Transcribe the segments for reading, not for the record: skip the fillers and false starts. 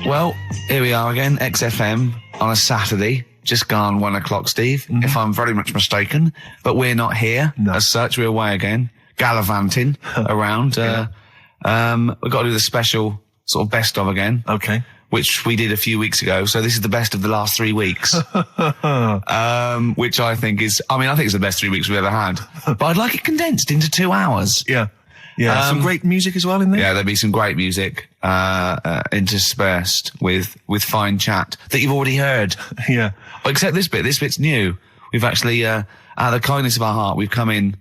Well, here we are again, XFM on a Saturday. Just gone 1 o'clock, Steve, if I'm very much mistaken. But we're not here as such. We're away again, gallivanting around. We've got to do the special sort of best of again. Okay. Which we did a few weeks ago. So this is the best of the last 3 weeks. Which I think is, I think it's the best 3 weeks we've ever had. But I'd like it condensed into 2 hours. Yeah. Yeah. Some great music as well in there. Yeah, there'll be some great music, interspersed with fine chat that you've already heard. Yeah. Except this bit. This bit's new. We've actually, out of the kindness of our heart, we've come in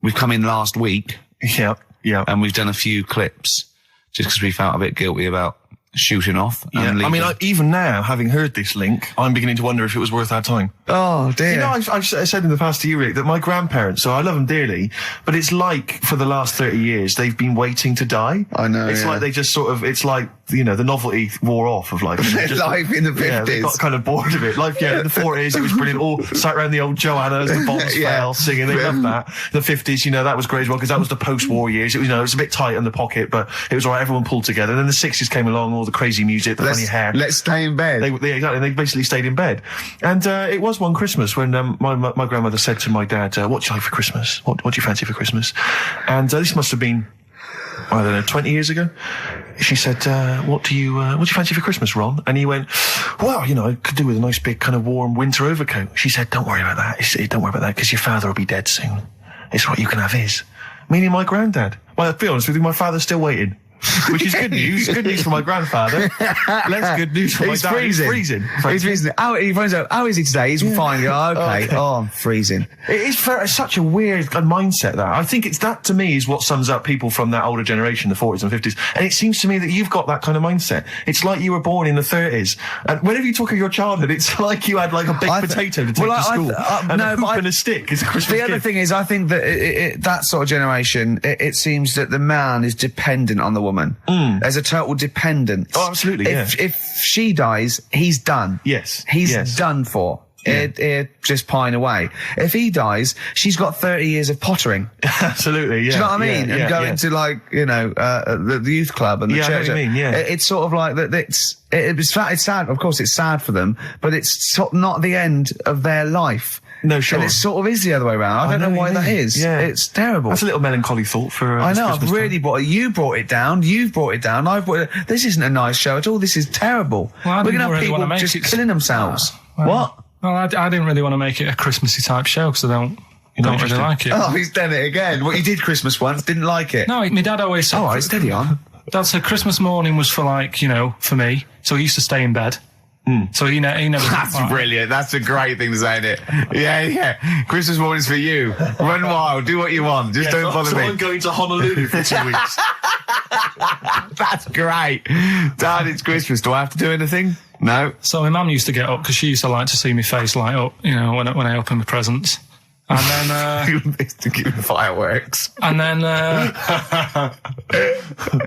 last week. Yeah. Yeah. And we've done a few clips just because we felt a bit guilty about shooting off. Yeah. Even now, having heard this link, I'm beginning to wonder if it was worth our time. Oh, dear. You know, I've said in the past to you, Rick, that my grandparents, so I love them dearly, but it's like for the last 30 years, they've been waiting to die. I know. It's like they just sort of, it's like, you know, the novelty wore off of life. Life in the 50s. Yeah, they got kind of bored of it. Life, in the 40s, it was brilliant. All sat around the old Joanna as the bombs fell, singing. They loved that. The 50s, you know, that was great as well, because that was the post-war years. It was, you know, it was a bit tight in the pocket, but it was all right. Everyone pulled together. And then the 60s came along, all the crazy music, the funny hair. Let's stay in bed. Exactly. They basically stayed in bed. And it was one Christmas when my grandmother said to my dad, what do you like for Christmas? What do you fancy for Christmas? And this must have been, I don't know, 20 years ago. She said, what do you fancy for Christmas, Ron? And he went, well, you know, I could do with a nice big kind of warm winter overcoat. She said, don't worry about that. Don't worry about that, because your father will be dead soon. It's right, you can have his. Meaning my granddad. Well, to be honest with you, my father's still waiting. Which is good news. Good news for my grandfather. Less good news for my dad. He's freezing. He's freezing. He finds out, how is he today? He's fine. Oh, okay. Oh, I'm freezing. It's such a weird mindset, that. I think that, to me, is what sums up people from that older generation, the 40s and 50s. And it seems to me that you've got that kind of mindset. It's like you were born in the 30s. And whenever you talk of your childhood, it's like you had like a big potato to take to school. And a hoop and a stick is a Christmas gift. The other thing is, I think that that sort of generation, it seems that the man is dependent on the woman. There's a total dependence. Oh, absolutely. If she dies, he's done. Yes. He's done for. Just pine away. If he dies, she's got 30 years of pottering. Absolutely, yeah. Do you know what I mean? And going to, like, you know, the youth club and the church. I know what you mean, yeah. It's sort of like that. It's sad. Of course, it's sad for them, but it's sort of not the end of their life. No, sure. And it sort of is the other way around. I don't know why that is. Yeah. It's terrible. That's a little melancholy thought for I know, I've really brought it. You brought it down. You've brought it down. I've brought it. This isn't a nice show at all. This is terrible. Well, we're going to have people just killing themselves. What? Well, I didn't really want to make it a Christmassy type show because I don't really like it. Oh, he's done it again. What, you did Christmas once, didn't like it? No, my dad always said... All right, steady on. Dad said Christmas morning was for, like, you know, for me. So he used to stay in bed. So he never... That's brilliant. That's a great thing to say, isn't it? Yeah. Christmas morning's for you. Run wild. Do what you want. Just don't bother me. I'm going to Honolulu for 2 weeks. That's great. Dad, it's Christmas. Do I have to do anything? No. So my mum used to get up because she used to like to see my face light up, you know, when I open my presents. And then... to give fireworks. And then I'd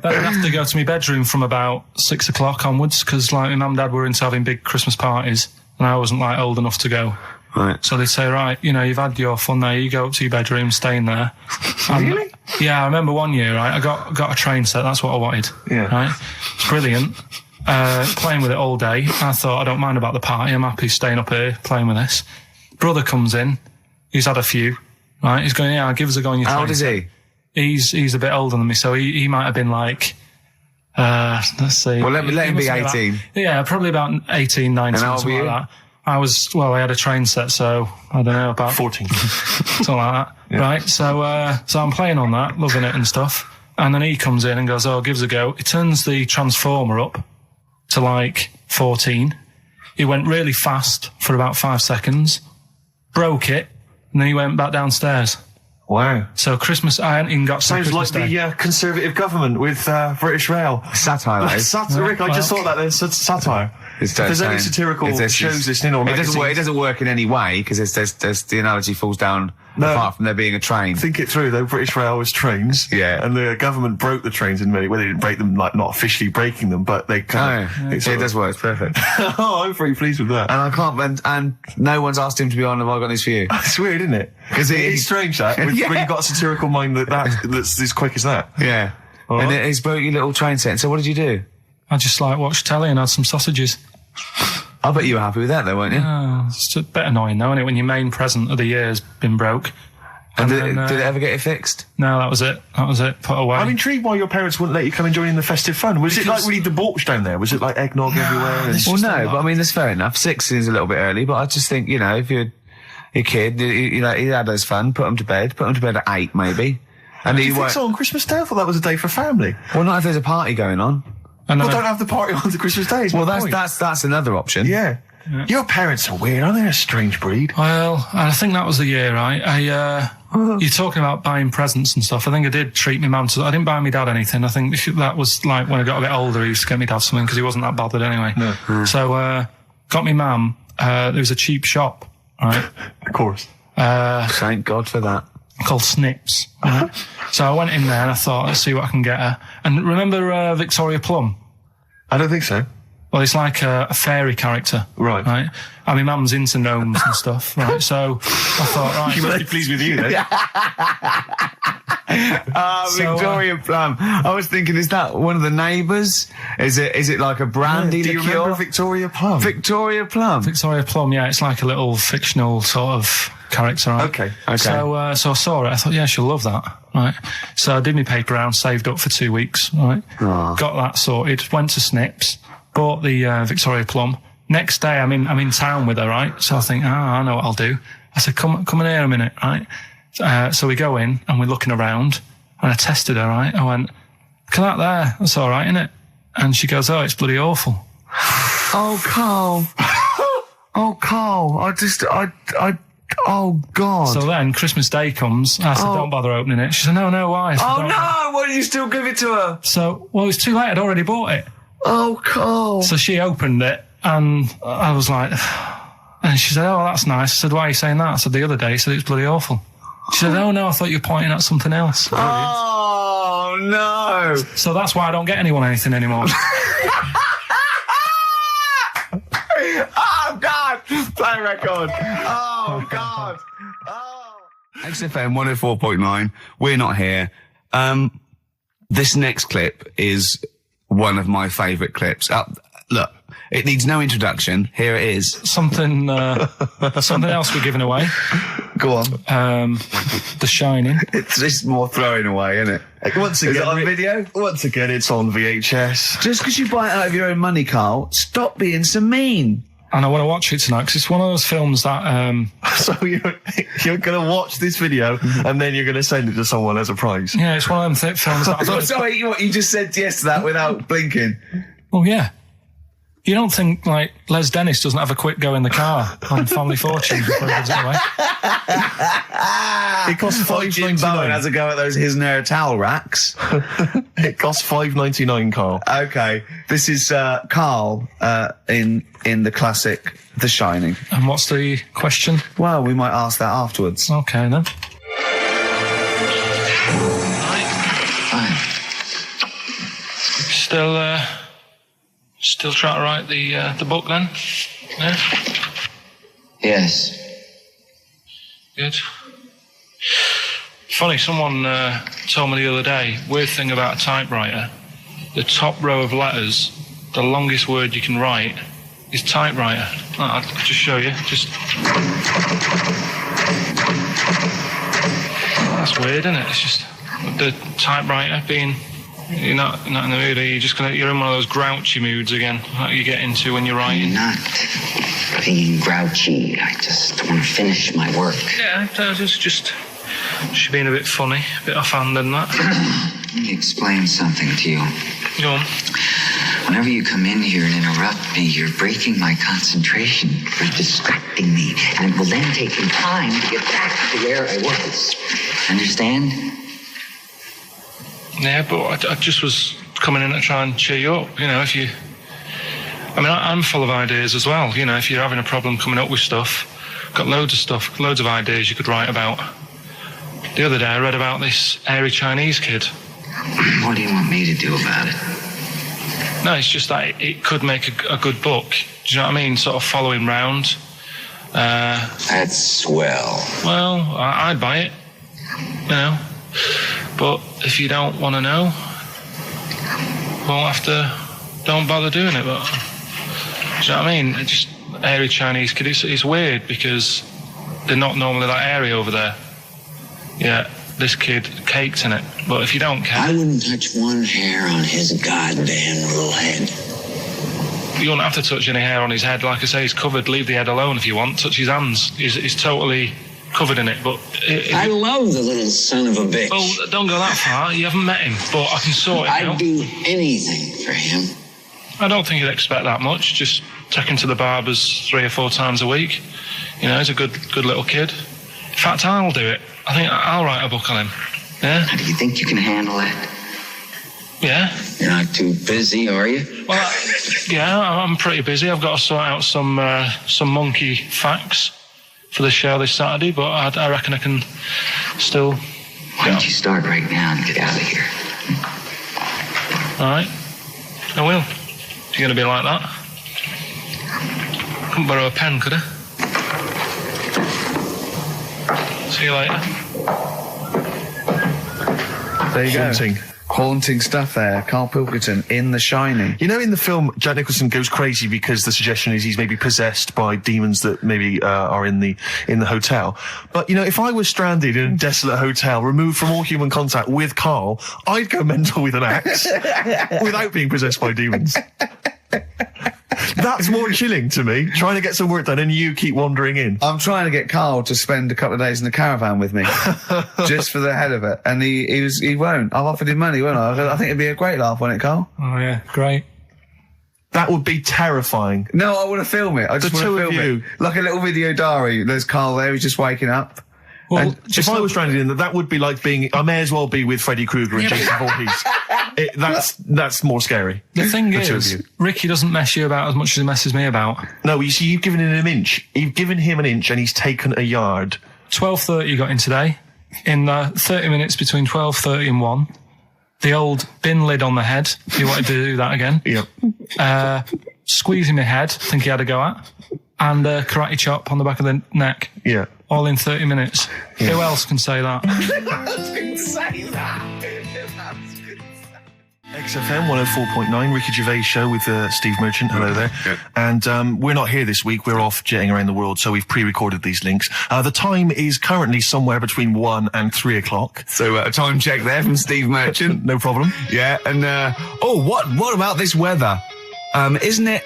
have to go to my bedroom from about 6 o'clock onwards because, like, my mum and dad were into having big Christmas parties and I wasn't, like, old enough to go. Right. So they'd say, right, you know, you've had your fun there, you go up to your bedroom, stay in there. Really? Yeah, I remember one year, right, I got a train set, that's what I wanted. Yeah. Right? It's brilliant. Playing with it all day. I thought, I don't mind about the party, I'm happy staying up here playing with this. Brother comes in, he's had a few, right? He's going, yeah, give us a go on your train. How old is he? He's a bit older than me, so he might have been like, let's see. Well, let him be 18. Yeah, probably about 18, 19, and how old something were you? like that. I had a train set, so I don't know, about 14. Something like that. Yeah. Right, so I'm playing on that, loving it and stuff. And then he comes in and goes, oh, give us a go. He turns the transformer up to like 14. He went really fast for about 5 seconds, broke it, and then he went back downstairs. Wow. So Christmas, I hadn't even got to Sounds Christmas like Day. the Conservative government with British Rail. Satire, that is. Rick, I just thought that there's satire. If there's any satirical shows listening or magazines... It doesn't work in any way, because there's the analogy falls down apart from there being a train. Think it through, though. British Rail was trains. Yeah. And the government broke the trains in many... Well, they didn't break them, like, not officially breaking them, but they kind of... It does work. It's perfect. Oh, I'm very pleased with that. And I can't... And no one's asked him to be on Have I Got News For You? It's weird, isn't it? Because it is strange, that, when you've got a satirical mind that's as quick as that. Yeah. And it's broke your little train set. So what did you do? I just watched telly and had some sausages. I bet you were happy with that though, weren't you? It's a bit annoying though, isn't it, when your main present of the year's been broke. And did it ever get it fixed? No, that was it. Put away. I'm intrigued why your parents wouldn't let you come and join in the festive fun. Was it like really debauched down there? Was it like eggnog everywhere? Well, no, but I mean, that's fair enough. 6 is a little bit early, but I just think, if you're a kid, he had his fun, put them to bed at 8 maybe. And do you think so on Christmas Day? I thought that was a day for family. Well, not if there's a party going on. Well, don't have the party on the Christmas Day. Well, that's another option. Yeah. Your parents are weird, aren't they? A strange breed. Well, I think that was the year, right? You're talking about buying presents and stuff. I think I did treat my mum to. I didn't buy my dad anything. I think that was like when I got a bit older, he used to get me dad something because he wasn't that bothered anyway. No. So, got me mum. There was a cheap shop, right? Of course. Thank God for that. Called Snips. Right? So I went in there and I thought, let's see what I can get her. And remember Victoria Plum? I don't think so. Well, it's like a fairy character. Right. I mean, mum's into gnomes and stuff, right? So I thought, right. She must be pleased with you, then. Victoria Plum. I was thinking, is that one of the neighbours? Is it like a brandy liqueur? Do you remember Victoria Plum? Victoria Plum. Victoria Plum, yeah. It's like a little fictional sort of character, right? Okay. So I saw it. I thought, yeah, she'll love that, right? So I did my paper round, saved up for 2 weeks, right? Aww. Got that sorted, went to Snips, bought the Victoria Plum. Next day, I'm in town with her, right? So I think, I know what I'll do. I said, come in here a minute, right? So we go in and we're looking around and I tested her, right? I went, look at that there. That's all right, innit? And she goes, oh, it's bloody awful. Oh, Carl. Oh, Carl. Oh, God. So then Christmas Day comes. I said, don't bother opening it. She said, no, why? I said, no. Why did you still give it to her? So, well, it was too late. I'd already bought it. Oh, Carl. So she opened it and I was like, and she said, oh, that's nice. I said, why are you saying that? I said, the other day, she said, it's bloody awful. She said, oh, no, I thought you were pointing at something else. Oh, no. So that's why I don't get anyone anything anymore. Oh, God. Play record. Oh, God. Oh. XFM 104.9. We're not here. This next clip is one of my favourite clips. Look, it needs no introduction. Here it is. Something else we're giving away. Go on. The Shining. It's just more throwing away, isn't it? Once again, is it on video? Once again, it's on VHS. Just because you buy it out of your own money, Carl, stop being so mean. And I want to watch it tonight because it's one of those films that... So you're going to watch this video and then you're going to send it to someone as a prize? Yeah, it's one of them films that... Sorry, what, you just said yes to that without blinking? Oh, yeah. You don't think, like, Les Dennis doesn't have a quick go in the car on Family Fortune before he gives it away? It costs Jim Bowen $5.99. has a go at those his and her towel racks. It costs $5.99, Carl. Okay, this is Carl in the classic The Shining. And what's the question? Well, we might ask that afterwards. Okay, then. Still trying to write the book then? Yeah? Yes. Good. Funny, someone told me the other day, weird thing about a typewriter, the top row of letters, the longest word you can write is typewriter. I'll just show you. That's weird, isn't it? It's just the typewriter being... You're not in the mood, are you? You're in one of those grouchy moods again, like you get into when you're writing. I'm not being grouchy. I just want to finish my work. Yeah, just being a bit funny, a bit offhand and that. Let me explain something to you. Go on. Whenever you come in here and interrupt me, you're breaking my concentration. You're distracting me. And it will then take me time to get back to where I was. Understand? Yeah, but I just was coming in to try and cheer you up, if you... I mean, I'm full of ideas as well, if you're having a problem coming up with stuff, got loads of ideas you could write about. The other day I read about this airy Chinese kid. What do you want me to do about it? No, it's just that it could make a good book. Do you know what I mean? Sort of following round. That's swell. Well, I'd buy it, But if you don't want to know, we'll have to don't bother doing it. But do you know what I mean? It's just hairy Chinese kid. It's weird because they're not normally that hairy over there. Yeah, this kid caked in it. But if you don't care, I wouldn't touch one hair on his goddamn little head. you don't have to touch any hair on his head. Like I say, he's covered. Leave the head alone if you want. Touch his hands. He's totally covered in it. But I love the little son of a bitch. Well, don't go that far. You haven't met him, but I can sort it out. I'd do anything for him. I don't think you'd expect that much. Just take him to the barbers 3 or 4 times a week. You know, he's a good little kid. In fact, I'll do it. I think I'll write a book on him. Yeah? How do you think you can handle that? Yeah. You're not too busy, are you? Well, yeah, I'm pretty busy. I've got to sort out some monkey facts for the show this Saturday, but I reckon I can still... Why don't you start right now and get out of here? All right. I will. If you're going to be like that. Couldn't borrow a pen, could I? See you later. There you Haunting. go. Haunting stuff there. Karl Pilkington in The Shining. You know, in the film, Jack Nicholson goes crazy because the suggestion is he's maybe possessed by demons that maybe are in the hotel. But, you know, if I was stranded in a desolate hotel, removed from all human contact with Karl, I'd go mental with an axe without being possessed by demons. That's more chilling to me, trying to get some work done and you keep wandering in. I'm trying to get Karl to spend a couple of days in the caravan with me, just for the head of it. And he won't. I've offered him money, won't I? I think it'd be a great laugh, wouldn't it, Karl? Oh, yeah, great. That would be terrifying. No, I want to film it. I just want to film it. Like a little video diary. There's Karl there, he's just waking up. Well, If I was stranded in that would be like being... I may as well be with Freddy Krueger and Jason Voorhees. That's more scary. The thing The two of is, you. Ricky doesn't mess you about as much as he messes me about. No, you see, you've given him an inch. You've given him an inch and he's taken a yard. 12:30 you got in today. In 30 minutes between 12:30 and 1. The old bin lid on the head. He wanted to do that again. Yep. Squeezing my head, think he had a go at. And karate chop on the back of the neck. Yeah. All in 30 minutes. Yeah. Who else can say that? XFM 104.9, Ricky Gervais show with Steve Merchant. Hello there. Good. And we're not here this week. We're off jetting around the world, so we've pre-recorded these links. The time is currently somewhere between 1 and 3 o'clock. So a time check there from Steve Merchant. No problem. Yeah, and what about this weather? Isn't it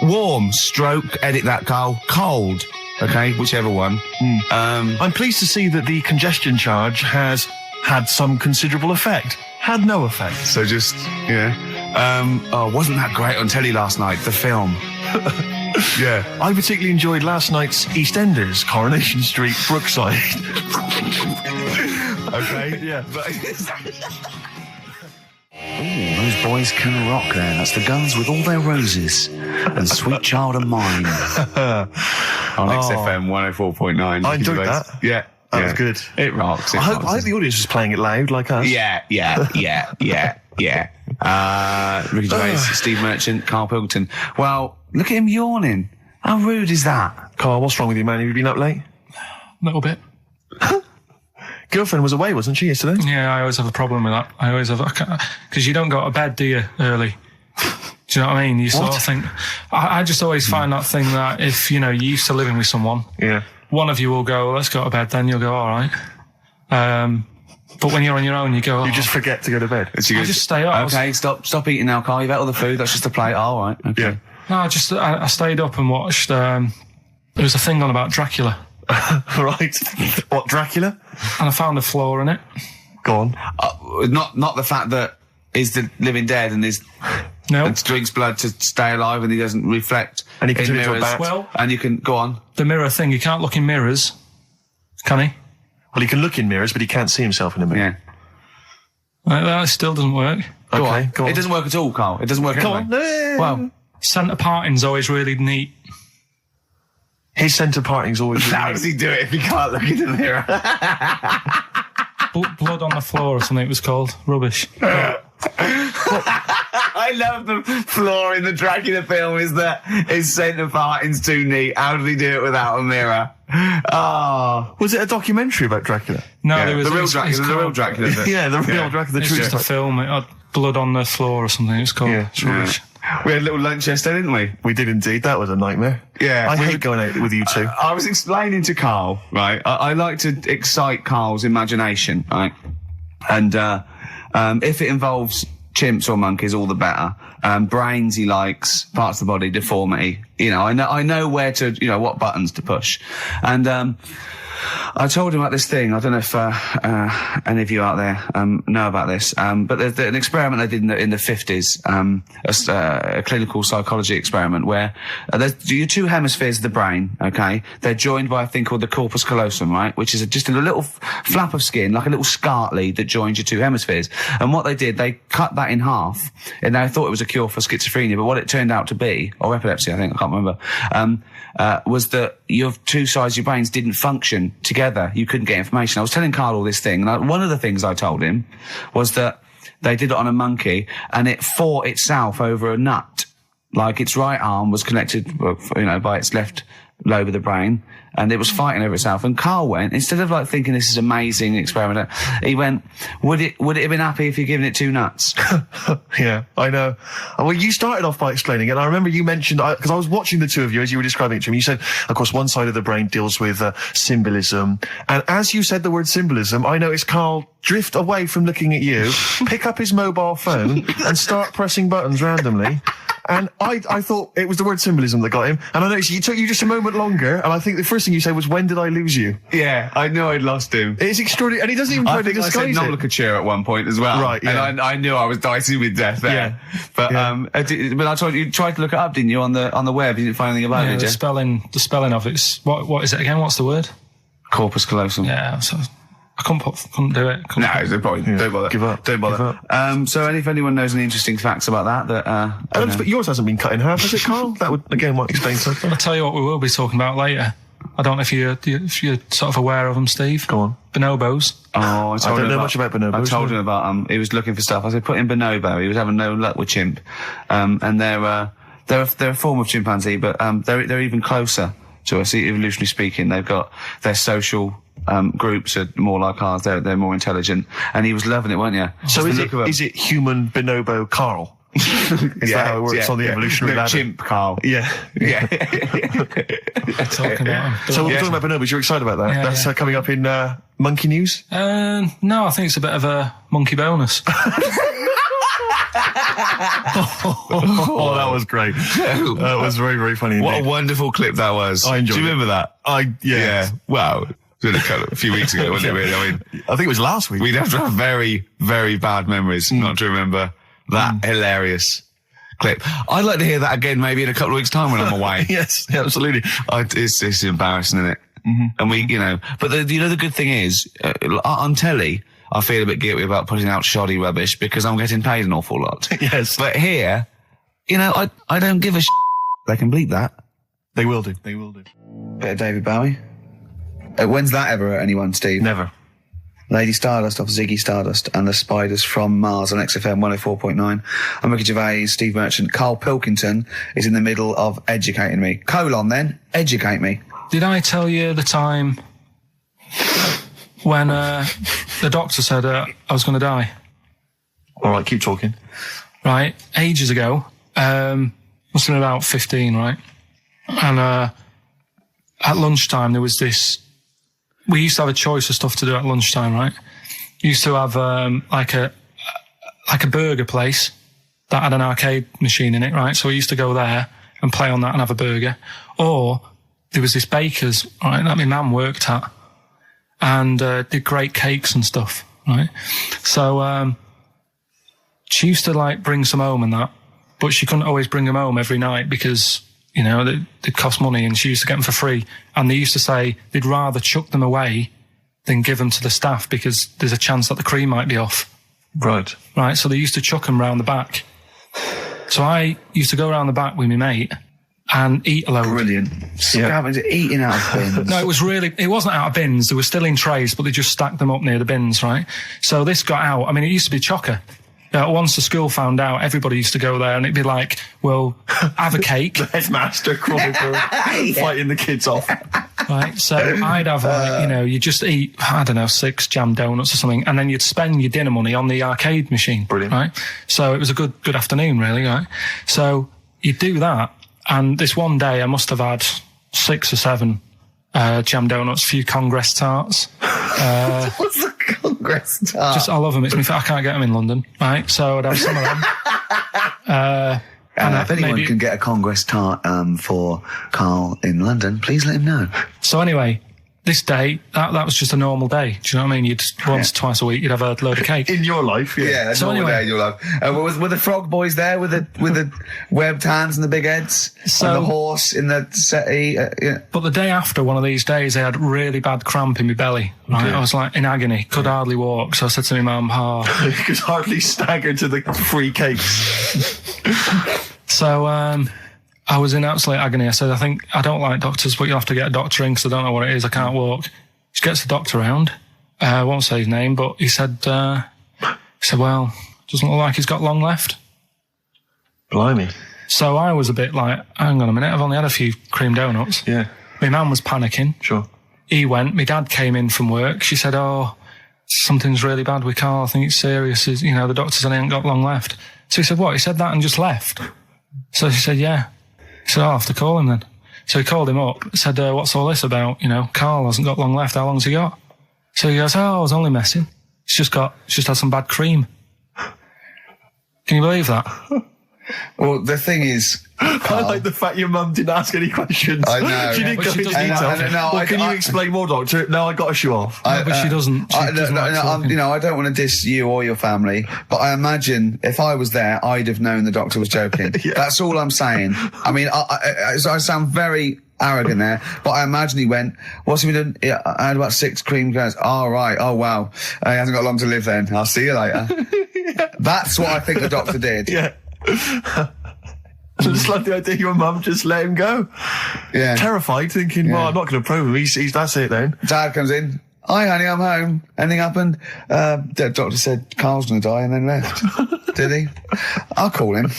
warm? Stroke, edit that, Karl. Cold. Okay, whichever one. I'm pleased to see that the congestion charge has had some considerable effect. Had no effect. So just wasn't that great on telly last night? The film. Yeah. I particularly enjoyed last night's EastEnders, Coronation Street, Brookside. Okay. Yeah. Ooh, those boys can rock there. That's the Guns with All Their Roses and Sweet Child of Mine. On XFM 104.9. I enjoyed that. Yeah. That was good. It rocks. I hope the audience was playing it loud like us. Yeah. Ricky Gervais, Steve Merchant, Karl Pilkington. Well, look at him yawning. How rude is that? Karl, what's wrong with you, man? Have you been up late? A little bit. Girlfriend was away, wasn't she, yesterday? Yeah, I always have a problem with that. I always have... Because you don't go to bed, do you, early? Do you know what I mean? You sort of think... I just always find that thing that if, you know, you're used to living with someone... Yeah. One of you will go, let's go to bed, then you'll go, all right. But when you're on your own, you go, You just forget to go to bed. I just stay up. Okay, stop eating now, Karl. You've ate all the food. That's just a plate. All right. Okay. Yeah. No, I stayed up and watched, there was a thing on about Dracula. Right. What, Dracula? And I found a flaw in it. Go on. Not the fact that he's the living dead and and drinks blood to stay alive and he doesn't reflect And he can in turn into a mirrors. bat. Well, And you can go on. the mirror thing, you can't look in mirrors, can he? Well, he can look in mirrors, but he can't see himself in a mirror. Yeah. That still doesn't work. Go Okay, on. go on. It doesn't work at all, Karl. It doesn't work Go anyway. on. Well, Centre parting's always really neat. His centre parting's always... how does he do it if he can't look in the mirror? Blood on the floor or something it was called. Rubbish. I love the flaw in the Dracula film is that his centre parting's too neat. How did he do it without a mirror? Oh. Was it a documentary about Dracula? No, Yeah, there was the real it's Dracula. The real called- Dracula. Yeah, the real Dracula, the It's true just a Dracula. film. It had blood on the floor or something. It's called. Yeah. It's rubbish. We had a little lunch yesterday, didn't we? We did indeed. That was a nightmare. Yeah. I hate going out with you two. I was explaining to Karl, right? I like to excite Karl's imagination, right? And if it involves chimps or monkeys, all the better. Brains he likes, parts of the body, deformity. You know, I know where to, you know, what buttons to push. And I told him about this thing. I don't know if any of you out there know about this, but there's an experiment they did in the 50s, a clinical psychology experiment where there's your two hemispheres of the brain, okay? They're joined by a thing called the corpus callosum, right? Which is just a little flap of skin, like a little scarlet lead that joins your two hemispheres. And what they did, they cut that in half, and they thought it was a cure for schizophrenia, but what it turned out to be, or epilepsy, I think, I can't remember, was that your two sides of your brains didn't function together. You couldn't get information. I was telling Karl all this thing, and one of the things I told him was that they did it on a monkey, and it fought itself over a nut. Like its right arm was connected, you know, by its left lobe of the brain, and it was fighting over itself. And Karl went, instead of like thinking this is amazing experiment, he went, would it have been happy if you'd given it two nuts? Yeah, I know. Well, you started off by explaining it. And I remember you mentioned, because I was watching the two of you as you were describing it to me, you said, of course, one side of the brain deals with symbolism. And as you said the word symbolism, I noticed Karl drift away from looking at you, pick up his mobile phone and start pressing buttons randomly. And I thought it was the word symbolism that got him. And I noticed it took you just a moment longer. And I think the first thing you said was, when did I lose you? Yeah, I knew I'd lost him. It's extraordinary. And he doesn't even try to disguise it. I said nomenclature at one point as well. Right, yeah. And I knew I was dicing with death there. Yeah. But, but I told you, you tried to look it up, didn't you, on the web? You didn't find anything about it, did you? The spelling of it's, what is it again? What's the word? Corpus callosum. Yeah, so I couldn't do it. No, there's no point. Don't bother. Give up. Don't bother. So if anyone knows any interesting facts about that, but yours hasn't been cut in half, has it, Karl? That would, again, might explain something. I'll tell you what we will be talking about later. I don't know if you're sort of aware of them, Steve. Go on. Bonobos. Oh, I don't know much about bonobos. I told him about he was looking for stuff. I said, put in bonobo. He was having no luck with chimp. And they're a form of chimpanzee, but they're even closer to us, evolutionarily speaking. They've got their social groups are more like ours. They're more intelligent, and he was loving it, weren't you? So is it human bonobo Karl? Is that how it works on the evolutionary ladder? Chimp Karl. Yeah. Talking about him. So we're talking about bonobos. You're excited about that? Yeah, That's coming up in monkey news? No, I think it's a bit of a monkey bonus. Oh, that was gregreat. That was very, very funny. What indeed. a wonderful clip that was. I enjoyed it. Do you remember that? Yeah. Wow. It was a few weeks ago, wasn't it, really? I mean, I think it was last week. we'd have to have very, very bad memories not to remember that hilarious clip. I'd like to hear that again maybe in a couple of weeks' time when I'm away. Yes, absolutely. It's embarrassing, isn't it? Mm-hmm. And we, but the good thing is, on telly, I feel a bit guilty about putting out shoddy rubbish because I'm getting paid an awful lot. Yes. But here, I don't give a They can bleep that. They will do. Bit of David Bowie. When's that ever at anyone, Steve? Never. Lady Stardust off Ziggy Stardust and the Spiders from Mars on XFM 104.9. I'm Ricky Gervais, Steve Merchant. Karl Pilkington is in the middle of educating me. Educate me. Did I tell you the time when the doctor said I was going to die? All right, keep talking. Right, ages ago. Must have been about 15, right? And at lunchtime there was this. We used to have a choice of stuff to do at lunchtime, right? We used to have like a burger place that had an arcade machine in it, right? So we used to go there and play on that and have a burger. Or there was this baker's, right, that my mum worked at, and did great cakes and stuff, right? So she used to like bring some home and that, but she couldn't always bring them home every night because they'd cost money, and she used to get them for free. And they used to say they'd rather chuck them away than give them to the staff because there's a chance that the cream might be off. Right. Right, so they used to chuck them round the back. So I used to go round the back with my mate and eat a load. Brilliant. Eating out of bins. No, it wasn't out of bins. They were still in trays, but they just stacked them up near the bins, right? So this got out. I mean, it used to be chocker. Once the school found out, everybody used to go there, and it'd be like, well, have a cake. The headmaster chronicle fighting the kids off. Right, so I'd have you just eat, I don't know, 6 jam donuts or something, and then you'd spend your dinner money on the arcade machine. Brilliant. Right? So it was a good afternoon, really, right? So you'd do that, and this one day I must have had 6 or 7 jam donuts, a few Congress tarts. What's the Congress tart? I love them. I can't get them in London, right? So I'd have some of them. If anyone can get a Congress tart for Karl in London, please let him know. So anyway, this day, that was just a normal day. Do you know what I mean? You'd twice a week, you'd have a load of cake. In your life, yeah. Yeah, So normal anyway- day in your life. Were the frog boys there with the webbed hands and the big heads? So- and the horse in the settee? Yeah. But the day after one of these days, I had really bad cramp in my belly. Right? Okay. I was like in agony, could hardly walk. So I said to my mum, You could hardly stagger to the free cakes. So I was in absolute agony. I said, I don't like doctors, but you'll have to get a doctor in because I don't know what it is. I can't walk. She gets the doctor round. I won't say his name, but he said, well, doesn't look like he's got long left. Blimey. So I was a bit like, hang on a minute, I've only had a few cream donuts. Yeah, My mum was panicking. sure. He went. My dad came in from work. She said, something's really bad with Karl. I think it's serious. The doctor said he ain't got long left. So he said, what? He said that and just left. So she said, yeah. He said, I'll have to call him then. So he called him up, said, what's all this about? Karl hasn't got long left. How long's he got? So he goes, I was only messing. He's just had some bad cream. Can you believe that? Well, the thing is, I like the fact your mum didn't ask any questions. I know. She didn't But go she into doesn't- detail. I know, Can you explain more, doctor? No, I got to show off. But she doesn't. She doesn't like talking. I don't want to diss you or your family, but I imagine if I was there, I'd have known the doctor was joking. Yeah. That's all I'm saying. I mean, I sound very arrogant there, but I imagine he went, what's he been doing? Yeah, I had about 6 cream cones. Oh, right. Oh, wow. He hasn't got long to live then. I'll see you later. That's what I think the doctor did. Yeah. I just like the idea your mum just let him go. Yeah. Terrified, thinking, well, Yeah. I'm not going to probe him. He's that's it then. Dad comes in. Hi, honey, I'm home. Anything happened? The doctor said Karl's going to die and then left. Did he? I'll call him.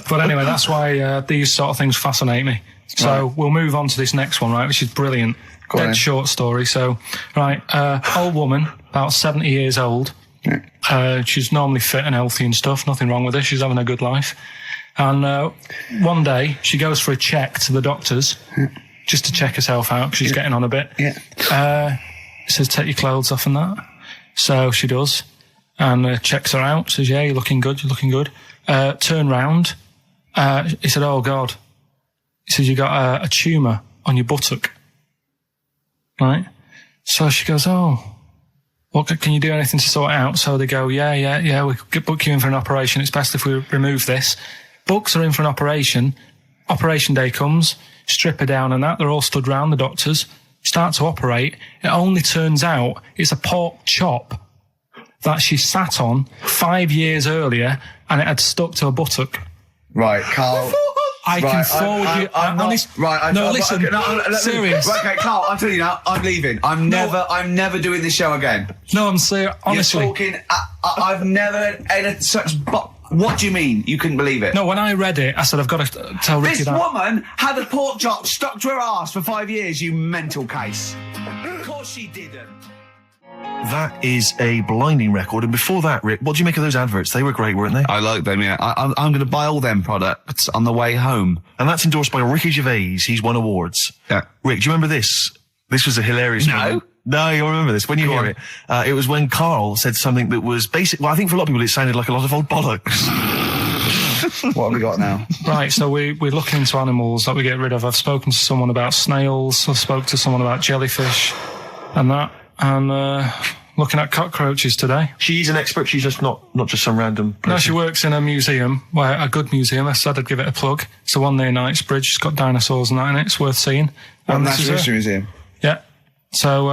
But anyway, that's why these sort of things fascinate me. So we'll move on to this next one, right, which is brilliant. Go on Dead then. short story. So, right, old woman, about 70 years old. She's normally fit and healthy and stuff. Nothing wrong with her. She's having a good life. And one day, she goes for a check to the doctor's just to check herself out because she's getting on a bit. Yeah. He says, take your clothes off and that. So she does. And checks her out. Says, yeah, you're looking good. You're looking good. Turn round. He said, oh, God. He says, you got a tumour on your buttock. Right? So she goes, oh, well, can you do anything to sort it out? So they go, yeah, we could book you in for an operation. It's best if we remove this. Books are in for an operation. Operation day comes, strip her down and that. They're all stood round, the doctors. Start to operate. It only turns out it's a pork chop that she sat on 5 years earlier and it had stuck to her buttock. Right, Karl. I can forward you. I'm not, honest, right. No, listen. Serious. Right, okay, Karl, I'm telling you now, I'm leaving. I'm never doing this show again. No, I'm serious. Honestly. You're talking, I've never had such, what do you mean? You couldn't believe it? No, when I read it, I said, I've got to tell Ricky This that. woman had a pork chop stuck to her ass for 5 years, you mental case. Of course she didn't. That is a blinding record. And before that, Rick, what do you make of those adverts? They were great, weren't they? I like them, yeah. I'm going to buy all them products on the way home. And that's endorsed by Ricky Gervais. He's won awards. Yeah. Rick, do you remember this? This was a hilarious moment. No, you'll remember this when you hear it. It was when Karl said something that was basic. Well, I think for a lot of people it sounded like a lot of old bollocks. What have we got now? Right, so we're looking into animals that we get rid of. I've spoken to someone about snails. I've spoken to someone about jellyfish and that. And looking at cockroaches today. She's an expert. She's just not just some random person. No, she works in a museum, a good museum. I said I'd give it a plug. It's the one near Knightsbridge. It's got dinosaurs and that in it. It's worth seeing. And this is Natural her. History Museum. Yeah. So,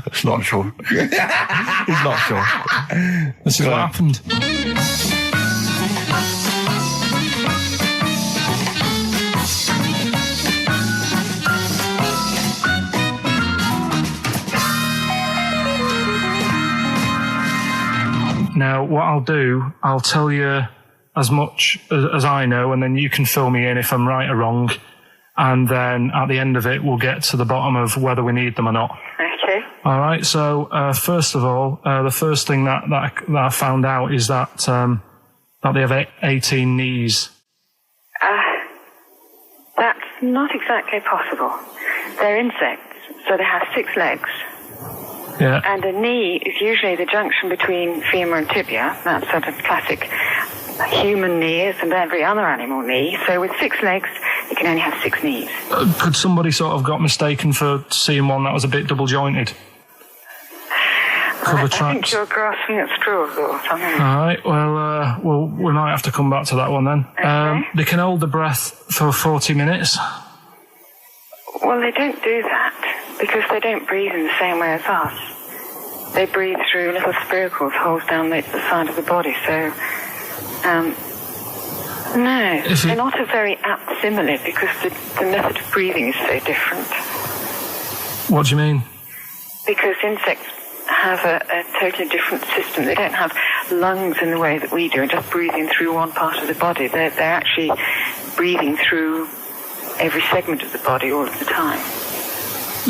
It's not sure. He's not sure. this is what happened. Now, what I'll do, I'll tell you as much as I know, and then you can fill me in if I'm right or wrong. and then at the end of it, we'll get to the bottom of whether we need them or not. Okay. All right. So first of all, the first thing that I found out is that they have 18 knees. That's not exactly possible. They're insects, so they have 6 legs. Yeah. And a knee is usually the junction between femur and tibia. That's sort of classic human knee, as and every other animal knee. So with 6 legs, you can only have 6 knees. Could somebody sort of got mistaken for seeing one that was a bit double jointed? I think you're grasping at straws or something. All right. Well, we might have to come back to that one then. Okay. They can hold the breath for 40 minutes. Well, they don't do that because they don't breathe in the same way as us. They breathe through little spiracles, holes down the side of the body. So, no, they're not a very apt simile because the method of breathing is so different. What do you mean? Because insects have a totally different system. They don't have lungs in the way that we do, and just breathing through one part of the body. They're actually breathing through every segment of the body all of the time.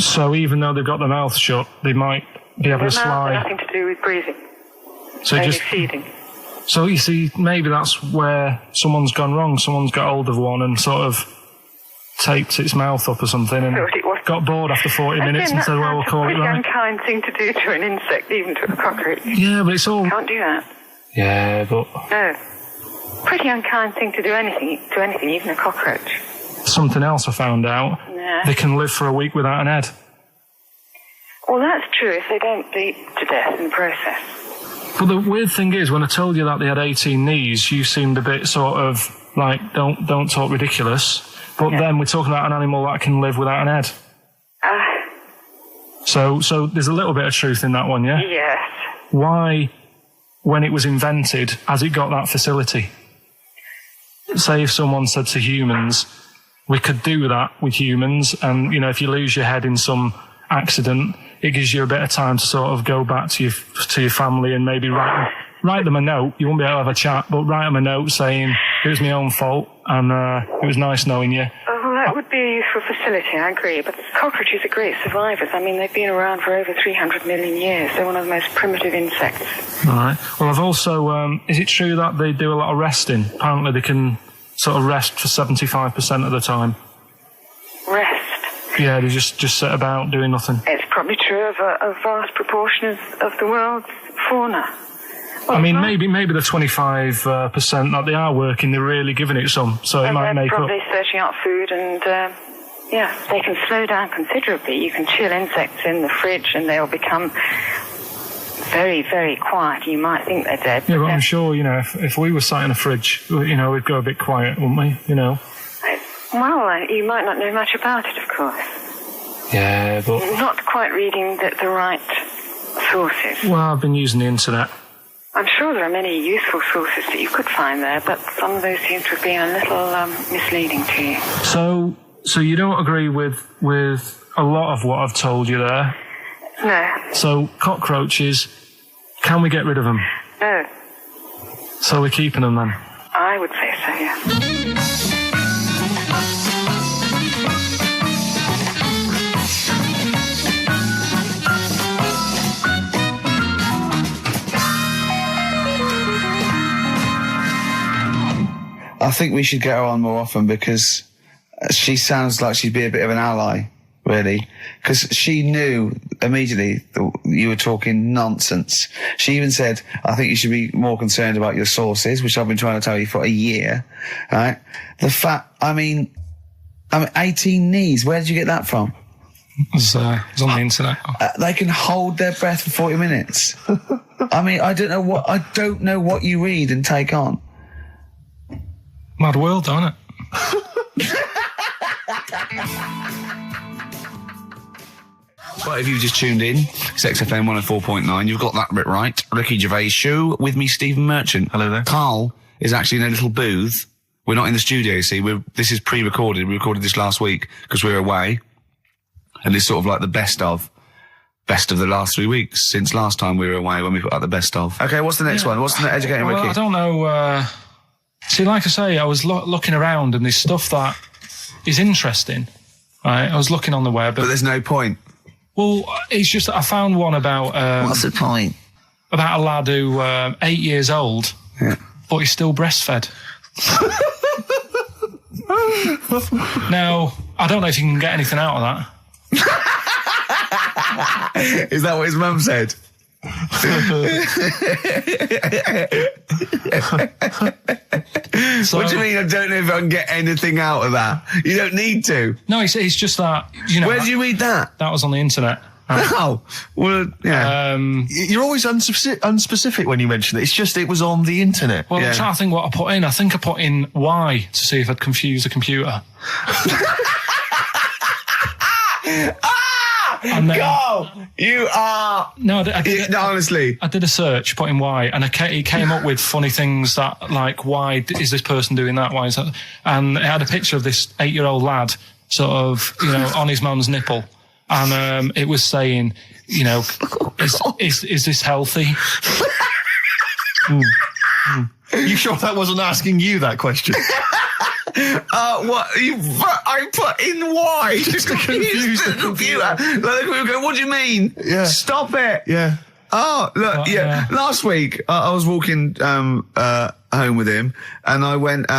So even though they've got their mouth shut, they might be able to slide. Nothing to do with breathing. So only just feeding. So you see, maybe that's where someone's gone wrong. Someone's got hold of one and sort of taped its mouth up or something and got bored after 40 minutes and said, well, we'll call it right. That's a pretty unkind thing to do to an insect, even to a cockroach. Yeah, but it's all... Can't do that. Yeah, but... No. Pretty unkind thing to do anything, even a cockroach. Something else I found out. Yeah. They can live for a week without an head. Well, that's true if they don't bleed to death in the process. But the weird thing is, when I told you that they had 18 knees, you seemed a bit sort of like, don't talk ridiculous. But then we're talking about an animal that can live without an head. So there's a little bit of truth in that one, yeah? Yes. Why, when it was invented, has it got that facility? Say if someone said to humans, we could do that with humans, and, you know, if you lose your head in some accident, it gives you a bit of time to sort of go back to your family and maybe write them a note. You won't be able to have a chat, but write them a note saying, it was my own fault, and it was nice knowing you. Well, that would be a useful facility, I agree. But cockroaches are great survivors. I mean, they've been around for over 300 million years. They're one of the most primitive insects. All right. Well, I've also... is it true that they do a lot of resting? Apparently they can sort of rest for 75% of the time. Rest? Yeah, they just sit about doing nothing. It's probably true of a vast proportion of the world's fauna. Well, I mean, maybe the 25% that they are working, they're really giving it some, so it might make up. They're probably searching out food, and they can slow down considerably. You can chill insects in the fridge, and they'll become very, very quiet. You might think they're dead. Yeah, but I'm sure, you know, if we were sat in a fridge, you know, we'd go a bit quiet, wouldn't we? You know. Well, you might not know much about it, of course. Yeah, but... You're not quite reading the right sources. Well, I've been using the internet. I'm sure there are many useful sources that you could find there, but some of those seem to have been a little misleading to you. So you don't agree with a lot of what I've told you there? No. So cockroaches, can we get rid of them? No. So we're keeping them then? I would say so, yeah. I think we should get her on more often because she sounds like she'd be a bit of an ally, really. Because she knew immediately that you were talking nonsense. She even said, I think you should be more concerned about your sources, which I've been trying to tell you for a year, right? The fact, I mean, 18 knees, where did you get that from? It was on the internet. They can hold their breath for 40 minutes. I mean, I don't know what you read and take on. Mad world, don't it? Well, if you've just tuned in, it's XFM 104.9. You've got that bit right. Ricky Gervais show with me, Stephen Merchant. Hello there. Karl is actually in a little booth. We're not in the studio, you see. This is pre-recorded. We recorded this last week because we were away. And it's sort of like the best of the last 3 weeks since last time we were away when we put out the best of. Okay, what's the next one? What's the educating Ricky? I don't know. See, like I say, I was looking around and there's stuff that is interesting. Right, I was looking on the web. But there's no point. Well, it's just that I found one about... What's the point? About a lad who 8 years old, but he's still breastfed. Now, I don't know if you can get anything out of that. Is that what his mum said? So, what do you mean? I don't know if I can get anything out of that. You don't need to. No, it's just that, you know. Where did you read that? That was on the internet. Oh, well, yeah. You're always unspecific when you mention it. It's just it was on the internet. Well, I'm trying to think what I put in. I think I put in Y to see if I'd confuse the computer. And then, Carl, you are... No, honestly. I did a search, put in Y, and it came up with funny things that, like, why is this person doing that? Why is that? And it had a picture of this 8-year-old lad, sort of, you know, on his mum's nipple. And it was saying, you know, is this healthy? You sure that wasn't asking you that question? What? I put in Y just to confuse the computer. Like, we go, what do you mean? Yeah. Stop it. Yeah. Oh, look, last week, I was walking, home with him, and I went,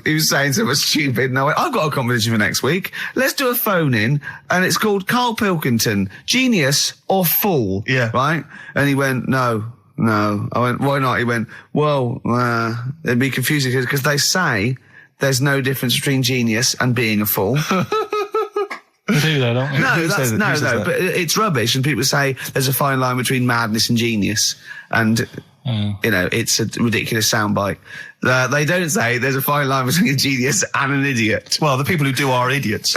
he was saying something stupid, and I went, I've got a competition for next week. Let's do a phone in, and it's called Karl Pilkington, Genius or Fool. Yeah. Right? And he went, No. I went, why not? He went, well, it'd be confusing because they say there's no difference between genius and being a fool. They do that, don't they? No, but it's rubbish, and people say there's a fine line between madness and genius, and you know, it's a ridiculous soundbite. They don't say there's a fine line between a genius and an idiot. Well, the people who do are idiots.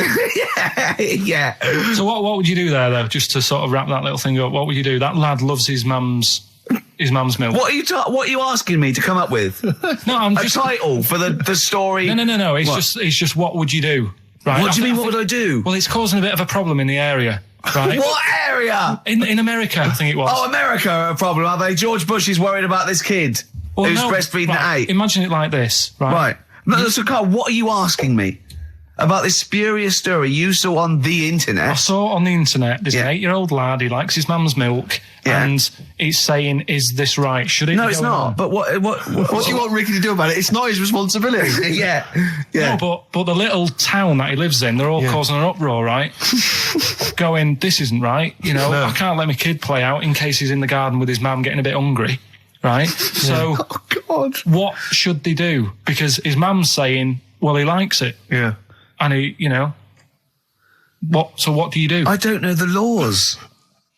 Yeah. So what would you do there, though, just to sort of wrap that little thing up? What would you do? That lad loves his mum's milk. What are you asking me to come up with? No, I'm just... A title for the story? No. It's just what would you do? Right? What do you mean, what would I do? Well, it's causing a bit of a problem in the area, right? What area? In America, I think it was. Oh, America are a problem, are they? George Bush is worried about this kid who's breastfeeding at 8. Imagine it like this, right? Right. No, so, Carl, what are you asking me? About this spurious story you saw on the internet? I saw on the internet, there's an 8-year-old lad, he likes his mum's milk, and he's saying, is this right? Should it No, be it's going not. on? But what do you want Ricky to do about it? It's not his responsibility. Yeah. No, but the little town that he lives in, they're all causing an uproar, right? Going, this isn't right. You know, I can't let my kid play out in case he's in the garden with his mum getting a bit hungry, right? So, Oh, God. What should they do? Because his mum's saying, well, he likes it. Yeah. And he, you know, what do you do? I don't know the laws.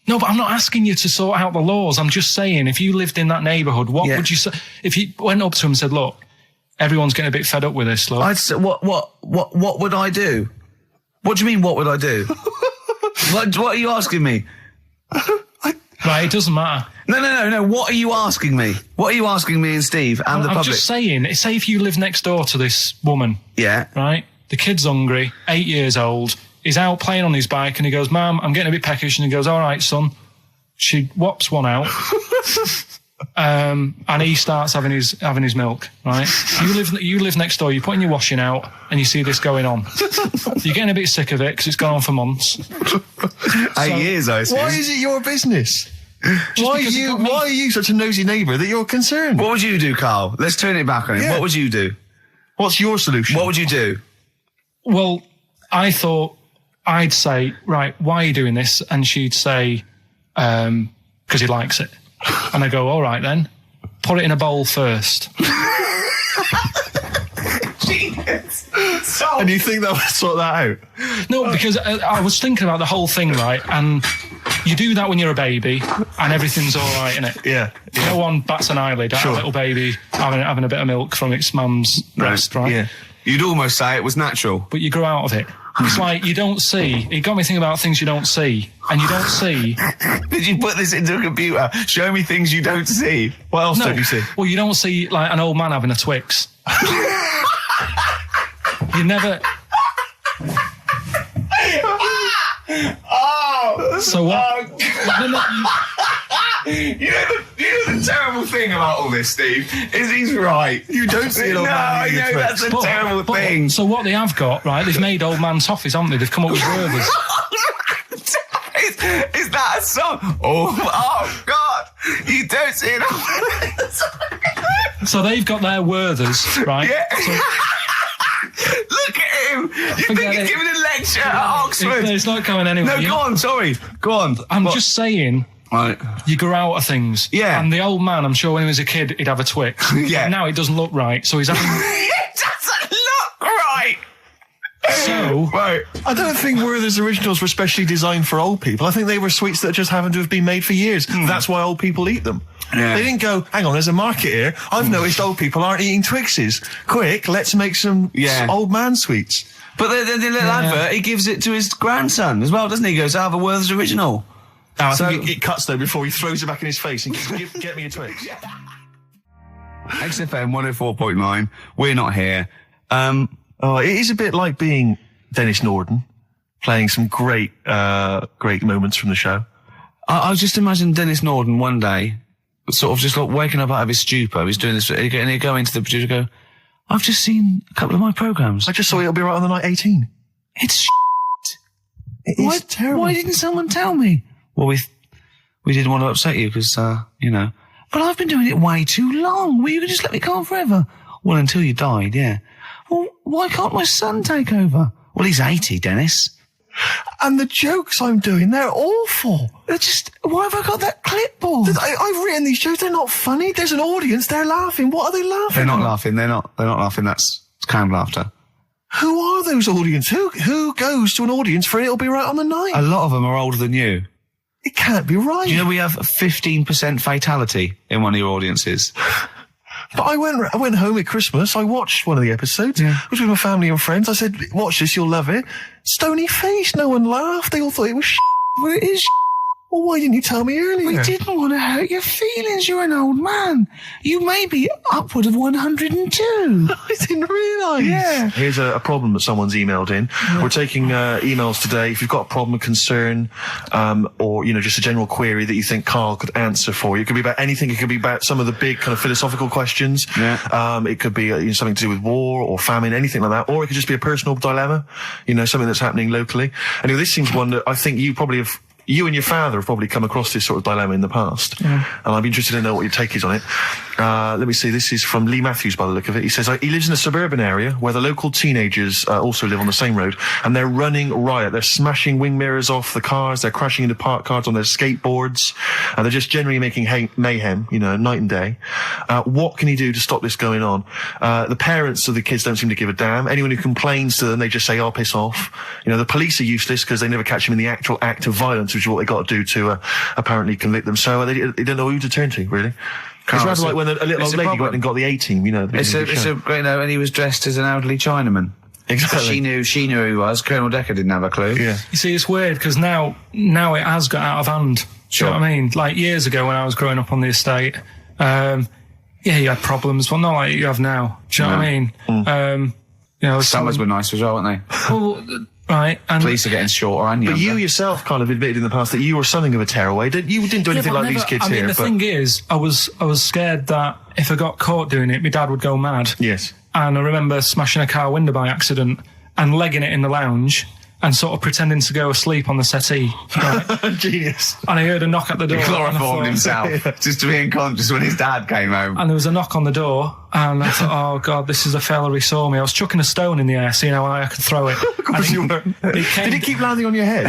No, but I'm not asking you to sort out the laws. I'm just saying, if you lived in that neighbourhood, what would you say? If you went up to him and said, look, everyone's getting a bit fed up with this, look. I'd say, what would I do? What do you mean, what would I do? What are you asking me? Right, it doesn't matter. No. What are you asking me? What are you asking me and Steve and the public? I'm just saying, say if you live next door to this woman. Yeah. Right? The kid's hungry, 8 years old. He's out playing on his bike and he goes, Mum, I'm getting a bit peckish. And he goes, all right, son. She whops one out. And he starts having his milk, right? You live next door, you're putting your washing out and you see this going on. You're getting a bit sick of it because it's gone on for months. 8 years, I assume. Why is it your business? Why are you such a nosy neighbour that you're concerned? What would you do, Carl? Let's turn it back on him. Yeah. What would you do? What's your solution? What would you do? Well, I thought I'd say, right, why are you doing this? And she'd say, because he likes it. And I go, all right then, put it in a bowl first. And you think that would sort that out? No, because I was thinking about the whole thing, right? And you do that when you're a baby and everything's all right, innit? Yeah. No one bats an eyelid at a little baby having a bit of milk from its mum's breast, right? Yeah. You'd almost say it was natural. But you grow out of it. It's like you don't see. It got me thinking about things you don't see. And you don't see. Did you put this into a computer? Show me things you don't see. What else don't you see? Well, you don't see like an old man having a Twix. You never... Oh! So what? You know the the terrible thing about all this, Steve, is he's right. You don't see an old man eating a Twix. That's a terrible thing. So what they have got, right, they've made old man toffees, haven't they? They've come up with Gervais. Is that a song? Oh God! You don't see it. So they've got their Werthers, right? Yeah. So, look at him. You think Forget he's it. giving a lecture at Oxford? It's not going anywhere. No, go on. Sorry, go on. I'm just saying. Right. You grow out of things. Yeah. And the old man, I'm sure when he was a kid, he'd have a Twix. Yeah. But now it doesn't look right, so he's having... It doesn't look right. So... Right. I don't think Werther's originals were specially designed for old people. I think they were sweets that just happened to have been made for years. That's why old people eat them. Yeah. They didn't go, hang on, there's a market here. I've noticed old people aren't eating Twixes. Quick, let's make some old man sweets. But the little advert, he gives it to his grandson as well, doesn't he? He goes, I have a Werther's original. I think it cuts though before he throws it back in his face and goes, get me a Twix. XFM 104.9. We're not here. It is a bit like being Dennis Norden, playing some great moments from the show. I just imagine Dennis Norden one day, sort of just like waking up out of his stupor. He's doing this, and he'd go into the producer and go, I've just seen a couple of my programmes. I just saw It'll Be Right on the Night 18. It's It is terrible. Why didn't someone tell me? Well, we didn't want to upset you because, you know. But I've been doing it way too long. Well, you could just let me go on forever. Well, until you died, yeah. Well, why can't my son take over? Well, he's 80, Dennis. And the jokes I'm doing, they're awful. Why have I got that clipboard? I've written these jokes, they're not funny. There's an audience, they're laughing. What are they laughing They're not at? laughing. They're not laughing. That's canned laughter. Who are those audience? Who goes to an audience for It'll Be Right on the Night? A lot of them are older than you. It can't be right. Do you know we have a 15% fatality in one of your audiences? But I went home at Christmas. I watched one of the episodes. Yeah. I was with my family and friends. I said, watch this, you'll love it. Stony face. No one laughed. They all thought it was Well, it is. Well, why didn't you tell me earlier? We didn't want to hurt your feelings. You're an old man. You may be upward of 102. I didn't realise. Yeah. Here's a problem that someone's emailed in. Yeah. We're taking emails today. If you've got a problem, a concern, or, you know, just a general query that you think Karl could answer for you. It could be about anything. It could be about some of the big kind of philosophical questions. Yeah. It could be something to do with war or famine, anything like that. Or it could just be a personal dilemma, you know, something that's happening locally. Anyway, this seems one that I think you probably have... You and your father have probably come across this sort of dilemma in the past. Yeah. And I'd be interested to know what your take is on it. Let me see. This is from Lee Matthews by the look of it. He says, he lives in a suburban area where the local teenagers also live on the same road, and they're running riot. They're smashing wing mirrors off the cars. They're crashing into parked cars on their skateboards. And they're just generally making mayhem, you know, night and day. What can he do to stop this going on? The parents of the kids don't seem to give a damn. Anyone who complains to them, they just say, oh, piss off. You know, the police are useless because they never catch them in the actual act of violence, which is what they got to do to apparently convict them. So they don't know who to turn to, really. It's rather like when a little old lady went and got the A-team, you know. It's a great note, and he was dressed as an elderly Chinaman. Exactly. She knew who he was. Colonel Decker didn't have a clue. Yeah. You see, it's weird because now it has got out of hand. Sure. Do you know what I mean? Like years ago when I was growing up on the estate, yeah, you had problems, but not like you have now. Do you know what I mean? You know, Summers were nice as well, weren't they? Well, right. And police are getting shorter and younger. But you yourself kind of admitted in the past that you were something of a tearaway. You didn't do anything like these kids here. The thing is, I was scared that if I got caught doing it, my dad would go mad. Yes. And I remember smashing a car window by accident and legging it in the lounge and sort of pretending to go asleep on the settee. Right? Genius. And I heard a knock at the door. He chloroformed himself just to be unconscious when his dad came home. And there was a knock on the door, and I thought, oh God, this is a fella who saw me. I was chucking a stone in the air, seeing how high I could throw it. Of course you were. Did it keep landing on your head?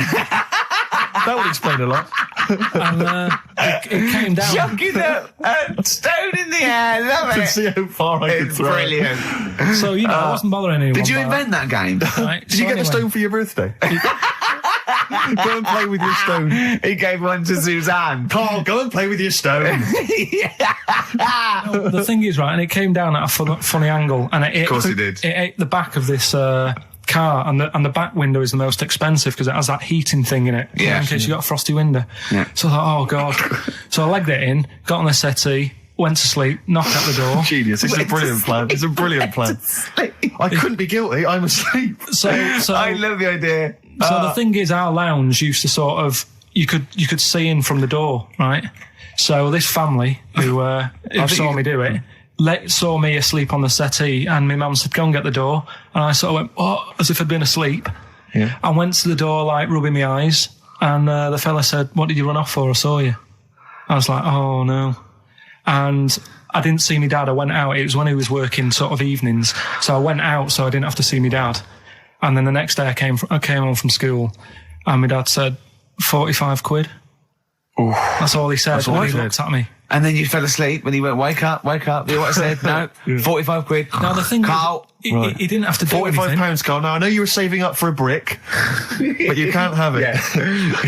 That would explain a lot. And it came down. Chucking a stone in the air, love To it. see how far I could throw Brilliant. it. So, you know, I wasn't bothering anyone. Did you by invent that game? Right? Did you get the stone for your birthday? Go and play with your stone. He gave one to Suzanne. Karl, go and play with your stone. The thing is, right, and it came down at a funny angle, and it Of course it did. It ate the back of this car, and the back window is the most expensive because it has that heating thing in it. Yeah. In case you got a frosty window. Yeah. So I thought, oh God. So I legged it in, got on the settee, went to sleep, knocked at the door. Genius. It's a brilliant plan. It's a brilliant plan. I couldn't be guilty. I'm asleep. So I love the idea. So the thing is, our lounge used to sort of you could see in from the door, right? So this family who saw me do it, saw me asleep on the settee, and my mum said, go and get the door. And I sort of went, oh, as if I'd been asleep. Yeah. I went to the door, like, rubbing my eyes, and the fella said, what did you run off for? I saw you. I was like, oh, no. And I didn't see my dad. I went out. It was when he was working sort of evenings. So I went out so I didn't have to see my dad. And then the next day I came home from school, and my dad said, 45 quid. Ooh. That's all he said when he looked at me. And then you fell asleep when he went, wake up. You know what I said? No, 45 quid. Now the thing Carl. he didn't have to do anything. £45, Carl. Now, I know you were saving up for a brick, but you can't have it.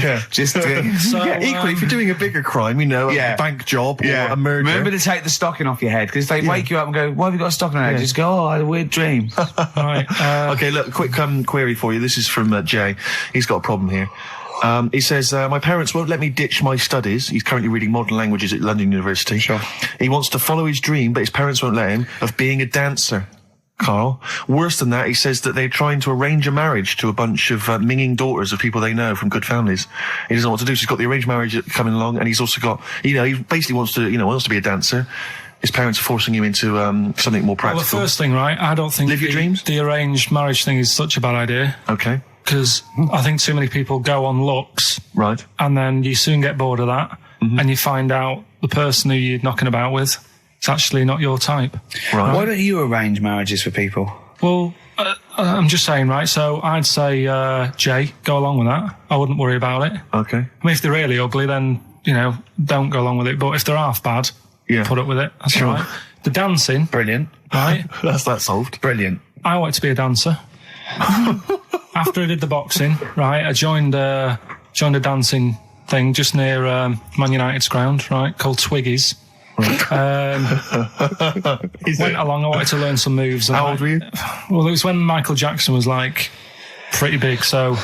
Yeah. Just equally, if you're doing a bigger crime, a bank job or a murder. Remember to take the stocking off your head, because they wake you up and go, why have you got a stocking on your head? Just go, oh, I had a weird dream. Right. Okay, look, quick query for you. This is from Jay. He's got a problem here. He says, my parents won't let me ditch my studies. He's currently reading modern languages at London University. Sure. He wants to follow his dream, but his parents won't let him, of being a dancer. Carl. Worse than that, he says that they're trying to arrange a marriage to a bunch of minging daughters of people they know from good families. He doesn't know what to do, so he's got the arranged marriage coming along, and he's also got, he basically wants to be a dancer. His parents are forcing him into something more practical. Well, the first thing, right, I don't think Live your dreams? The arranged marriage thing is such a bad idea. Okay. Because I think too many people go on looks. Right. And then you soon get bored of that, and you find out the person who you're knocking about with is actually not your type. Right. Why don't you arrange marriages for people? Well, I'm just saying, right, so I'd say, Jay, go along with that. I wouldn't worry about it. Okay. I mean, if they're really ugly, then, don't go along with it. But if they're half bad, put up with it. That's Sure. all right. The dancing. Brilliant. Right. That's that solved. Brilliant. I wanted to be a dancer. After I did the boxing, right, I joined a dancing thing just near Man United's ground, right, called Twiggy's. Went along, I wanted to learn some moves. How old were you? Well, it was when Michael Jackson was, like, pretty big, so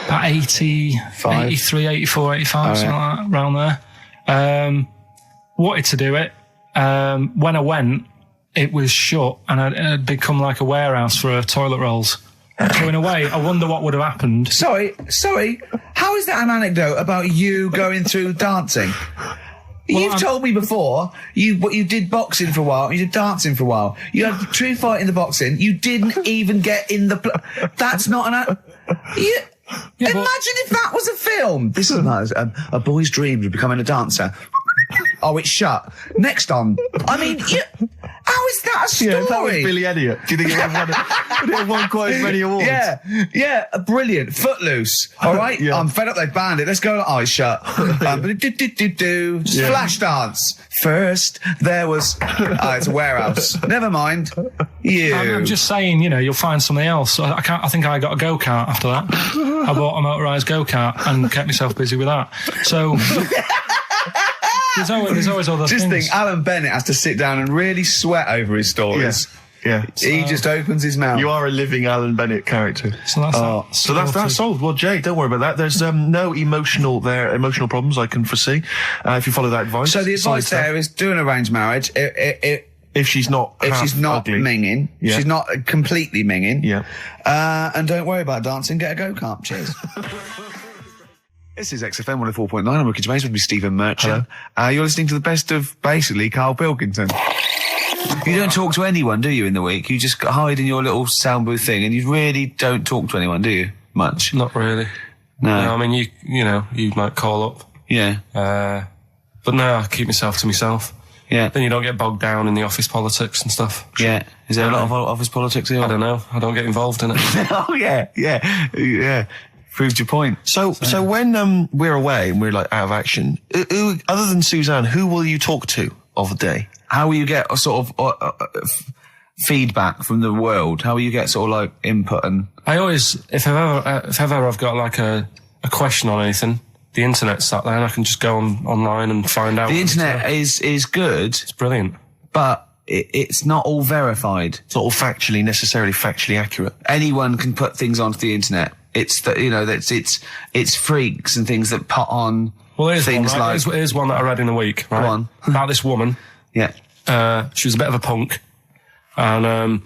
about 83, 84, 85, something like that, around there. Wanted to do it. When I went, it was shut, and it had become like a warehouse for toilet rolls. So in a way, I wonder what would have happened. Sorry. How is that an anecdote about you going through dancing? You've told me before you did boxing for a while, you did dancing for a while. You had a true fight in the boxing. You didn't even get in the. That's not an. Imagine if that was a film. This is a boy's dream of becoming a dancer. Oh, it's shut. Next on. I mean, how is that a story? Yeah, that was Billy Elliot. Do you think it would have won quite as many awards? Yeah, brilliant. Footloose. All right, I'm fed up. They banned it. Let's go. Eyes shut. Just flash dance. First, there was. It's a warehouse. Never mind. I'm just saying, you'll find something else. I think I got a go-kart after that. I bought a motorised go-kart and kept myself busy with that. So. There's always other things. Just think, Alan Bennett has to sit down and really sweat over his stories. Yeah. He just opens his mouth. You are a living Alan Bennett character. So that's solved. Well, Jay, don't worry about that. There's no emotional problems I can foresee if you follow that advice. So the advice there is do an arranged marriage. If she's not ugly. minging, she's not completely minging. Yeah. And don't worry about dancing. Get a go-kart. Cheers. This is XFM 104.9. I'm Ricky Gervais with me, Stephen Merchant. You're listening to the best of, basically, Karl Pilkington. You don't talk to anyone, do you, in the week? You just hide in your little sound booth thing, and you really don't talk to anyone, do you? Much? Not really. No. I mean, you might call up. Yeah. But no, I keep myself to myself. Yeah. Then you don't get bogged down in the office politics and stuff. Yeah. Is there a lot of office politics here? I don't know. I don't get involved in it. Oh, yeah. Proved your point. So when we're away and we're like out of action, who, other than Suzanne, who will you talk to of the day? How will you get a sort of feedback from the world? How will you get sort of like input and? I always, if ever I've got like a question on anything, the internet's sat there and I can just go online and find out. The internet is good. It's brilliant, but it's not all verified. It's not all necessarily factually accurate. Anyone can put things onto the internet. It's it's freaks and things that put on. Well, here's things one, right? like here's one that I read in the week. Right? Go on. About this woman. Yeah. She was a bit of a punk, and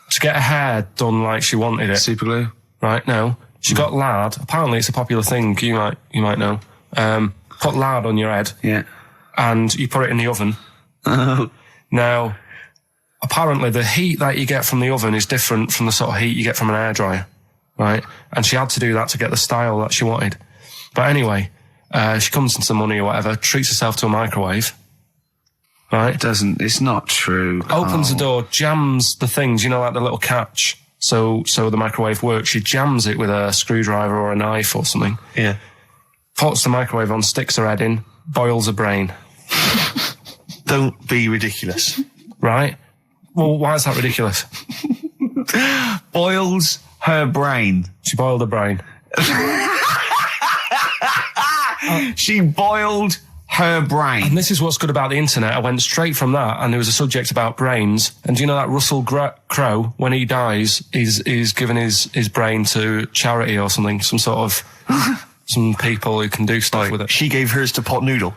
to get her hair done like she wanted it. Super glue. Right? No, she got lard. Apparently, it's a popular thing. You might know. Put lard on your head. Yeah. and you put it in the oven. Now, apparently the heat that you get from the oven is different from the sort of heat you get from an hairdryer, right? And she had to do that to get the style that she wanted. But anyway, she comes into some money or whatever, treats herself to a microwave, right? It's not true. Opens the door, jams the things, like the little catch, so the microwave works. She jams it with a screwdriver or a knife or something. Yeah. Puts the microwave on, sticks her head in, boils her brain. Don't be ridiculous. Right? Well, why is that ridiculous? Boils her brain. She boiled her brain. She boiled her brain. And this is what's good about the internet. I went straight from that, and there was a subject about brains. And do you know that Russell Crowe, when he dies, he's given his brain to charity or something, some sort of some people who can do stuff with it. She gave hers to Pot Noodle.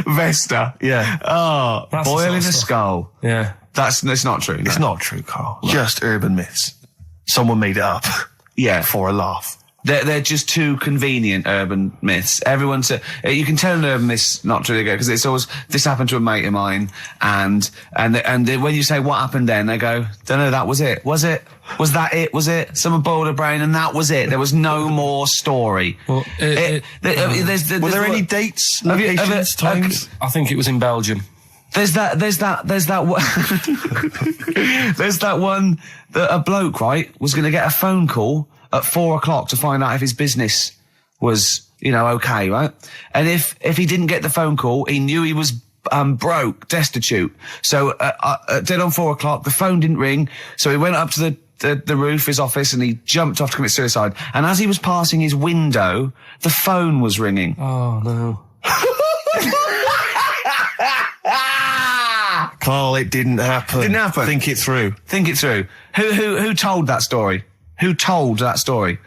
Vesta. Yeah. Oh, That's boiling the a sort of skull. Yeah. That's not true. It's not true, Carl. Just urban myths. Someone made it up. Yeah. For a laugh. They're just too convenient urban myths. Everyone's you can tell an urban myth's not true because it's always this happened to a mate of mine, and when you say what happened then, they go, don't know, that was it. Was it? Was that it? Was it? Someone boiled a brain and that was it. There was no more story. Well, Were there any dates, locations, times? I think it was in Belgium. There's that one, there's that one that a bloke, right, was going to get a phone call at 4:00 to find out if his business was, okay, right? And if he didn't get the phone call, he knew he was broke, destitute. So dead on 4:00, the phone didn't ring, so he went up to the roof, his office, and he jumped off to commit suicide. And as he was passing his window, the phone was ringing. Oh no. Carl, it didn't happen. Didn't happen. Think it through. Think it through. Who told that story? Who told that story?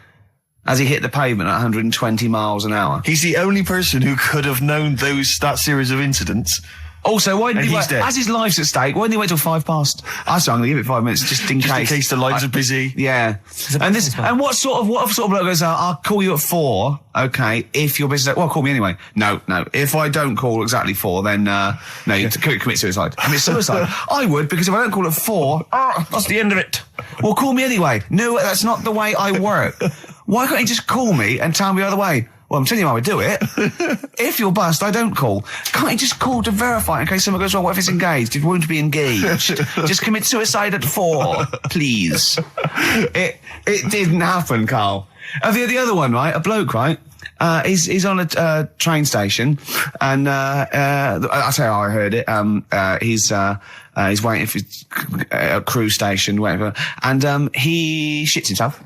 As he hit the pavement at 120 miles an hour. He's the only person who could have known that series of incidents. Also, why didn't he wait? Dead. As his life's at stake, why didn't he wait till 5:00? I'm going to give it 5 minutes just in case. In case the lines are busy. Yeah. And what sort of bloke goes, I'll call you at 4, okay, if your business, well, call me anyway. No. If I don't call exactly 4, then, no, you commit suicide. Commit suicide. I would, because if I don't call at 4, that's the end of it. Well, call me anyway. No, that's not the way I work. Why can't you just call me and tell me the other way? Well, I'm telling you how I do it. If you're bust, I don't call. Can't you just call to verify in case someone goes, well, what if it's engaged? It won't be engaged. Just commit suicide at 4, please. It didn't happen, Carl. The other one, right? A bloke, right? He's on a train station, and I'll tell you how I heard it. He's waiting for a cruise station, waiting for, and he shits himself.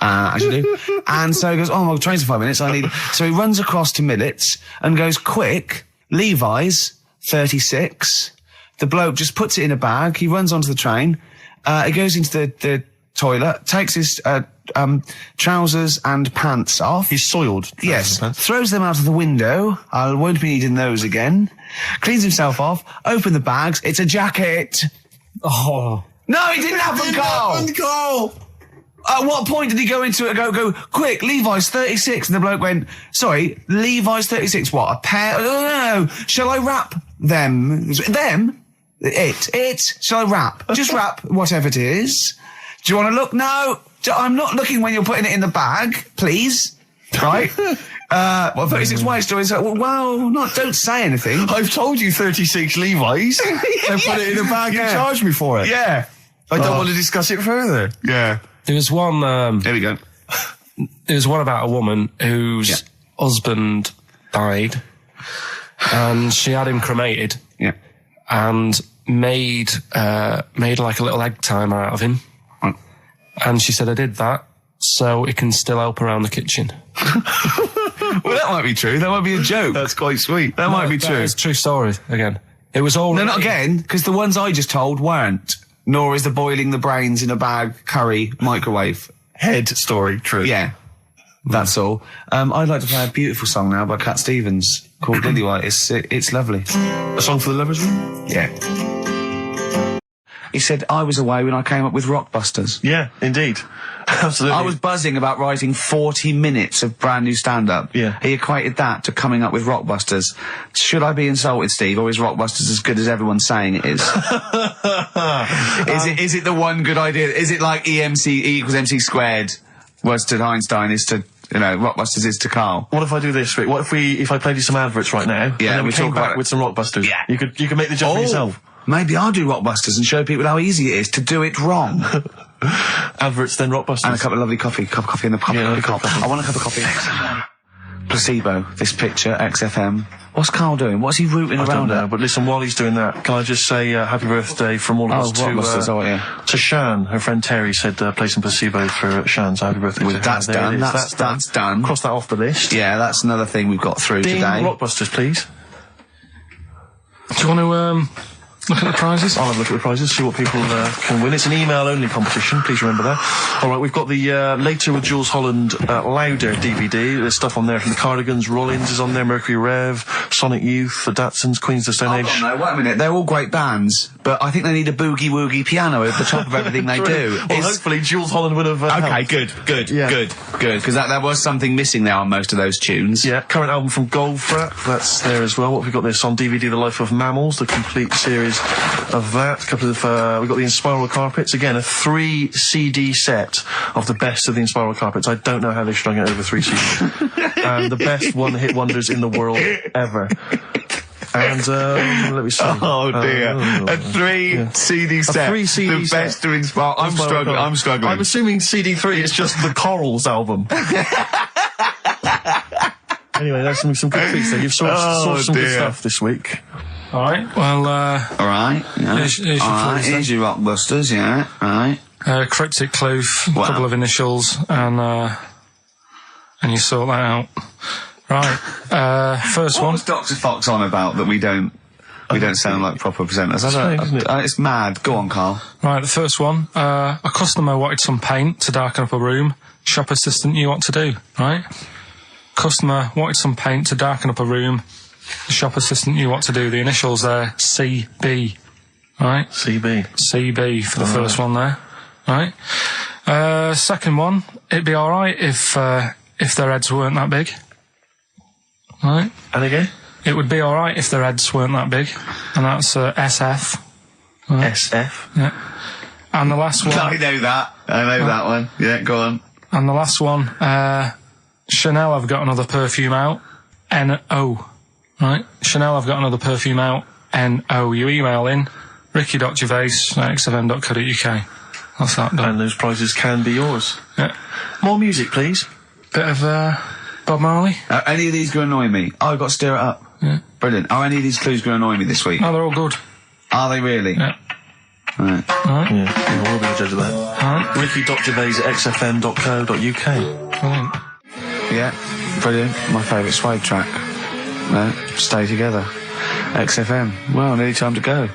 As you do. And so he goes, oh, my train's in 5 minutes. So he runs across to Millets and goes, quick, Levi's 36. The bloke just puts it in a bag. He runs onto the train. He goes into the toilet, takes his trousers and pants off. He's soiled. Yes. Throws them out of the window. I won't be needing those again. Cleans himself off. Open the bags. It's a jacket. Oh. No, it didn't happen, Carl. At what point did he go into it and go, quick, Levi's 36? And the bloke went, sorry, Levi's 36, what, a pair? No. Shall I wrap them? Them? It? Shall I wrap? Just wrap whatever it is. Do you want to look? No, I'm not looking when you're putting it in the bag, please. Right? 36 ways stories. Don't say anything. I've told you 36 Levi's. I put it in a bag and charged me for it. Yeah. I don't want to discuss it further. Yeah. There was one. There we go. There was one about a woman whose husband died, and she had him cremated. Yeah. And made like a little egg timer out of him. Right. And she said, I did that so it can still help around the kitchen. Well, that might be true. That might be a joke. That's quite sweet. That might be true. It's true story again. It was all. No, not again, because the ones I just told weren't. Nor is the boiling the brains in a bag curry microwave head story true. Yeah, that's all. I'd like to play a beautiful song now by Cat Stevens called Lily White. It's lovely. A song for the lovers room? Yeah. He said, I was away when I came up with Rockbusters. Yeah, indeed. Absolutely. I was buzzing about writing 40 minutes of brand new stand-up. Yeah. He equated that to coming up with Rockbusters. Should I be insulted, Steve, or is Rockbusters as good as everyone's saying it is? Is it the one good idea? Is it like E equals MC squared was to Einstein is to, Rockbusters is to Karl? What if I do this, Rick? What if I played you some adverts right now? Yeah, and then we came talk back about with some Rockbusters. Yeah. You could make the joke for yourself. Maybe I'll do Rockbusters and show people how easy it is to do it wrong. Adverts, then Rockbusters. And a cup of lovely coffee. Cup of coffee in the cup. Yeah, Cup. I want a cup of coffee. Placebo, this picture, XFM. What's Karl doing? What's he rooting I around don't know, at? but listen, while he's doing that, can I just say happy birthday from all of us to Shan. Her friend Terry said play some Placebo for Shan, so happy birthday to her. That's done. That's done. Cross that off the list. Yeah, that's another thing we've got through Dean, today. Rockbusters, please. Do you want to look at the prizes? I'll have a look at the prizes, see what people can win. It's an email-only competition, please remember that. All right, we've got the Later with Jules Holland Louder DVD. There's stuff on there from the Cardigans, Rollins is on there, Mercury Rev, Sonic Youth, the Datsuns, Queens of the Stone Age. No, wait a minute. They're all great bands, but I think they need a boogie-woogie piano at the top of everything they do. Well, hopefully Jules Holland would have Okay, helped. good, Yeah. good. Because that was something missing there on most of those tunes. Yeah, current album from Goldfrapp, that's there as well. What have we got this on DVD? The Life of Mammals, the complete series of that. A couple of, we've got the Inspiral Carpets. Again, a 3 CD set of the best of the Inspiral Carpets. I don't know how they strung it over 3 CDs. And the best one-hit wonders in the world ever. And, let me see. Oh dear. A 3 CD set. A 3 CD the set. best to inspire. I'm struggling. I'm assuming CD3 is just the Corals album. Anyway, there's some good feats there. You've sourced some good stuff this week. All right. Well, all right. Yeah. Here's your Here's your Rockbusters. Yeah. Right. cryptic clue, a couple of initials, and you sort that out. Right. First what one. was Dr. Fox on about that we don't sound like proper presenters? It's mad. Go on, Karl. Right, the first one. A customer wanted some paint to darken up a room. Shop assistant knew what to do. Right. Customer wanted some paint to darken up a room. The shop assistant knew what to do. The initials there, CB. Right? CB for the first one there. Right? Second one, it'd be alright if their heads weren't that big. Right? And again? It would be alright if their heads weren't that big. And that's SF. Right? SF? Yeah. And the last one... I know that one. Yeah, go on. And the last one, Chanel have got another perfume out. N-O. Right? Chanel have got another perfume out. N-O. You email in ricky.gervais@xfm.co.uk. That's that done. And those prizes can be yours. Yeah. More music, please. Bit of Bob Marley. Any of these going to annoy me? Oh, I've got to stir it up. Yeah. Brilliant. Are any of these clues going to annoy me this week? No, they're all good. Are they really? Yeah. Right. Alright. Yeah, we'll be the judge of that. Alright. ricky.gervais@xfm.co.uk. Brilliant. Yeah. Brilliant. My favourite Suede track. Stay Together. XFM. Well, nearly time to go.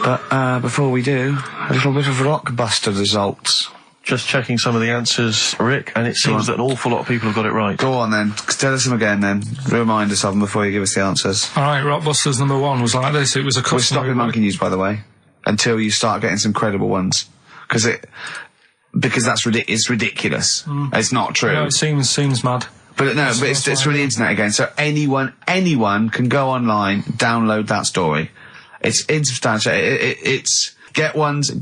But before we do, a little bit of Rockbuster results. Just checking some of the answers, Rick, and it seems that an awful lot of people have got it right. Go on then. Tell us them again then. Remind us of them before you give us the answers. Alright, Rockbusters number 1 was like this. It was a customer... We're stopping Monkey News, by the way, until you start getting some credible ones. Because that's it's ridiculous. It's not true. No, it seems mad. But no, but it's from the internet again. So anyone can go online, download that story. It's insubstantial. It's get ones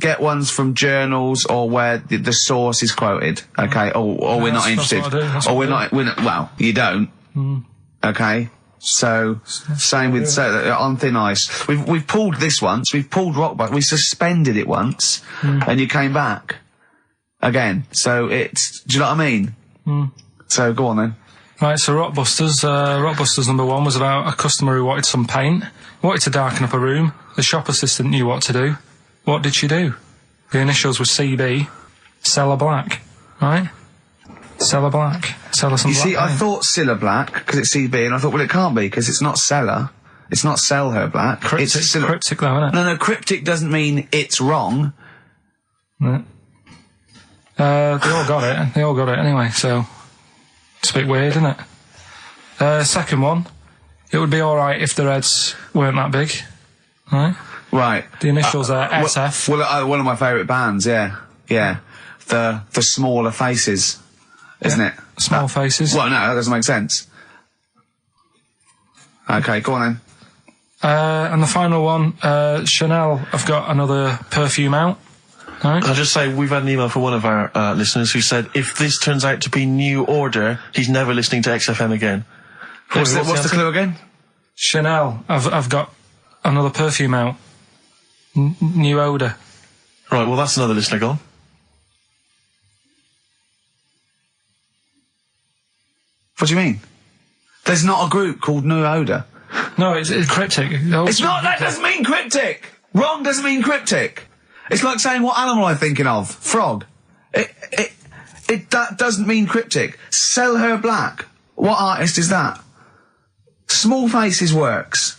from journals or where the source is quoted. Okay, or we're not interested. Or we're not. Well, you don't. Okay. So same with on thin ice. We've pulled this once. We've pulled Rockbusters. We suspended it once, and you came back again. So it's. Do you know what I mean? So go on then. Right, so Rockbusters number 1 was about a customer who wanted some paint, wanted to darken up a room. The shop assistant knew what to do. What did she do? The initials were CB. Sell her black. Right? Sell her black. Sell her some black. You see, I thought Cilla Black, because it's CB, and I thought, well, it can't be, because it's not Seller. It's not Sell Her Black. Cryptic, it's cryptic though, isn't it? No, cryptic doesn't mean it's wrong. Yeah. They all got it. They all got it anyway, so... It's a bit weird, isn't it? Second one, it would be alright if their heads weren't that big. Right? Right. The initials are SF. Well, one of my favourite bands, yeah. The Smaller Faces, isn't it? Small Faces. Well, no, that doesn't make sense. Okay, go on then. And the final one, Chanel have got another perfume out. Right. I'll just say we've had an email from one of our listeners who said if this turns out to be New Order, he's never listening to XFM again. What's the clue again? Chanel, I've got another perfume out. New odour. Right, well that's another listener gone. What do you mean? There's not a group called New Odour. No, it's cryptic. It's not, that doesn't mean cryptic! Wrong doesn't mean cryptic. It's like saying what animal I'm thinking of. Frog. That doesn't mean cryptic. Sell Her Black. What artist is that? Small Faces works.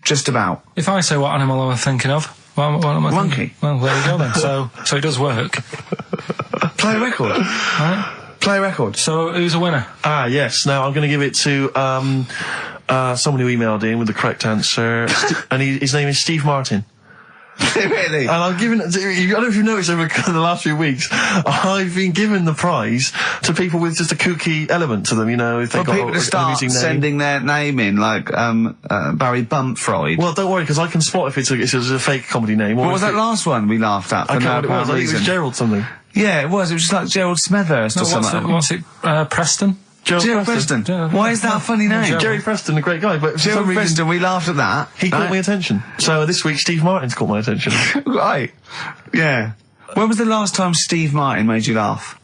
Just about. If I say what animal I'm thinking of, what am I Monkey. thinking? Well, there you go then. So it does work. Play a record. Right? Play a record. So who's a winner? Yes. Now I'm going to give it to someone who emailed in with the correct answer, and his name is Steve Martin. Really? And I'm giving, I don't know if you've noticed over the last few weeks, I've been given the prize to people with just a kooky element to them, you know, if they've got people to start sending their name in, like, Barry Bumpfroyd. Well, don't worry, because I can spot if it's a fake comedy name. What was that last one we laughed at? I can't remember what it was. I think it was Gerald something. Yeah, it was. It was just like Gerald Smethurst or something. What's it? Preston? Gerald Preston. Why is that a funny name? Jerry Preston, a great guy, but for Gerald some reason, Preston, we laughed at that. he caught my attention. So this week, Steve Martin's caught my attention. Right. Yeah. When was the last time Steve Martin made you laugh?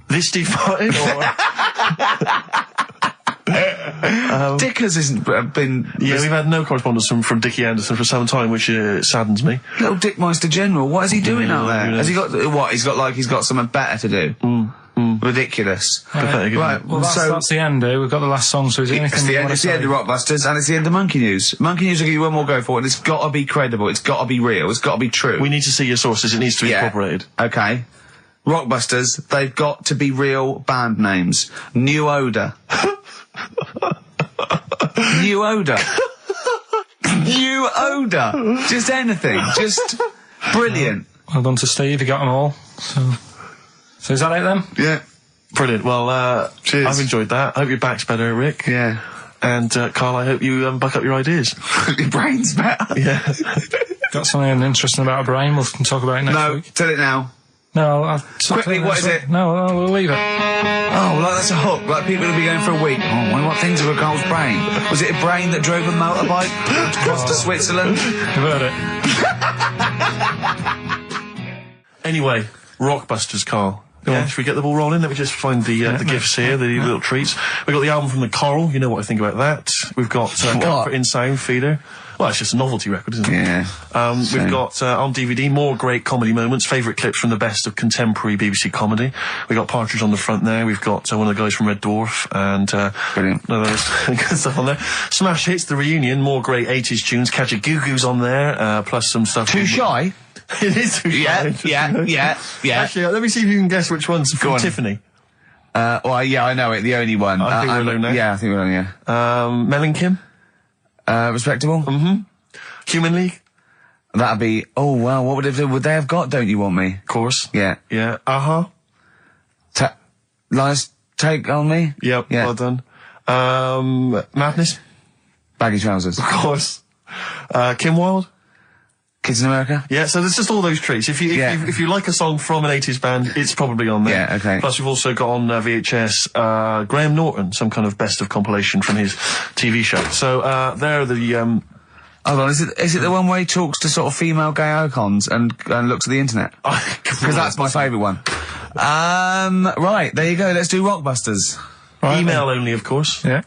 This Steve Martin? Dickers hasn't been... Yeah, we've had no correspondence from Dickie Anderson for some time, which saddens me. Little Dickmeister General, what is he doing out there? Has he got... What, he's got something better to do? Ridiculous. Pathetic, right, well, that's the end, We've got the last song, so is there anything it's the end of Rockbusters, and it's the end of Monkey News. Monkey News will give you one more go for it, and it's got to be credible, it's got to be real, it's got to be true. We need to see your sources, it needs to be incorporated. Okay. Rockbusters, they've got to be real band names. New Odour. New Odour. New Odour. Just anything. Just brilliant. Well done to Steve, he got them all. So is that it then? Yeah. Brilliant. Well, cheers. I've enjoyed that. I hope your back's better, Rick. Yeah. And, Carl, I hope you buck up your ideas. Your brain's better. Yeah. Got something interesting about a brain, we can talk about it next week. Tell it now. No, I'll quickly, what is it? No, we'll leave it. Oh, well, that's a hook. Like, people will be going for a week. Oh, I wonder what things are with Carl's brain. Was it a brain that drove a motorbike across to Switzerland? You've heard it. Anyway, Rockbusters, Carl. Yeah, should we get the ball rolling? Let me just find the gifts here, the little treats. We've got the album from the Coral, you know what I think about that. We've got Comfort in Sound Feeder. Well, it's just a novelty record, isn't it? Yeah. We've got on DVD more great comedy moments, favourite clips from the best of contemporary BBC comedy. We've got Partridge on the front there. We've got one of the guys from Red Dwarf and brilliant. Good stuff on there. Smash Hits, the reunion, more great 80s tunes. Catch a Goo Goo's on there, plus some stuff. Too Shy? It is Too Shy. Yeah. Actually, let me see if you can guess which one's from Tiffany. Well, yeah, I know it. The only one. I think we're alone now. Yeah, I think we're alone, yeah. Mel and Kim? Respectable? Mm-hmm. Human League? That'd be... Oh, wow, what would they have got, Don't You Want Me? Of course. Yeah. Yeah. Uh-huh. Lies Take On Me? Yep, yeah. Well done. Madness? Baggy Trousers. Of course. Kim Wilde? Kids in America? Yeah, so there's just all those treats. If you like a song from an 80s band, it's probably on there. Yeah, okay. Plus we've also got on VHS, Graham Norton, some kind of best of compilation from his TV show. So, there are the, Hold on, is it the one where he talks to sort of female gay icons and looks at the internet? Because that's my favourite one. Right, there you go, let's do Rockbusters. Right, email only, of course. Yeah.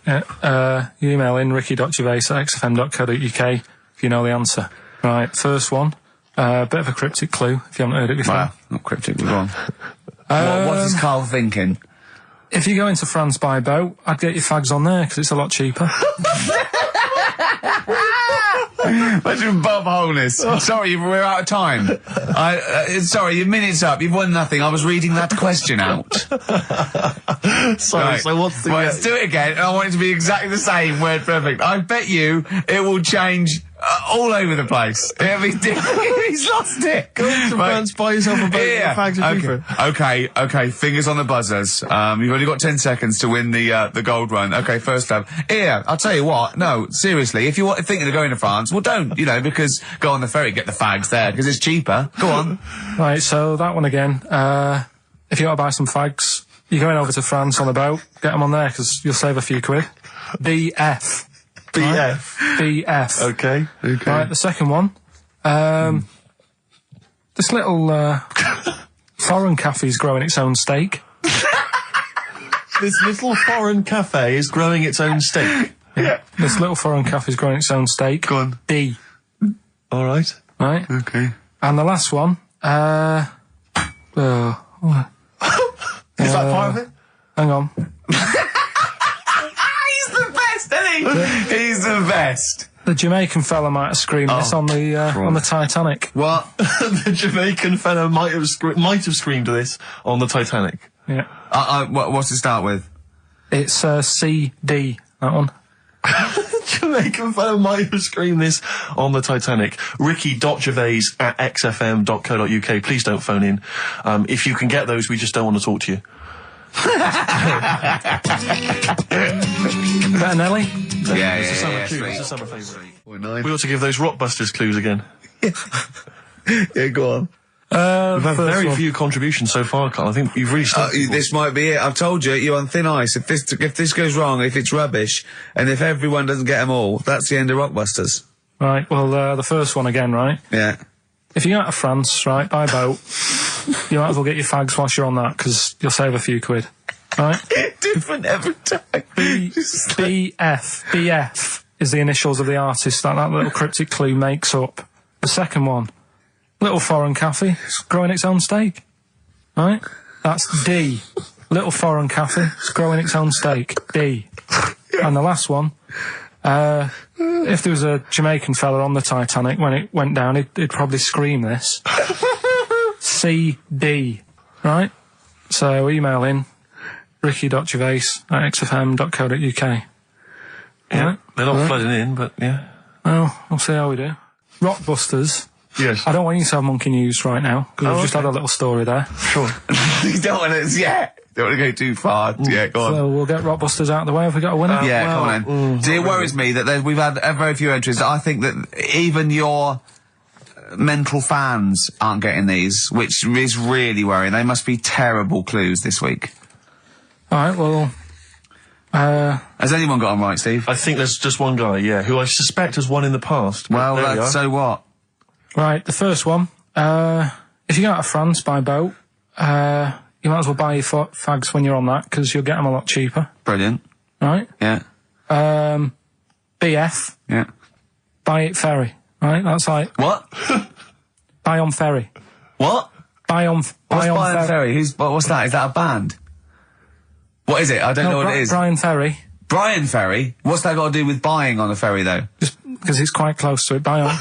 You email in ricky.gervais@xfm.co.uk if you know the answer. Right, first one. Bit of a cryptic clue, if you haven't heard it before. Well, not cryptic, we're on. What is Carl thinking? If you go into France by boat, I'd get your fags on there, because it's a lot cheaper. Imagine Bob Holness. Sorry, we're out of time. Sorry, your minute's up. You've won nothing. I was reading that question out. Sorry, right. So what's the... Well, let's do it again, and I want it to be exactly the same, word perfect. I bet you it will change all over the place. It'll be different. He's lost it. Go to France, buy yourself a boat of fags are cheaper. Okay, fingers on the buzzers. You've only got 10 seconds to win the gold run. Okay, first up. Here, I'll tell you what, no, seriously, if you're thinking of going to France, well don't, because go on the ferry, get the fags there, because it's cheaper. Go on. Right, so that one again. If you want to buy some fags, you're going over to France on a boat, get them on there, because you'll save a few quid. BF. BF. Right? BF. Okay. Right, the second one. This little foreign cafe's growing its own steak. This little foreign cafe is growing its own steak. Yeah. This little foreign cafe's growing its own steak. Go on. D. All right. Right. Okay. And the last one. Is that part of it? Hang on. He's the best, isn't he? He's the best. The Jamaican fella might have screamed this on the Titanic. What? The Jamaican fella might have screamed this on the Titanic. Yeah. What's it start with? It's CD, that one. Jamaican fella might have screamed this on the Titanic. Ricky.gervais@xfm.co.uk. Please don't phone in. If you can get those, we just don't want to talk to you. Better Nelly? Yeah, It's a summer tune. It's a summer favourite. We ought to give those Rockbusters clues again. Yeah, go on. We've had very few contributions so far, Carl. I think you've really started. This might be it. I've told you, you're on thin ice. If this goes wrong, if it's rubbish, and if everyone doesn't get them all, that's the end of Rockbusters. Right, well, the first one again, right? Yeah. If you go out to France, right, by boat, you might as well get your fags whilst you're on that, because you'll save a few quid. Right? Different every time. BF is the initials of the artist that little cryptic clue makes up. The second one, little foreign cafe, it's growing its own steak. Right? That's D. Little foreign cafe, it's growing its own steak. D. And the last one, if there was a Jamaican fella on the Titanic when it went down, he'd probably scream this. CD. Right? So email in ricky.gervais@xfm.co.uk. Yeah, they're not flooding in, but yeah. Well, we'll see how we do. Rockbusters. Yes. I don't want you to have monkey news right now, because we've just had a little story there. Sure. You don't want to, don't want to go too far. Yeah, go on. So we'll get Rockbusters out of the way. Have we got a winner? Come on then. See, it worries me that we've had very few entries. I think that even your mental fans aren't getting these, which is really worrying. They must be terrible clues this week. Alright, well... Has anyone got them right, Steve? I think there's just one guy, who I suspect has won in the past. Well, so what? Right, the first one. If you go out of France by boat, you might as well buy your fags when you're on that, because you'll get them a lot cheaper. Brilliant. Right? Yeah. BF. Yeah. Buy it ferry. Right? That's like... What? Buy on ferry. What? Buy on Ferry? What's that? Is that a band? What is it? I don't know what it is. Brian Ferry. Brian Ferry? What's that got to do with buying on a ferry, though? Just because it's quite close to it. Buy on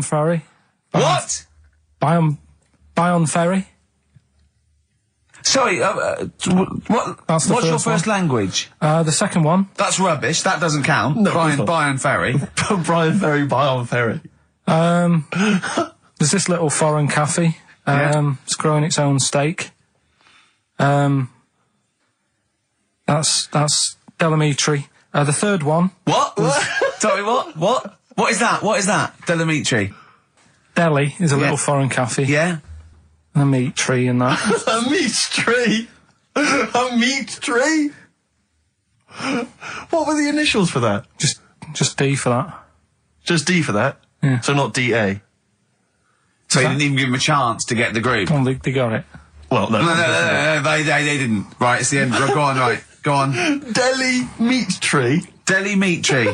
ferry. What? Buy on ferry. Sorry, what's your first language? The second one. That's rubbish. That doesn't count. No, Brian Ferry. Brian Ferry, buy on ferry. There's this little foreign cafe. It's growing its own steak. That's Delamitri. The third one. What? Sorry, what? What is that? What is that? Delamitri. Delhi is a little foreign cafe. Yeah. And a meat tree and that. A meat tree? A meat tree? What were the initials for that? Just D for that. Just D for that? Yeah. So not DA? So you didn't even give them a chance to get the group? Oh, they got it. Well, no. No, they didn't. Right, it's the end. Go on, right. Go on. Delhi meat tree? Delhi meat tree.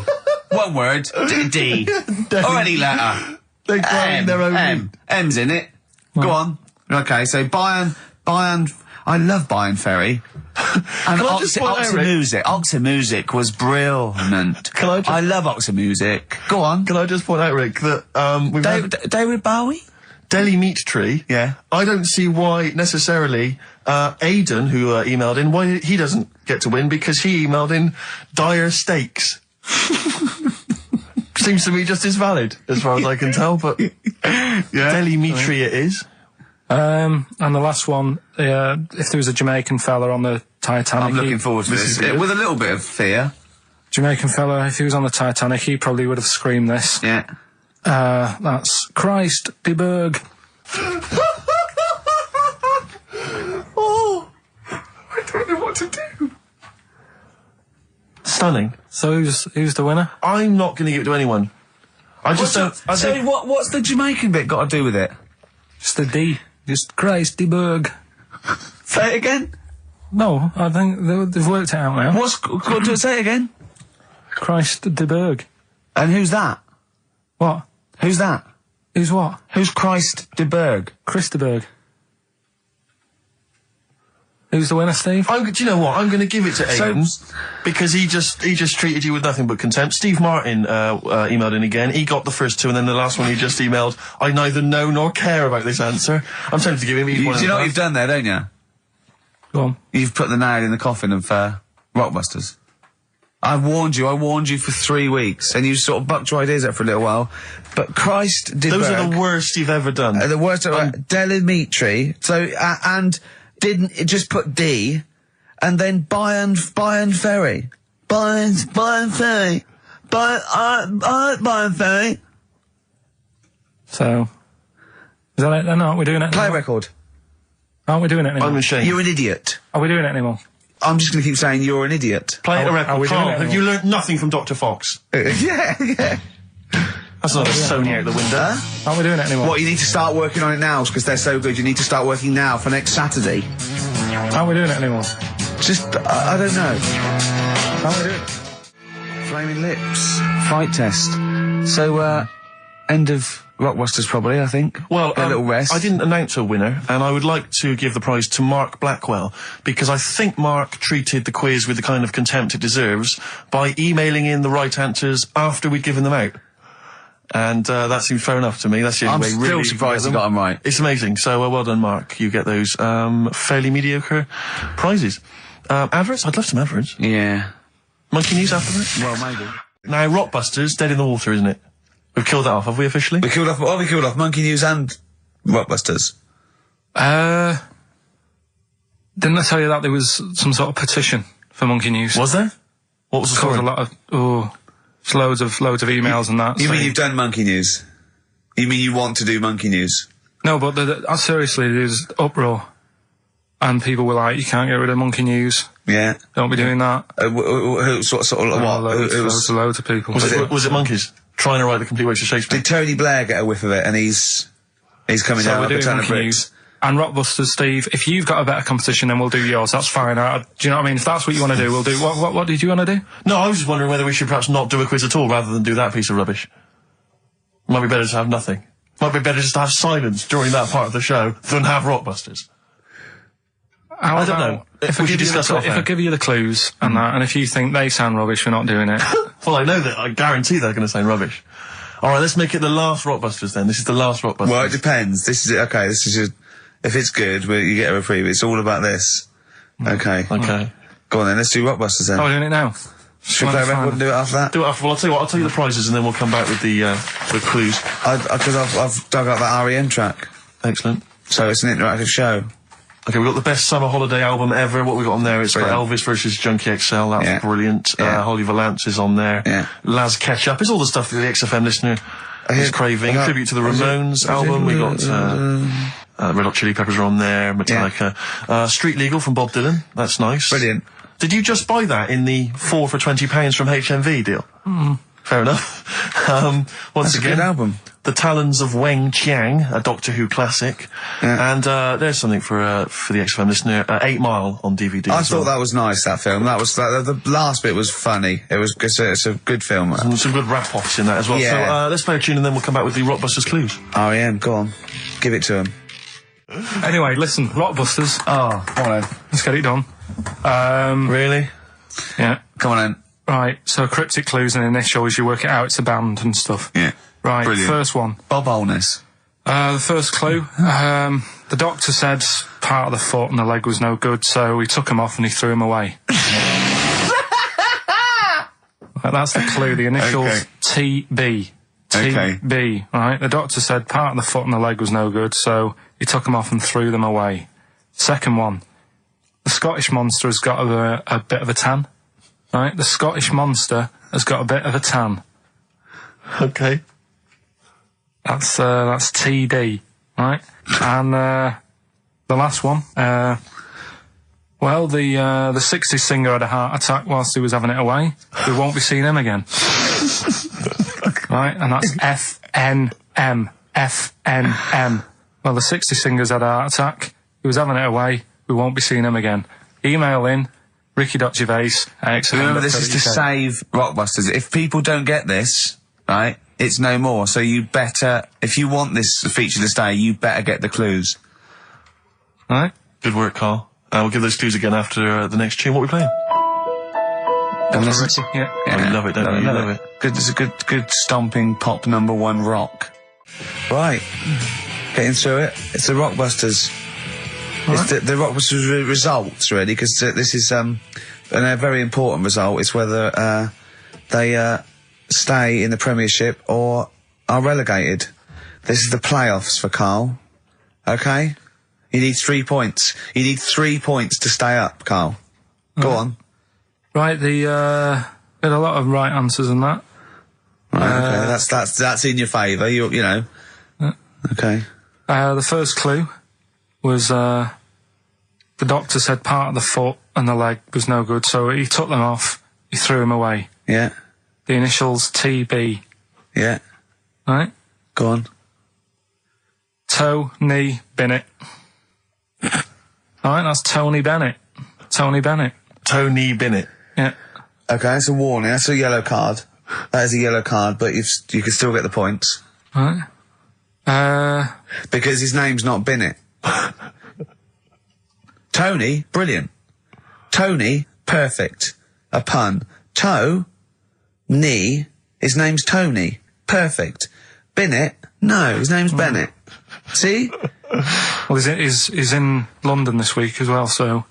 One word. D. Or any letter. They're growing their own meat. M's in it. Go on. Okay, so Bayern, I love Bayern Ferry. And Oxy Music was brilliant. I love Oxy Music. Go on. Can I just point out, Rick, that we've David Bowie? Delhi meat tree. Yeah. I don't see why necessarily Aidan, who emailed in, why he doesn't get to win, because he emailed in dire steaks. Seems to be just as valid, as far as I can tell, but Delimitri it is. And the last one, if there was a Jamaican fella on the Titanic... I'm looking forward to this. With a little bit of fear. Jamaican fella, if he was on the Titanic, he probably would have screamed this. Yeah. That's Christ de Berg. Oh, I don't know what to do. Stunning. So who's the winner? I'm not going to give it to anyone. What's the Jamaican bit got to do with it? Just the D. Just Christ de Berg. Say it again. No, I think they've worked it out now. Say it again. Christ de Berg. And who's that? What? Who's that? Who's what? Who's Christ de Berg? Chris de Berg. Who's the winner, Steve? Do you know what? I'm going to give it to Abrams because he just treated you with nothing but contempt. Steve Martin emailed in again. He got the first two, and then the last one he just emailed, I neither know nor care about this answer. I'm tempted to give him each one. Do you know what you've done there, don't you? Go on. You've put the nail in the coffin of Rockbusters. I warned you for 3 weeks, and you sort of bucked your ideas up for a little while. But Christ de Berg... Those are the worst you've ever done. The worst... Delimitri. So, and... Didn't it just put D, and then Bayern Ferry. Bayern Ferry. Bayern Ferry. So, is that it then? Aren't we doing it Play anymore? record. Aren't we doing it anymore? I'm ashamed. You're an idiot. Are we doing it anymore? I'm just going to keep saying you're an idiot. Play a Are record. we doing Carl, it have you learnt nothing from Dr. Fox? yeah. That's not a Sony out the window. Aren't we doing it anymore? What, you need to start working on it now, because they're so good. You need to start working now for next Saturday. Aren't we doing it anymore? Just, I don't know. Aren't we doing it? Flaming Lips. Fight test. So, end of Rockbusters probably, I think. Well, a little rest. I didn't announce a winner, and I would like to give the prize to Mark Blackwell, because I think Mark treated the quiz with the kind of contempt it deserves by emailing in the right answers after we'd given them out. And that seems fair enough to me. That's the only way really. I'm still surprised you got them right. It's amazing. So well done, Mark. You get those fairly mediocre prizes. Adverts? I'd love some adverts. Yeah. Monkey News after that? Well, maybe. Now, Rockbusters, dead in the water, isn't it? We've killed that off, have we officially? We killed off Monkey News and Rockbusters. Didn't I tell you that there was some sort of petition for Monkey News? Was there? What was the story? A lot of loads of emails and that. You mean you've done Monkey News? You mean you want to do Monkey News? No, but seriously, there's uproar, and people were like, "You can't get rid of Monkey News. Yeah, don't be doing that." Loads of people. Was it monkeys trying to write the complete works of Shakespeare? Did Tony Blair get a whiff of it? And he's coming down like a ton of bricks. And Rockbusters, Steve, if you've got a better competition, then we'll do yours. That's fine. Do you know what I mean? If that's what you want to do, we'll do. What did you want to do? No, I was just wondering whether we should perhaps not do a quiz at all rather than do that piece of rubbish. Might be better to have nothing. Might be better just to have silence during that part of the show than have Rockbusters. I don't know. If I give you the clues and that, and if you think they sound rubbish, we're not doing it. Well, I know that. I guarantee they're going to sound rubbish. All right, let's make it the last Rockbusters then. This is the last Rockbusters. Well, it depends. This is it. Okay, this is if it's good, you get a reprieve. It's all about this. Okay. Okay. Go on then. Let's do Rockbusters then. Oh, we're doing it now. Should we play a record and do it after that? Do it after. Well, I'll tell you what. I'll tell you the prizes and then we'll come back with the clues. Because I've dug up that REM track. Excellent. So it's an interactive show. Okay, we've got the best summer holiday album ever. What we got on there? It's got Elvis versus Junkie XL. That's brilliant. Holly Valance is on there. Yeah. Laz Ketchup. It's all the stuff that the XFM listener is craving. Tribute to the Ramones album. We got Red Hot Chili Peppers are on there. Metallica. Street Legal from Bob Dylan. That's nice. Brilliant. Did you just buy that in the 4 for £20 from HMV deal? Fair enough. Once again, a good album. The Talons of Weng Chiang, a Doctor Who classic. Yeah. And there's something for the XFM listener, 8 Mile on DVD. I thought that was nice, that film. That was the last bit was funny. It's a good film. Some good rap-offs in that as well. Yeah. So let's play a tune and then we'll come back with the Rockbusters clues. REM, go on. Give it to him. Anyway, listen, Rockbusters. Oh, come on then. Let's get it done. Really? Yeah. Come on then. Right, so cryptic clues and initials, you work it out, it's a band and stuff. Yeah. Right, Brilliant. First one. Bob Holness. The first clue, the doctor said part of the foot and the leg was no good, so he took him off and he threw him away. That's the clue. The initials Okay. TB. TB, right? The doctor said part of the foot and the leg was no good, so he took them off and threw them away. Second one. The Scottish monster has got a bit of a tan. Right? The Scottish monster has got a bit of a tan. Okay. That's TD, right? And the last one, well, the 60s singer had a heart attack whilst he was having it away. We won't be seeing him again. Right? And that's FNM. FNM. Well, the 60s singer's had a heart attack. He was having it away. We won't be seeing him again. Email in ricky.gervais@XFM. Remember, this is to save Rockbusters. If people don't get this, right, it's no more. So you better, if you want this feature to stay, you better get the clues. Right? Good work, Carl. We'll give those clues again after the next tune. What are we playing? And listen to, Yeah. Oh, we love it, don't we? You love it. Good, it's a good stomping pop #1 rock. Right. Getting through it. It's the Rockbusters. It's the Rockbusters results, really, because this is a very important result. It's whether they stay in the Premiership or are relegated. This is the playoffs for Carl. Okay? You need 3 points. You need 3 points to stay up, Carl. Go on. Right, we had a lot of right answers in that. Right, okay, that's in your favour. You know. Okay. The first clue was the doctor said part of the foot and the leg was no good, so he took them off. He threw them away. Yeah. The initials TB. Yeah. Right. Go on. Tony Bennett. Right, that's Tony Bennett. Tony Bennett. Tony Bennett. Yeah. Okay, that's a warning. That's a yellow card. That is a yellow card, but you can still get the points. Right. Because his name's not Bennett. Tony, brilliant. Tony, perfect. A pun. Knee, his name's Tony. Perfect. Bennett, no, his name's Bennett. See? Well, he's in London this week as well, so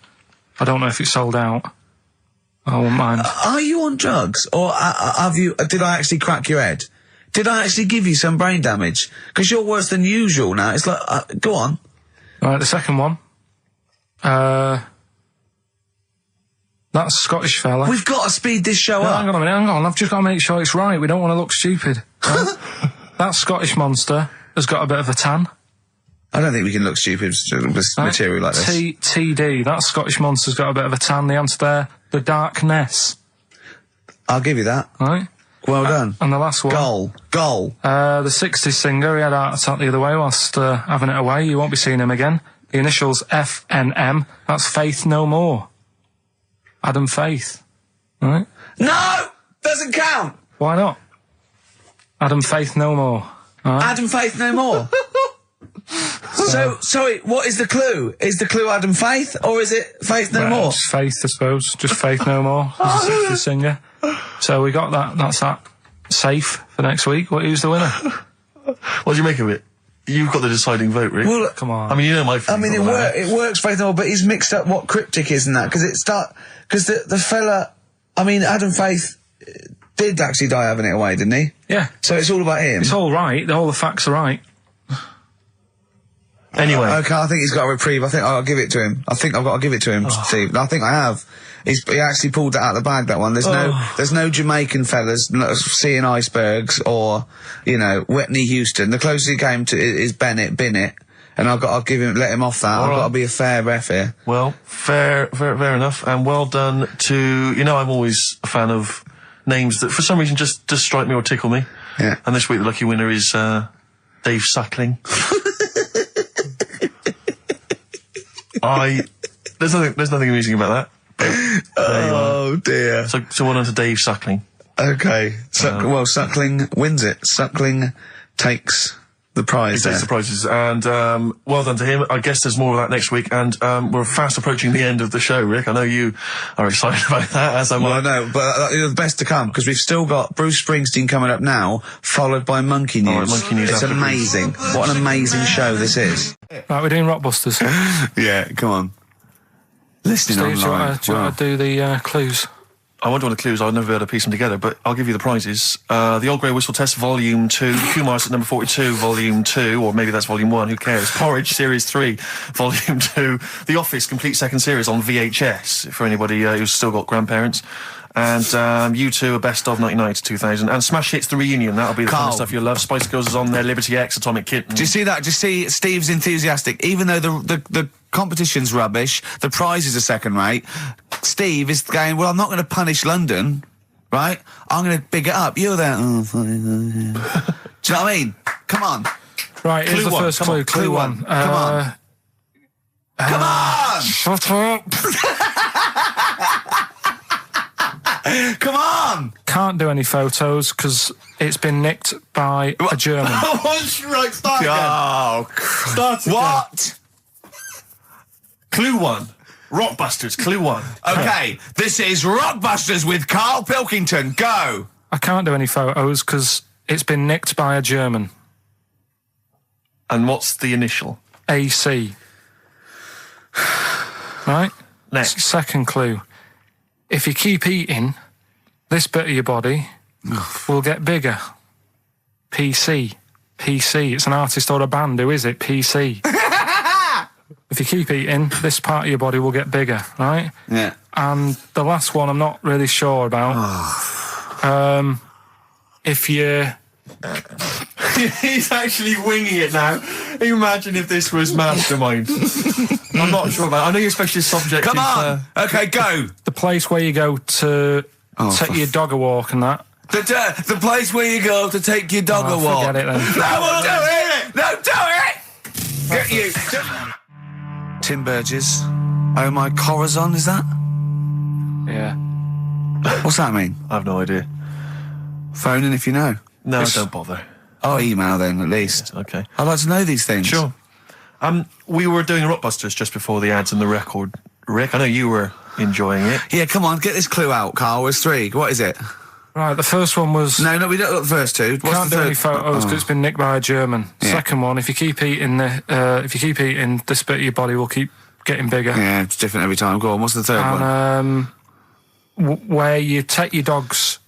I don't know if it's sold out. I won't mind. Are you on drugs? Or did I actually crack your head? Did I actually give you some brain damage? Because you're worse than usual now. It's like, go on. Right, the second one. That Scottish fella. We've got to speed this show up. Hang on a minute, hang on. I've just got to make sure it's right. We don't want to look stupid. Right? That Scottish monster has got a bit of a tan. I don't think we can look stupid with material like this. TD. That Scottish monster's got a bit of a tan. The answer there, the darkness. I'll give you that. Right. Well done. And the last one. Goal. The 60s singer, he had a heart attack the other way whilst having it away. You won't be seeing him again. The initials FNM. That's Faith No More. Adam Faith. Right? No! Doesn't count! Why not? Adam Faith No More. Right? Adam Faith No More. So, sorry, what is the clue? Is the clue Adam Faith, or is it Faith No More? Just Faith, I suppose. Just Faith No More. As a 60s singer. So we got that. That's that. Safe for next week. Who's the winner? What do you make of it? You've got the deciding vote, Rick. Well, Come on. I mean, you know my feelings. it works Faith No More, but he's mixed up what cryptic is and that, because the fella, I mean, Adam Faith did actually die having it away, didn't he? Yeah. So it's all about him. It's all right. All the facts are right. Anyway. Okay, I think he's got a reprieve. I think I'll give it to him. I think I've got to give it to him, Steve. I think I have. He actually pulled it out of the bag, that one. There's no Jamaican fellas seeing icebergs or, Whitney Houston. The closest he came to is Bennett, and I'll let him off that. I've got to be a fair ref here. Well, fair enough, and well done to, I'm always a fan of names that for some reason just strike me or tickle me. Yeah. And this week the lucky winner is, Dave Suckling. There's nothing amusing about that. Oh dear. So well done to Dave Suckling. Okay. Suckling wins it. Suckling takes the prize He there. takes the prizes, and well done to him. I guess there's more of that next week, and we're fast approaching the end of the show, Rick. I know you are excited about that, as am I. Well, I know, but the best to come, because we've still got Bruce Springsteen coming up now, followed by Monkey News. All right, Monkey News It's after amazing. What an amazing show this is. Right, we're doing Rockbusters. Yeah, come on. Listening Steve, do you online. want to do the clues? I wonder what the clues are. I'll never be able to piece them together, but I'll give you the prizes. The Old Grey Whistle Test, Volume 2. Kumar's at number 42, Volume 2, or maybe that's Volume 1, who cares? Porridge, Series 3, Volume 2. The Office, complete second series on VHS, for anybody who's still got grandparents. And U2, a best of 99 to 2000. And Smash Hits, the reunion. That'll be the kind of stuff you'll love. Spice Girls is on there, Liberty X, Atomic Kitten. Do you see that? Do you see Steve's enthusiastic? Even though the competition's rubbish, the prizes are second rate, Steve is going, well, I'm not going to punish London, right? I'm going to big it up. You're there. Oh, do you know what I mean? Come on. Right, here's the first clue. Clue one. Come on. Come on! Shut up! Come on! Can't do any photos because it's been nicked by a German. Right, start again. Oh, Start again. what? Clue 1. Rockbusters, Clue 1. Okay, this is Rockbusters with Karl Pilkington. Go! I can't do any photos because it's been nicked by a German. And what's the initial? AC. Right? Next. Second clue. If you keep eating, this bit of your body will get bigger. PC. PC. It's an artist or a band. Who is it? PC. If you keep eating, this part of your body will get bigger, right? Yeah. And the last one I'm not really sure about. If you... He's actually winging it now. Imagine if this was Mastermind. I'm not sure about it. I know you're especially subject. Come on! Okay, go! The place where you go to take your dog a walk and that. The place where you go to take your dog a walk. Forget it then. No, we'll do it! No, do it! Get you! Tim Burgess. Oh my Corazon, is that? Yeah. What's that mean? I have no idea. Phone in if you know. No, don't bother. Oh, email then, at least. Okay. I'd like to know these things. Sure. We were doing Rockbusters just before the ads and the record. Rick, I know you were enjoying it. Yeah, come on, get this clue out, Carl. There's 3. What is it? Right, the first one was... No, we don't look the first 2. What's Can't the do third? any photos because it's been nicked by a German. Yeah. Second one, if you keep eating, this bit of your body will keep getting bigger. Yeah, it's different every time. Go on, what's the third one? And where you take your dogs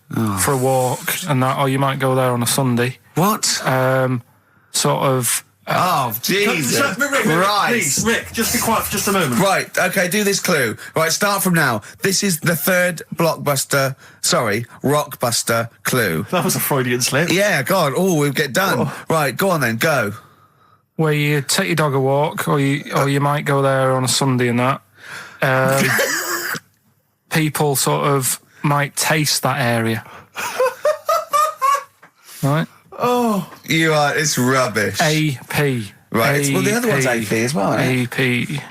for a walk and that, or you might go there on a Sunday. What? Sort of... oh, Jesus. Rick, Right. please, Rick, just be quiet for just a moment. Right, okay, do this clue. Right, start from now. This is the third Rockbuster clue. That was a Freudian slip. Yeah, God, we'll get done. Right, go on then, go. Where you take your dog a walk, or you might go there on a Sunday and that. People sort of might taste that area. Right? Oh. You are, it's rubbish. AP. Right, well, the other one's AP as well, isn't it? AP.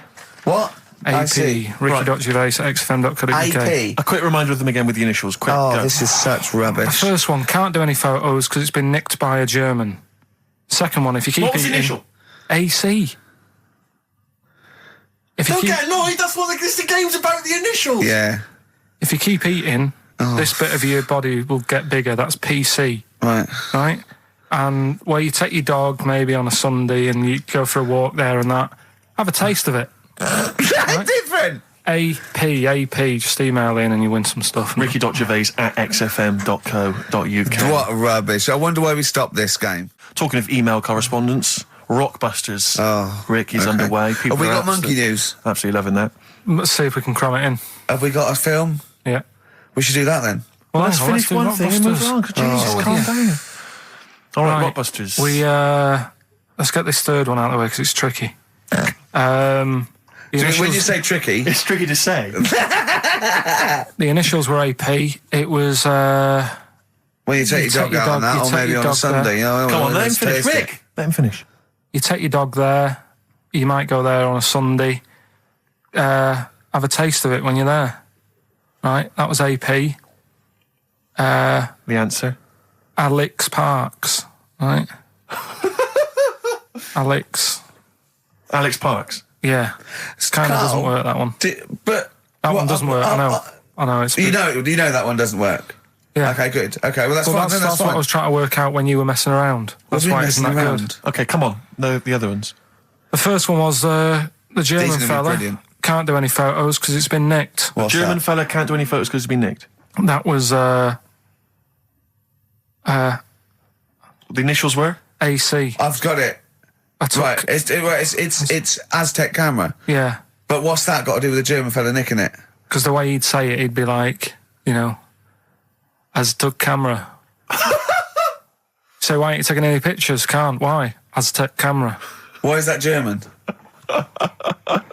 What? I AP. see. Ricky.Gervais at XFM.co.uk. AP. A quick reminder of them again with the initials. Quick, Oh, go. this is such The rubbish. first one, can't do any photos because it's been nicked by a German. Second one, if you keep What was the eating... initial? AC. If you Don't keep, get annoyed, that's what the game's about, the initials. Yeah, if you keep eating, this bit of your body will get bigger. That's PC, right. right? And where you take your dog maybe on a Sunday and you go for a walk there and that, have a taste of it. Different. AP, just email in and you win some stuff. Ricky.Gervais at xfm.co.uk. What rubbish. I wonder why we stopped this game. Talking of email correspondence, Rockbusters. Oh, Rick is okay. underway. People Have we are got monkey news? Absolutely loving that. Let's see if we can cram it in. Have we got a film? Yeah. We should do that then. Well, Let's finish do one thing and move Rockbusters. on. Jesus, calm down. All right, Right. Rockbusters. Let's get this third one out of the way because it's tricky. When you say tricky, It's tricky to say. The initials were AP. It was... when you take your dog out on that, or maybe on a Sunday. Come on, let him finish. taste it. Rick, let him finish. You take your dog there. You might go there on a Sunday. Have a taste of it when you're there. Right? That was AP. The answer. Alex Parks. Right? Alex. Alex Parks. Yeah. It kind of doesn't work, that one. But That one doesn't work. I know. It's You know that one doesn't work. Yeah. Okay, good. Okay, well that's fine. Then That's fine. what I was trying to work out when you were messing around. That's We've been why it's messing not around. good. Okay, come on. No, the other ones. The first one was the German These are gonna be fella. brilliant. Can't do any photos because it's been nicked. What's German that? fella can't do any photos because he's been nicked. That was The initials were? AC. I've got it. I took, Right, it's Aztec camera. Yeah, But what's that got to do with the German fella nicking it? because the way he'd say it, he'd be like, you know, Aztec camera. So why ain't you taking any pictures? Can't. Why? Aztec camera. Why is that German?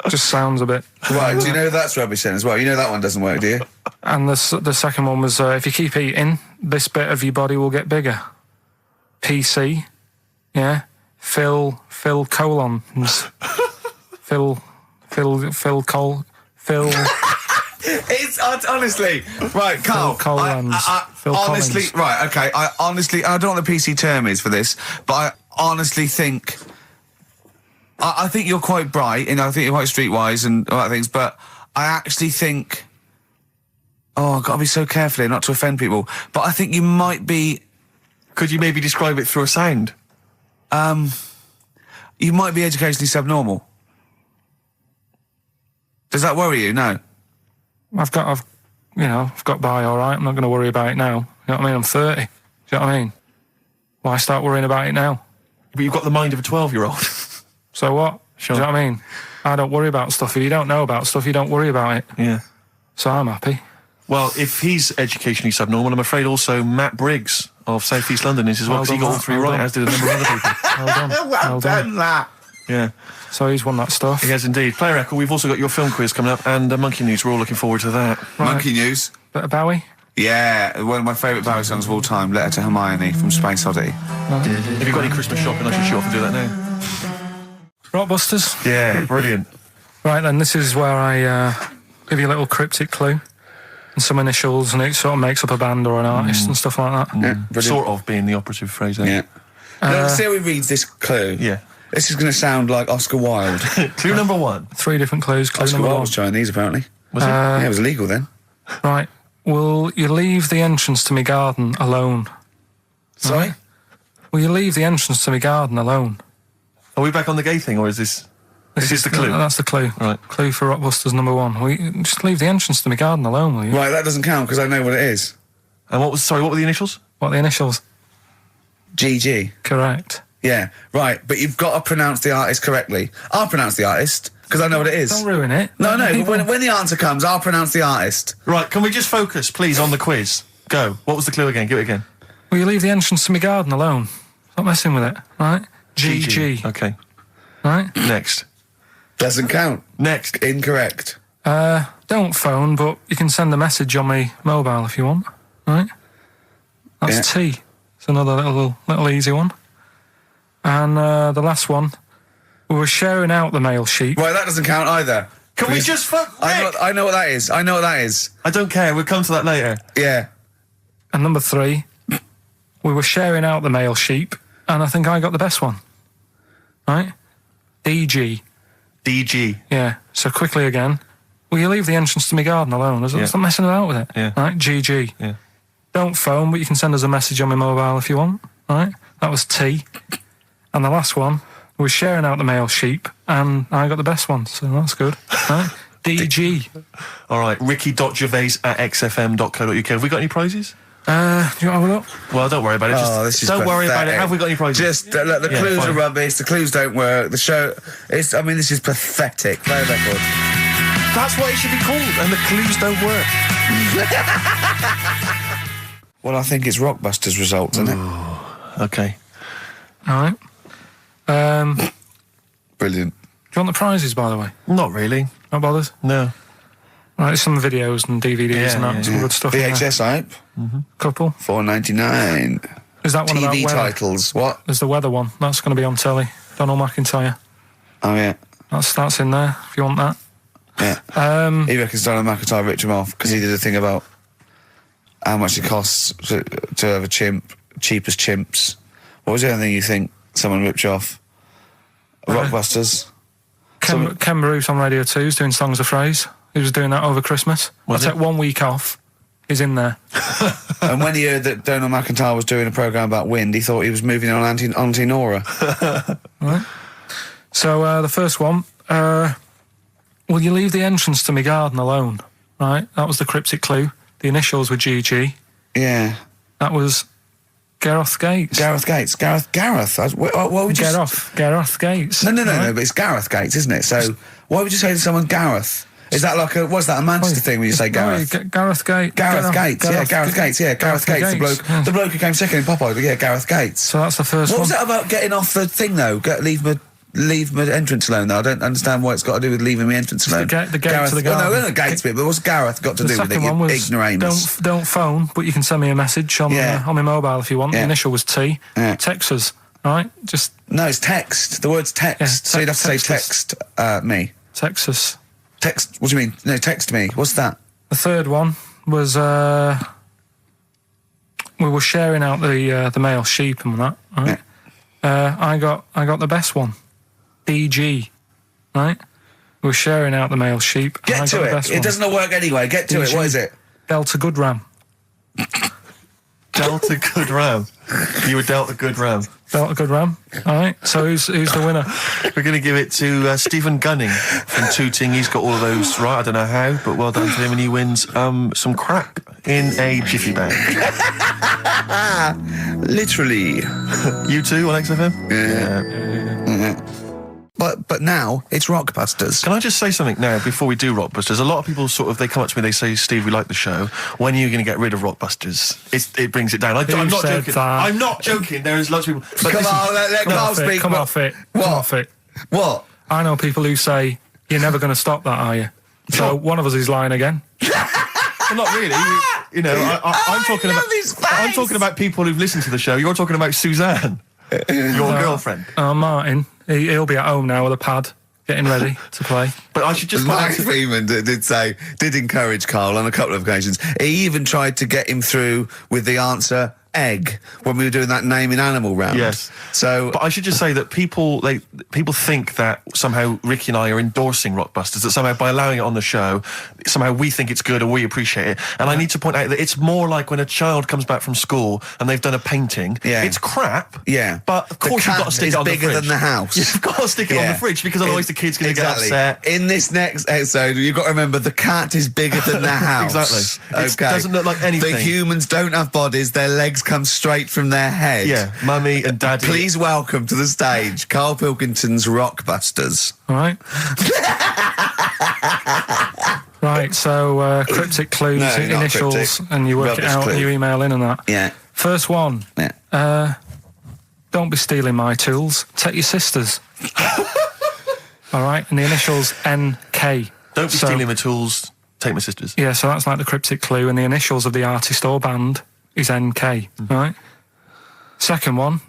Just sounds a bit. Right, do you know that's rubbish then as well? You know that one doesn't work, do you? And the second one was, if you keep eating, this bit of your body will get bigger. PC. Yeah. Phil colons. Phil. It's honestly right, Carl. Phil Collins. Phil honestly, Collins. right, okay. I don't know what the PC term is for this, but I honestly think, I think you're quite bright, and I think you're quite streetwise and all that things. But I actually think, I've got to be so careful here not to offend people. But I think you might be. Could you maybe describe it through a sound? You might be educationally subnormal. Does that worry you? No. I've got by all right. I'm not going to worry about it now. You know what I mean? I'm 30. Do you know what I mean? Why start worrying about it now? But you've got the mind of a 12-year-old. So what? Sure. Do you know what I mean? I don't worry about stuff. If you don't know about stuff, you don't worry about it. Yeah. So I'm happy. Well, if he's educationally subnormal, I'm afraid also Matt Briggs of South East London is as well, Well because he got all done, three well right, done. as did a number of other people. Well done. Well done. that. Yeah. So he's won that stuff. He has indeed. Player Echo, we've also got your film quiz coming up, and Monkey News. We're all looking forward to that. Monkey News. Bit of Bowie. Yeah, one of my favourite Bowie songs of all time, Letter to Hermione from Space Oddity. Have you got any Christmas shopping? I should shoot off and do that now. Rockbusters. Yeah, brilliant. Right then, this is where I give you a little cryptic clue and some initials, and it sort of makes up a band or an artist and stuff like that. Yeah, brilliant. Sort of being the operative phrase there. Yeah. Now, see how he reads this clue. Yeah. This is going to sound like Oscar Wilde. Clue number one. 3 different clues. Clue Oscar number Wilde 1. was Chinese, apparently. Was it? Yeah, it was illegal then. Right. Will you leave the entrance to my garden alone? Sorry? Will you leave the entrance to my garden alone? Are we back on the gay thing, or is this... This is the clue? That's the clue. Right. Clue for Rockbusters number 1. Will you just leave the entrance to my garden alone, will you? Right, that doesn't count because I know what it is. And what were the initials? What are the initials? GG. Correct. Yeah, right, but you've got to pronounce the artist correctly. I'll pronounce the artist because I know what it is. Don't ruin it. No, People- when the answer comes, I'll pronounce the artist. Right, can we just focus, please, on the quiz? Go. What was the clue again? Give it again. Will you leave the entrance to my garden alone? Stop messing with it, right? GG. Okay. Right? Next. Doesn't count. Next. Incorrect. Don't phone, but you can send a message on my mobile if you want, right? That's Yeah. T. It's another little easy one. And the last one, we were sharing out the mail sheet. Right, that doesn't count either. Can we Because just fuck... I know what that is. I know what that is. I don't care. We'll come to that later. Yeah. And number 3, we were sharing out the mail sheet, and I think I got the best one. Right? DG. DG. Yeah. So quickly again, will you leave the entrance to my garden alone? Yeah. Stop messing about with it. Yeah. Right? GG. Yeah. Don't phone, but you can send us a message on my mobile if you want. Right? That was T. And the last one, we were sharing out the mail sheep, and I got the best one, so that's good. Right? DG. All right. Ricky.gervais@xfm.co.uk. Have we got any prizes? Do you want to have a look? Well, don't worry about it. Just, This is don't worry about it. pathetic. Have we got any prizes? Just, look, the Yeah, clues fine. are rubbish, the clues don't work, the show, this is pathetic. Play a record. That's what it should be called, and the clues don't work. Well, I think it's Rockbusters results, isn't it? Okay. All right. Brilliant. Do you want the prizes, by the way? Not really. Not bothered? No. Right, there's some videos and DVDs Yeah, and that, yeah, some good stuff. in there. VHS hype, Couple. $4.99. Is that one about TV weather? titles, what? There's the weather one. That's going to be on telly. Donald McIntyre. Oh, yeah. That's in there, if you want that. Yeah. He reckons Donald McIntyre ripped him off because he did a thing about how much it costs to have a chimp, cheap as chimps. What was the other thing you think someone ripped you off? Rockbusters. Ken Bruce on Radio 2 is doing Songs of Phrase. He was doing that over Christmas. Was I it? took 1 week off. He's in there. And when he heard that Donald McIntyre was doing a programme about wind, he thought he was moving on Auntie Nora. Right. So the first one, will you leave the entrance to my garden alone? Right, that was the cryptic clue. The initials were GG. Yeah. That was Gareth Gates. Gareth Gates. Gareth. What would you... Gareth Gates. No, but it's Gareth Gates, isn't it? So why would you say to someone Gareth? Is that like what's that, a Manchester thing when you say Gareth? Gareth Gates. Gareth Gates, the bloke who came second in Popeye, but yeah, Gareth Gates. So that's the first one. What was that about getting off the thing, though? Leave my entrance alone, though. I don't understand what it's got to do with leaving my entrance alone. The gate Gareth, to the garden. No, the gates bit, but what's Gareth got to do with it, you ignoramus? Don't phone, but you can send me a message on my mobile if you want. The initial was T. Yeah. Text us, right? No, it's text. The word's text. Yeah, so you'd have to say text me. Text us. Text, what do you mean? No, text me. What's that? The third one was we were sharing out the male sheep and that, right? Yeah. I got the best one. DG, right? We were sharing out the male sheep. Get to it. It doesn't work anyway. Get to it. What is it? Delta Good Ram. Delta Good Ram. You were Delta Good Ram. Delta Good Ram. All right. So who's the winner? We're going to give it to Stephen Gunning from Tooting. He's got all of those right. I don't know how, but well done to him, and he wins some crap in a jiffy bag. Literally. You too on XFM? Yeah. But now it's Rockbusters. Can I just say something now before we do Rockbusters? A lot of people they come up to me, they say, Steve, we like the show. When are you going to get rid of Rockbusters? It brings it down. I'm not joking. I'm not joking. There's lots of people. Come on, let Carl speak. Come off it. What? Come off it. What? I know people who say, you're never going to stop that, are you? So one of us is lying again. Well, not really. You know, I'm talking about people who've listened to the show. You're talking about Suzanne, your girlfriend. Martin, he'll be at home now with a pad, getting ready to play. But I should just... Mike Freeman did encourage Carl on a couple of occasions. He even tried to get him through with the answer egg when we were doing that naming animal round. Yes. So, but I should just say that people think that somehow Ricky and I are endorsing Rockbusters, that somehow by allowing it on the show, somehow we think it's good and we appreciate it. And I need to point out that it's more like when a child comes back from school and they've done a painting. Yeah. It's crap. Yeah. But of course you've got to stick it on the fridge. Bigger than the house. You've got to stick it on the fridge because otherwise the kid's going to get upset. In this next episode, you've got to remember the cat is bigger than the house. Exactly. It doesn't look like anything. The humans don't have bodies. Their legs come straight from their head. Yeah, mummy and daddy. Please welcome to the stage Karl Pilkington's Rockbusters. All right. Right, so cryptic clues, initials, cryptic. And you work it out and you email in and that. Yeah. First one. Yeah. Don't be stealing my tools. Take your sister's. All right, and the initials NK. Don't be stealing my tools. Take my sister's. Yeah, so that's like the cryptic clue, and the initials of the artist or band is NK. Right. Second one,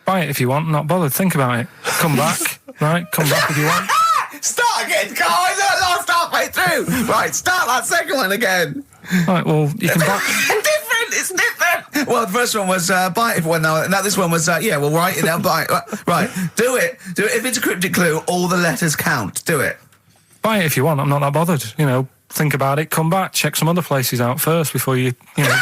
buy it if you want, not bothered, think about it. Come back, right? Come back if you want. Start again, Carl, I lost halfway through. Right, start that second one again. Right, well, you can buy... It's different. Well, the first one was buy it if you want, now this one was, write it down, buy it. Right, do it. If it's a cryptic clue, all the letters count. Do it. Buy it if you want, I'm not that bothered. You know, think about it, come back, check some other places out first before you know...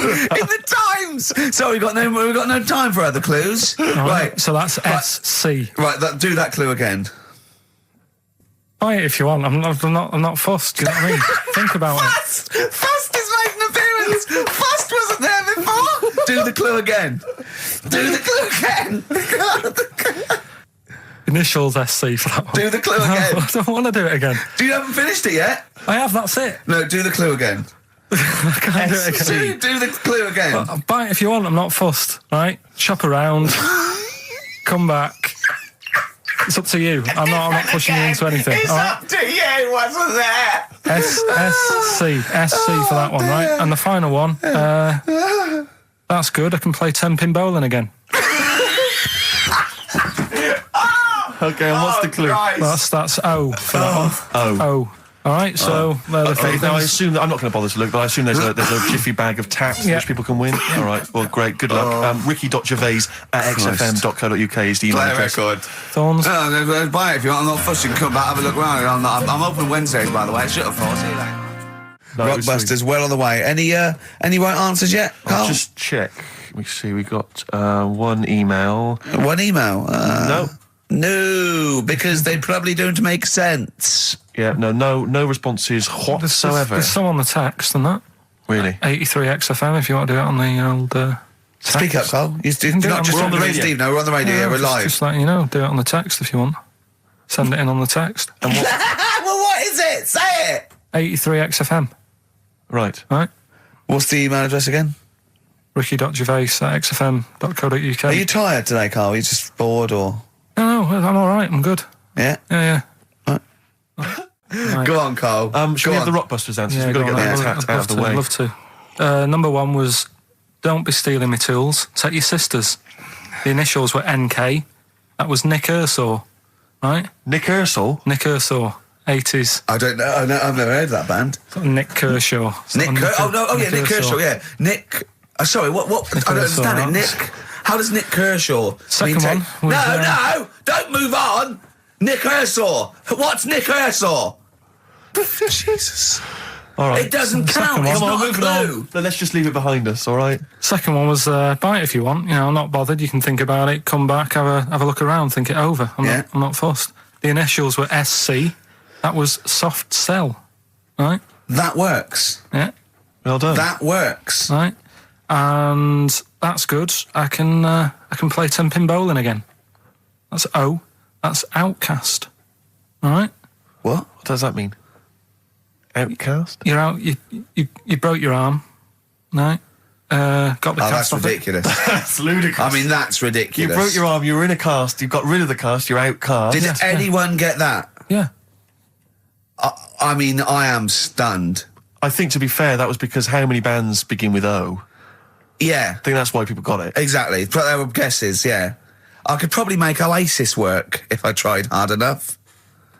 In the Times. So we got no time for other clues. Right. So that's SC. Right. Do that clue again. Buy it if you want. I'm not fussed. Do you know what I mean? Think about it. Fussed is making an appearance. Fussed wasn't there before. Do the clue again. Do the clue again. Initials SC for that one. Do the clue again. I don't want to do it again. You haven't finished it yet. I have. That's it. No. Do the clue again. I can't do it again. Do the clue again. Well, buy it if you want, I'm not fussed, right? Shop around, come back. It's up to you. I'm not pushing you into anything. It's up to you, wasn't there? SC for that one, right? And the final one, that's good, I can play 10-pin bowling again. Okay, and what's the clue? That's O for that one. O. All right, so okay. Now I assume that I'm not going to bother to look, but I assume there's a jiffy bag of taps which people can win. All right, well, great, good luck. Ricky.Gervais at xfm.co.uk is the email address. Record. Thorns. No, buy it if you want. I'm not fussing. Come back, have a look around. I'm open Wednesdays, by the way. Shut up, for. See you later. Rockbusters, well on the way. Any right answers yet, Carl? I'll just check. Let me see. We got one email. One email. No. No, because they probably don't make sense. Yeah, no responses whatsoever. There's some on the text and that. Really? 83 XFM if you want to do it on the old text. Speak up, Carl. We're on the radio. Steve, no, we're on the radio. Yeah, we're live. Just letting you know, do it on the text if you want. Send it in on the text. And what? Well, what is it? Say it. 83 XFM. Right. Right? What's the email address again? ricky.gervais@xfm.co.uk. Are you tired today, Carl? Are you just bored or? No, I'm all right. I'm good. Yeah? Yeah. Right. Go on, Carl. Should we have the Rockbusters answers? Yeah, We've got to get go on. that out of the way. I'd love to. Number one was, don't be stealing my tools. Take your sister's. The initials were NK. That was Nick Ersaw, right? Nick Ersaw? Nick Ersaw, 80s. I don't know. I've never heard of that band. Nick Kershaw. Nick Kershaw, yeah. Nick... sorry, what? Nick I don't Kershaw, understand it. right? Nick... How does Nick Kershaw... Second one was, No! Don't move on! Nick Ersaw! What's Nick Ersaw? Jesus. All right. It doesn't count. It's not a clue. Then let's just leave it behind us, all right? Second one was, buy it if you want. You know, I'm not bothered. You can think about it, come back, have a look around, think it over. I'm not fussed. The initials were SC. That was soft sell, right? That works. Yeah. Well done. That works. Right. And that's good. I can play 10-pin bowling again. That's O. That's Outcast. All right. What? What does that mean? Outcast? You're out. You broke your arm. Right. Got the cast that's off ridiculous. That's ludicrous. I mean, that's ridiculous. You broke your arm, you were in a cast, you got rid of the cast, you're outcast. Did anyone get that? Yeah. I mean, I am stunned. I think, to be fair, that was because how many bands begin with O? Yeah. I think that's why people got it. Exactly. But they were guesses, yeah. I could probably make Oasis work if I tried hard enough.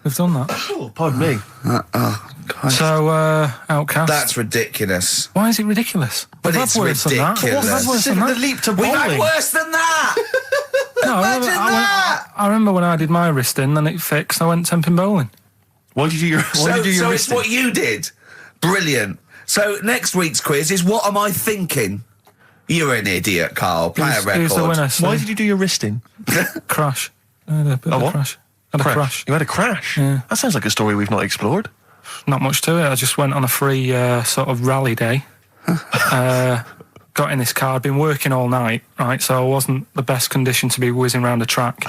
We've done that. Oh, pardon me. God. So, Outcast. That's ridiculous. Why is it ridiculous? But We've it's had worse than that. ridiculous. We've had worse than The that. leap to We've had bowling. worse than that! No, Imagine that! I remember when I did my wrist in, then it fixed. I went 10-pin bowling. Why did you do your So it's wristing? what you did. Brilliant. So next week's quiz is what am I thinking? You're an idiot, Carl. Play a record. Who's the winner? Why did you do your wristing? Crash. I had a bit of a what? crash. Had a crash. You had a crash? Yeah. That sounds like a story we've not explored. Not much to it. I just went on a free sort of rally day. Got in this car. I'd been working all night, right? So I wasn't the best condition to be whizzing around a track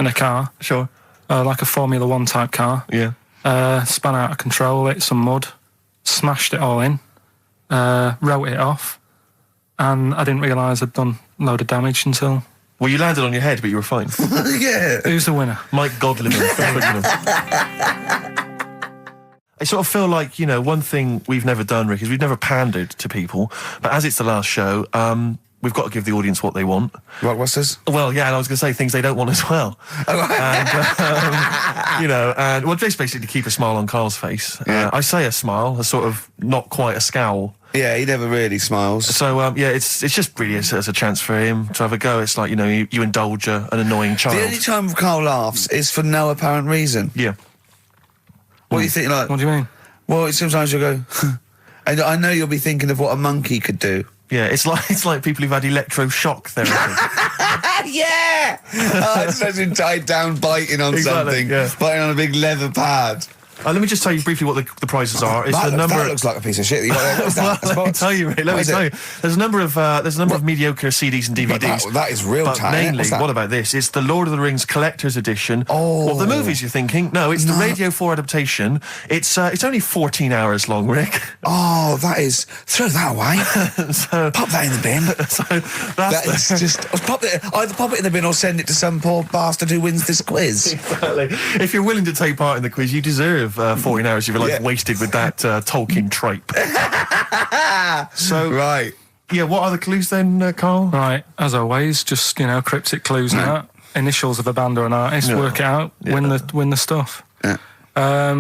in a car. Sure. Like a Formula 1 type car. Yeah. Span out of control, hit some mud, smashed it all in, wrote it off, and I didn't realise I'd done a load of damage until... Well, you landed on your head, but you were fine. Yeah. Who's the winner? Mike Godliman. I sort of feel like, you know, one thing we've never done, Rick, is we've never pandered to people, but as it's the last show, we've got to give the audience what they want. Blockbusters? Well, yeah, and I was going to say things they don't want as well. And, you know, and well, just basically to keep a smile on Carl's face. Yeah. I say a smile, a sort of not quite a scowl. Yeah, he never really smiles. So, yeah, it's just really as a chance for him to have a go. It's like, you know, you indulge an annoying child. The only time Carl laughs is for no apparent reason. Yeah. What do you think, like... What do you mean? Well, sometimes you'll go... and I know you'll be thinking of what a monkey could do. Yeah, it's like people who've had electroshock therapy. Yeah! I just imagine tied down biting on Exactly, something. yeah. Biting on a big leather pad. Let me just tell you briefly what the prizes are. It's That the looks like a piece of shit. What's that? Let me tell you, Ray, let me tell you. There's a number of mediocre CDs and DVDs. That is real But time. mainly, what about this? It's the Lord of the Rings Collector's Edition of the movies. You're thinking? No, it's the Radio 4 adaptation. It's only 14 hours long, Rick. Oh, that is... Throw that away. So, Pop that in the bin. so That is just... Either pop it in the bin or send it to some poor bastard who wins this quiz. Exactly. If you're willing to take part in the quiz, you deserve 14 hours of your life wasted with that Tolkien trope. So, Right. yeah, what are the clues then, Carl? Right, as always, just, you know, cryptic clues and that. Initials of a band or an artist, work it out, win the stuff. Yeah.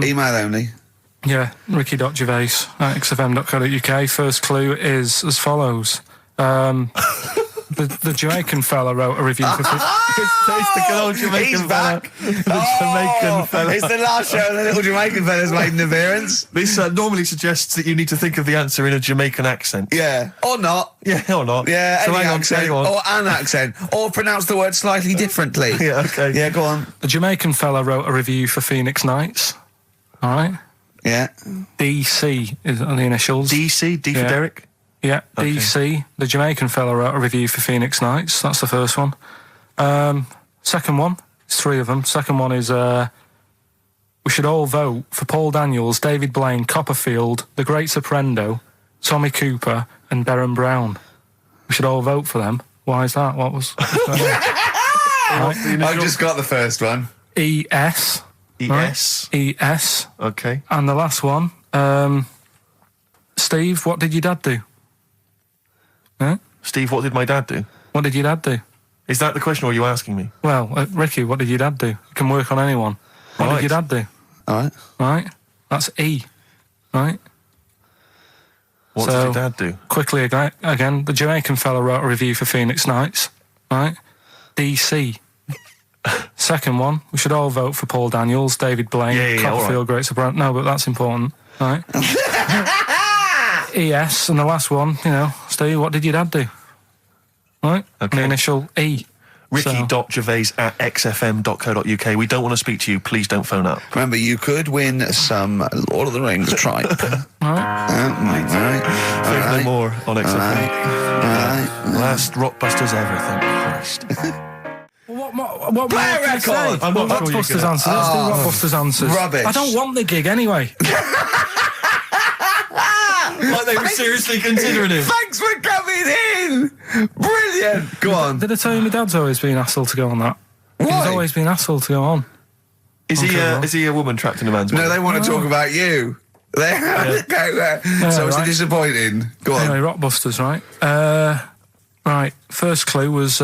Email only. Yeah, ricky.gervais@xfm.co.uk. First clue is as follows. The Jamaican fella wrote a review for... It's the good old Jamaican He's fella. back. Jamaican fella. It's the last show the little Jamaican fella's made an appearance. This normally suggests that you need to think of the answer in a Jamaican accent. Yeah. Or not. Yeah, or not. Yeah, so any hang accent. on. Or an accent. Or pronounce the word slightly differently. Yeah, okay. Yeah, go on. The Jamaican fella wrote a review for Phoenix Nights. All right? Yeah. DC is on the initials. DC, D for Yeah. Derek. Yeah, Okay. DC. The Jamaican fella wrote a review for Phoenix Nights. That's the first one. Second one, it's 3 of them. Second one is we should all vote for Paul Daniels, David Blaine, Copperfield, The Great Soprendo, Tommy Cooper, and Derren Brown. We should all vote for them. Why is that? What was... I've just got the first one. ES. ES. Right? ES. Okay. And the last one, Steve, what did your dad do? Huh? Steve, what did my dad do? What did your dad do? Is that the question, or are you asking me? Well, Ricky, what did your dad do? It can work on anyone. What Right. did your dad do? All right. Right? That's E. Right? What did your dad do? Quickly again, the Jamaican fella wrote a review for Phoenix Nights. Right? DC. Second one, we should all vote for Paul Daniels, David Blaine, Yeah, all Copperfield, Great Soprano. No, but that's important. Right? ES, and the last one, Steve, what did your dad do? Right? Okay. The initial E. Ricky.gervais@xfm.co.uk. We don't want to speak to you. Please don't phone up. Remember, you could win some Lord of the Rings tripe. All right. No more on XFM. All right. Last Rockbusters ever, thank Christ. What Play a record! I'm not sure you Rockbusters can- answers. Let's do Rockbusters answers. Rubbish. I don't want the gig anyway. Like they were seriously considering it. Thanks for coming in! Brilliant! Go on. Did I tell you my dad's always been asked to go on that? Why? He's always been asked to go on. Is he a woman trapped in a man's No, body? they want to talk about you. They go there. So it's right. disappointing. Go on. Anyway, Rockbusters, right? Right, first clue was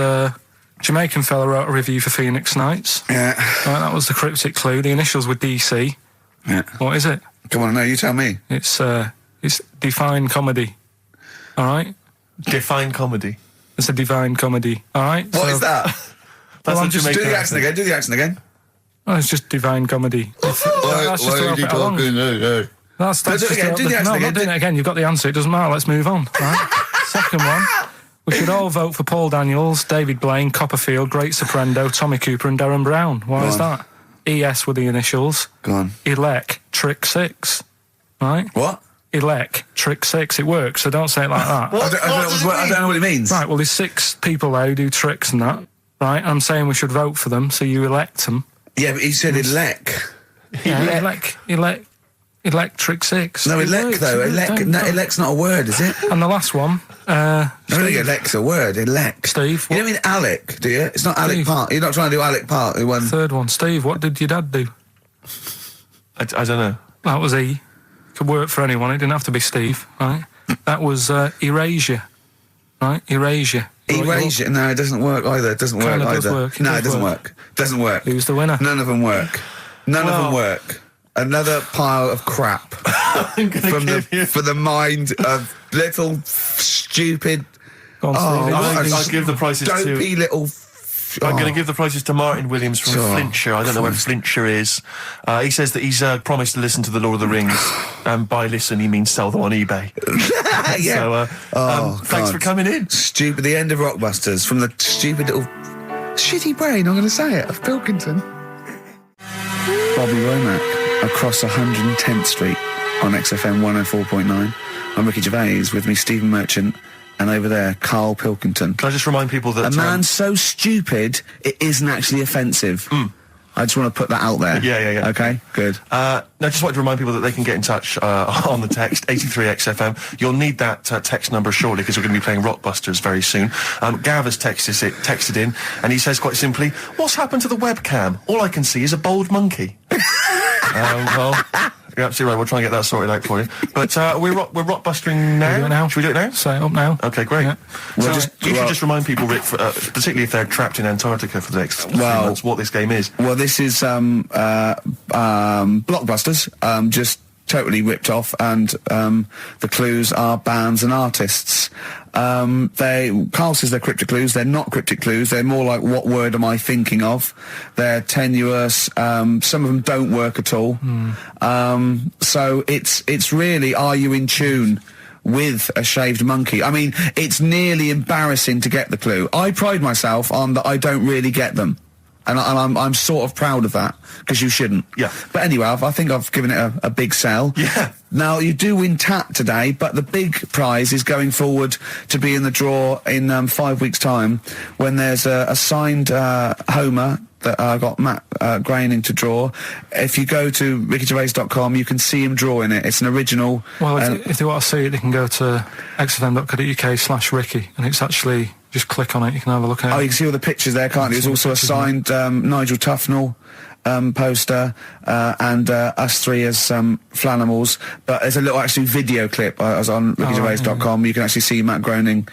Jamaican fella wrote a review for Phoenix Nights. Yeah. Right, that was the cryptic clue. The initials were DC. Yeah. What is it? Come on, no, you tell me. It's Define Comedy. All right? Define comedy. It's a divine comedy. All right? What is that? That's I'm a just Do Jamaican the accent again. Do the accent again. Oh, it's just divine comedy. That's just to help it along. That's do it just again, to do the help accent No, I'm again. not doing it again. You've got the answer. It doesn't matter. Let's move on. Right? Second one. We should all vote for Paul Daniels, David Blaine, Copperfield, Great Soprendo, Tommy Cooper, and Derren Brown. Why is on. that? ES with the initials. Go on. Elec, Trick 6. Right? What? Elec, Trick 6. It works, so don't say it like that. I don't know what it means. Right, well, there's 6 people there who do tricks and that. Right? I'm saying we should vote for them, so you elect them. Yeah, but he said elect. Yeah, Electric 6. No, It elect works, though. it Elect. works. No, elect's not a word, is it? And the last one, I don't think elect's a word. Elect. Steve, You don't mean Alec, do you? It's not Alec Steve. Part. You're not trying to do Alec Part. Who won? third one, Steve, what did your dad do? I don't know. That was E. Could work for anyone. It didn't have to be Steve, right? That was Erasure, right? Erasure. Erasure. No, it doesn't work either. It doesn't work Kinda does either. work. It No, does it doesn't work. work. Doesn't work. Who's the winner? None of them work. None of them Well- work. Another pile of crap for the mind of little stupid. Go on, Oh, Steve. what a I'll give the prizes dopey to. little. I'm going to give the prizes to Martin Williams from Sure. Flintshire. I don't know where Flintshire is. He says that he's promised to listen to the Lord of the Rings, and by listen he means sell them on eBay. Yeah. So thanks God. for coming in. Stupid. The end of Rockbusters from the stupid little shitty brain. I'm going to say it of Pilkington. Bobby Womack across 110th Street on XFM 104.9. I'm Ricky Gervais, with me Stephen Merchant, and over there Karl Pilkington. Can I just remind people that A man so stupid it isn't actually offensive. I just want to put that out there. Yeah. Okay, good. No, just like to remind people that they can get in touch on the text 83XFM. You'll need that text number shortly because we're going to be playing Rockbusters very soon. Gav has texted in, and he says quite simply, "What's happened to the webcam? All I can see is a bald monkey." Well, you're absolutely right. We'll try and get that sorted out for you. But we're rockbustering now. Do it now. Should we do it now? Set it up now. Okay, great. Yeah. So Well, you should just remind people, Rick, particularly if they're trapped in Antarctica for the next few months, what this game is. Well, this is Blockbusters. Just totally ripped off, and the clues are bands and artists. Carl says they're cryptic clues. They're not cryptic clues. They're more like, what word am I thinking of? They're tenuous. Some of them don't work at all. So it's really, are you in tune with a shaved monkey? I mean, it's nearly embarrassing to get the clue. I pride myself on that I don't really get them. And I'm sort of proud of that, because you shouldn't. Yeah. But anyway, I think I've given it a big sell. Yeah. Now, you do win Tat today, but the big prize is going forward to be in the draw in 5 weeks' time, when there's a signed Homer that I got Matt Groening to draw. If you go to rickygervais.com, you can see him drawing it. It's an original. Well, if they want to see it, they can go to xfm.co.uk/Ricky, and it's actually, just click on it, you can have a look at it. Oh, you can see all the pictures there, can't you? There's also a signed Nigel Tufnell poster, and us three as Flanimals. But there's a little actually video clip. I was on rickygervais.com. You can actually see Matt Groening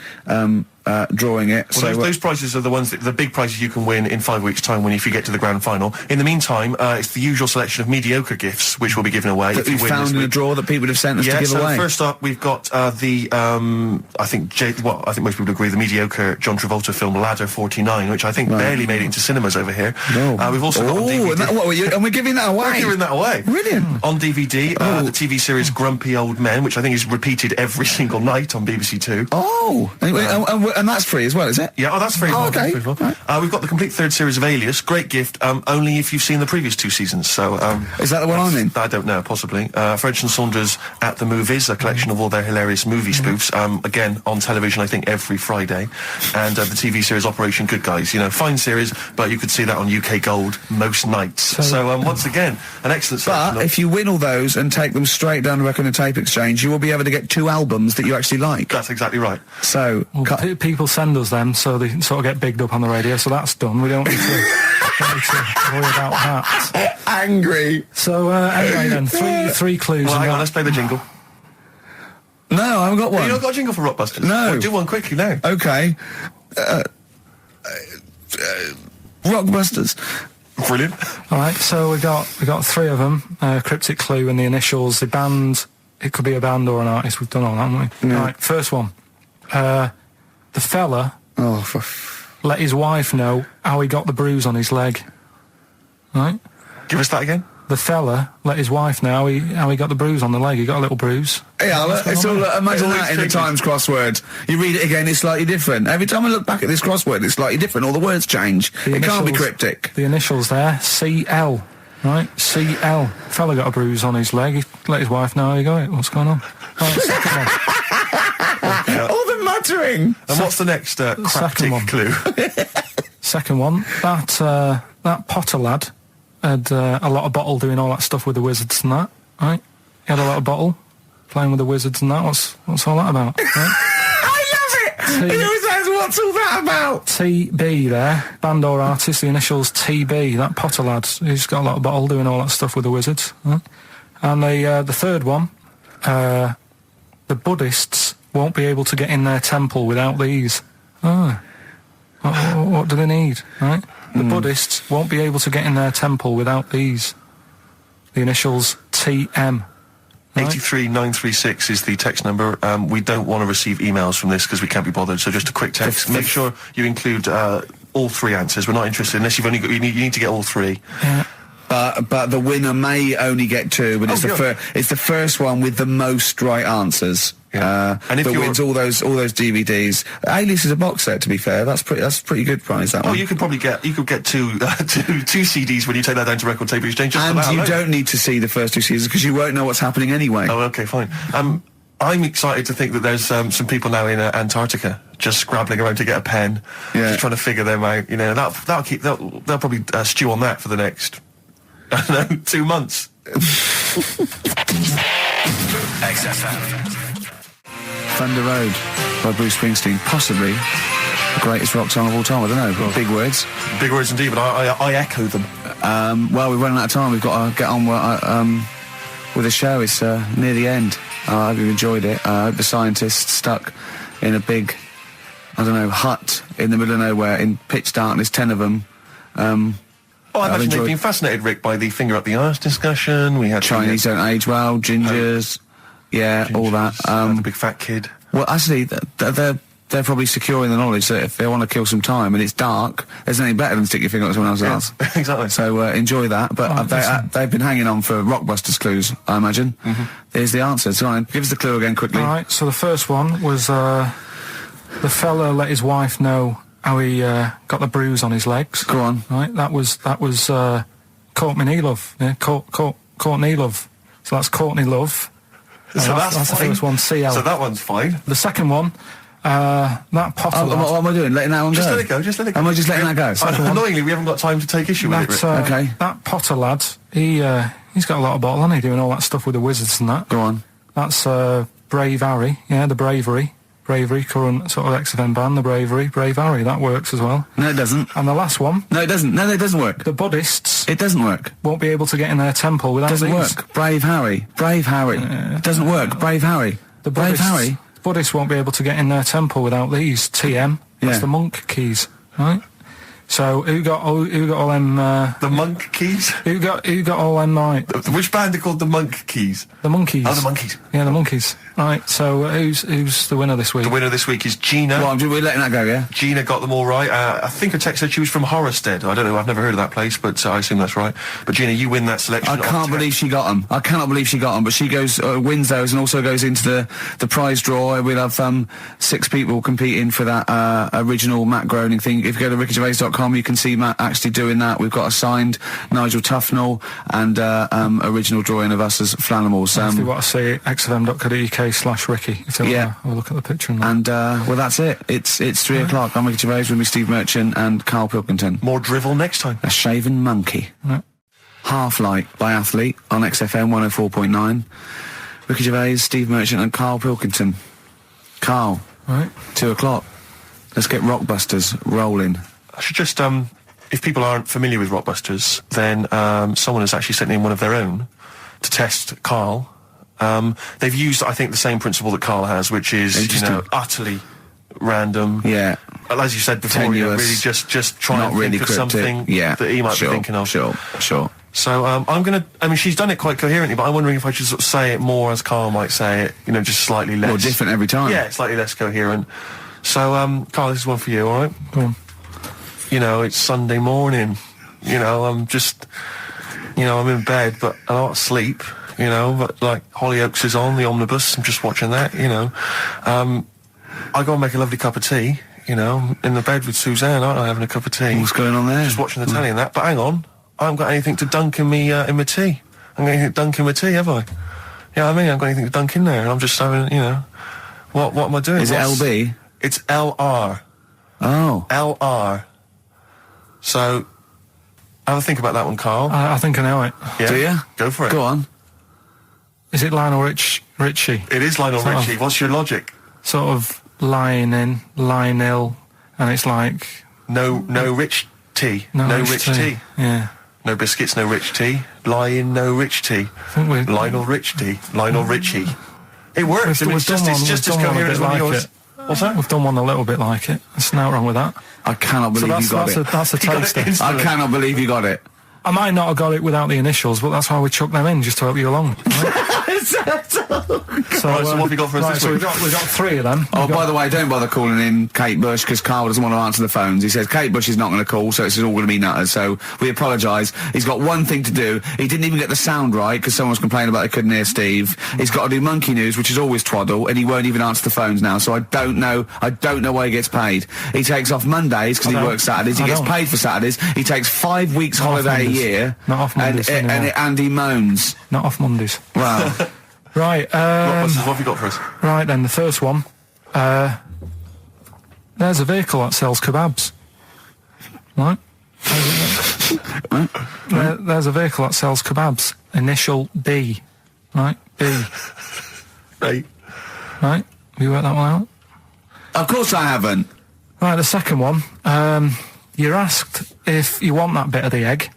drawing it. Well, So those prizes are the ones the big prizes you can win in 5 weeks' time if you get to the grand final. In the meantime, it's the usual selection of mediocre gifts which will be given away. that we found in a drawer that people have sent us to give away. First up, we've got I think most people agree, the mediocre John Travolta film Ladder 49, which I think barely made it into cinemas over here. No. We've also got on DVD. And we're giving that away. We're giving that away. Brilliant. On DVD, the TV series Grumpy Old Men, which I think is repeated every single night on BBC Two. Oh, and that's free as well, is it? Yeah, that's very well. Okay. That's very well. We've got the complete third series of Alias. Great gift, only if you've seen the previous 2 seasons. So, is that the one I'm in? I don't know, possibly. French and Saunders at the Movies, a collection of all their hilarious movie spoofs. Again, on television, I think, every Friday. And the TV series Operation Good Guys. You know, fine series, but you could see that on UK Gold most nights. So, once again, an excellent selection. But if you win all those and take them straight down to Record and Tape Exchange, you will be able to get 2 albums that you actually like. That's exactly right. So, people send us them, so they sort of get bigged up on the radio, so that's done. We don't need to worry about that. Angry. So, anyway then, three clues. Well, hang on, let's play the jingle. No, I haven't got one. You not got a jingle for Rockbusters? No. Well, do one quickly now. Okay. Rockbusters. Brilliant. All right, so we got 3 of them. Cryptic clue and the initials, the band. It could be a band or an artist. We've done all that, haven't we? Yeah. All right, first one. The fella let his wife know how he got the bruise on his leg. Right? Give us that again. The fella let his wife know how he got the bruise on the leg. He got a little bruise. Yeah, it's all, imagine Always that in the tricky. Times crossword. You read it again, it's slightly different. Every time I look back at this crossword, it's slightly different. All the words change. It can't be cryptic. The initials there, CL. Right? CL. Fella got a bruise on his leg. He let his wife know how he got it. What's going on? Right, second one. All the muttering. And what's the next cryptic one. clue? Second one. That Potter lad had a lot of bottle doing all that stuff with the wizards and that. Right? He had a lot of bottle playing with the wizards and that. What's all that about? Right? I love it! He always says, what's all that about? TB there, band or artist, the initials TB, that Potter lad, he's got a lot of bottle doing all that stuff with the wizards. Right? And the third one, the Buddhists won't be able to get in their temple without these. What do they need, right? The Buddhists won't be able to get in their temple without these. The initials TM. Right? 83936 is the text number. We don't want to receive emails from this because we can't be bothered. So just a quick text. Make sure you include all 3 answers. We're not interested unless you've only got. You need to get all 3. Yeah. But the winner may only get 2. But it's the first one with the most right answers. Yeah. And if that you wins all those DVDs. Alias is a box set, to be fair. That's pretty good prize, that one. you could probably get two CDs when you take that down to Record Tape Exchange. Just And for that you alone. don't need to see the first 2 seasons because you won't know what's happening anyway. Oh, okay, fine. I'm excited to think that there's some people now in Antarctica just scrabbling around to get a pen, just trying to figure them out. You know, they'll probably stew on that for the next, I don't know, 2 months. XFM. Thunder Road by Bruce Springsteen, possibly the greatest rock song of all time. I don't know, big words. Big words indeed, but I echo them. Well, we're running out of time. We've got to get on with the show. It's near the end. I hope you enjoyed it. I hope the scientists stuck in a big, I don't know, hut in the middle of nowhere in pitch darkness, 10 of them, Oh, I imagine enjoyed they've been fascinated, Rick, by the finger up the arse discussion. We had Chinese don't age well, gingers, all that. the big fat kid. Well, actually, they're probably secure in the knowledge that if they want to kill some time and it's dark, there's nothing better than stick your finger up someone else's arse. Exactly. So enjoy that. But they've been hanging on for Rockbusters clues, I imagine. Here's the answer. So give us the clue again quickly. All right, so the first one was the fella let his wife know how he got the bruise on his legs. Go on. Right, that was Courtney Love. Yeah, Courtney Love. So that's Courtney Love. So that's the fine. first one, CL. So that one's fine. The second one, that Potter lad. What am I doing? Letting that one Just go? let it go, just let it go. Am I just letting that go? Annoyingly, we haven't got time to take issue with it, Rick. Okay. That Potter lad, he's got a lot of bottle, hasn't he, doing all that stuff with the wizards and that. Go on. That's Brave Harry, yeah, the Bravery, current sort of XFM band, the Brave Harry, that works as well. No, it doesn't. And the last one, No, it doesn't. No, it doesn't work. the Buddhists It doesn't work. won't be able to get in their temple without Doesn't these. work. Brave Harry. Doesn't work. Brave Harry. The Brave Buddhists, Harry. Buddhists won't be able to get in their temple without these. TM, that's Yeah. the monk keys, right? So who got all them? The Monk Keys? Who got all them? Right, Which band are called the Monk Keys? the monkeys. Oh, the Monkeys. Yeah, the monkeys. Right. So who's the winner this week? The winner this week is Gina. Well, we're letting that go, yeah? Gina got them all right. I think her text said she was from Horrorstead. I don't know, I've never heard of that place, but I assume that's right. But Gina, you win that selection. I can't believe she got them. I cannot believe she got them. But she goes, wins those and also goes into the prize draw. We'll have 6 people competing for that original Matt Groening thing. If you go to rickygervais.com, you can see Matt actually doing that. We've got a signed Nigel Tufnell and original drawing of us as Flanimals. If you want to see xfm.co.uk/Ricky, if you want to have a look at the picture. And well, that's it. It's 3 o'clock. I'm Ricky Gervais with me, Steve Merchant and Karl Pilkington. More drivel next time. A shaven monkey. Right. Half Light by Athlete on XFM 104.9. Ricky Gervais, Steve Merchant and Karl Pilkington. Karl, Right. 2 o'clock. Let's get Rockbusters rolling. I should just, if people aren't familiar with Rockbusters, then someone has actually sent in one of their own to test Karl. They've used, I think, the same principle that Karl has, which is, utterly random. Yeah. As you said before, Tenuous. really just trying Not to really think of cryptic. something Yeah. that he might be thinking of. Sure. So I'm gonna. I mean, she's done it quite coherently, but I'm wondering if I should sort of say it more as Karl might say it. Just slightly less. Well, different every time. Yeah, slightly less coherent. So, Karl, this is one for you. All right. Go on. It's Sunday morning. I'm just. I'm in bed, but I don't sleep. But like Hollyoaks is on the omnibus. I'm just watching that. I go and make a lovely cup of tea. In the bed with Suzanne, aren't I, having a cup of tea? What's going on there? Just watching the telly and that. But hang on, I haven't got anything to dunk in me in my tea. I haven't got anything to dunk in my tea, have I? I haven't got anything to dunk in there, and I'm just having, what am I doing? Is it LB? It's LR. Oh. LR. So, have a think about that one, Karl. I think I know it. Yeah? Do you? Go for it. Go on. Is it Lionel Richie? It is Lionel Sort of- Richie. What's your logic? Sort of lying in, lying ill, and it's like No rich tea. No rich tea. Yeah. No biscuits, no rich tea. Lying, no rich tea. I think we Lionel Rich tea. Lionel Richie. It works. We've It's just as done one a coherent bit as one of like yours. it. What's that? We've done one a little bit like it. There's no wrong with that. I cannot So believe you got that's it. that's a You got it taster. instantly. I cannot believe you got it. I might not have got it without the initials, but that's why we chucked them in, just to help you along. Right? So Right, so what have you got for us right, this so week? we've got 3 of them. Oh, by the way, don't bother calling in Kate Bush because Karl doesn't want to answer the phones. He says Kate Bush is not going to call, so it's all going to be nutters. So we apologise. He's got one thing to do. He didn't even get the sound right because someone was complaining about they couldn't hear Steve. He's got to do Monkey News, which is always twaddle, and he won't even answer the phones now. So I don't know why he gets paid. He takes off Mondays because he works Saturdays. He I gets don't. paid for Saturdays. He takes 5 weeks Not off holiday a Mondays. year. Not off Mondays anymore. And he moans. Not off Mondays. Well, Right. What have you got for us? Right then, the first one. There's a vehicle that sells kebabs. Right? There's a vehicle that sells kebabs. Initial B. Right? B. Right. Right? Have you worked that one out? of course I haven't. Right, the second one. You're asked if you want that bit of the egg.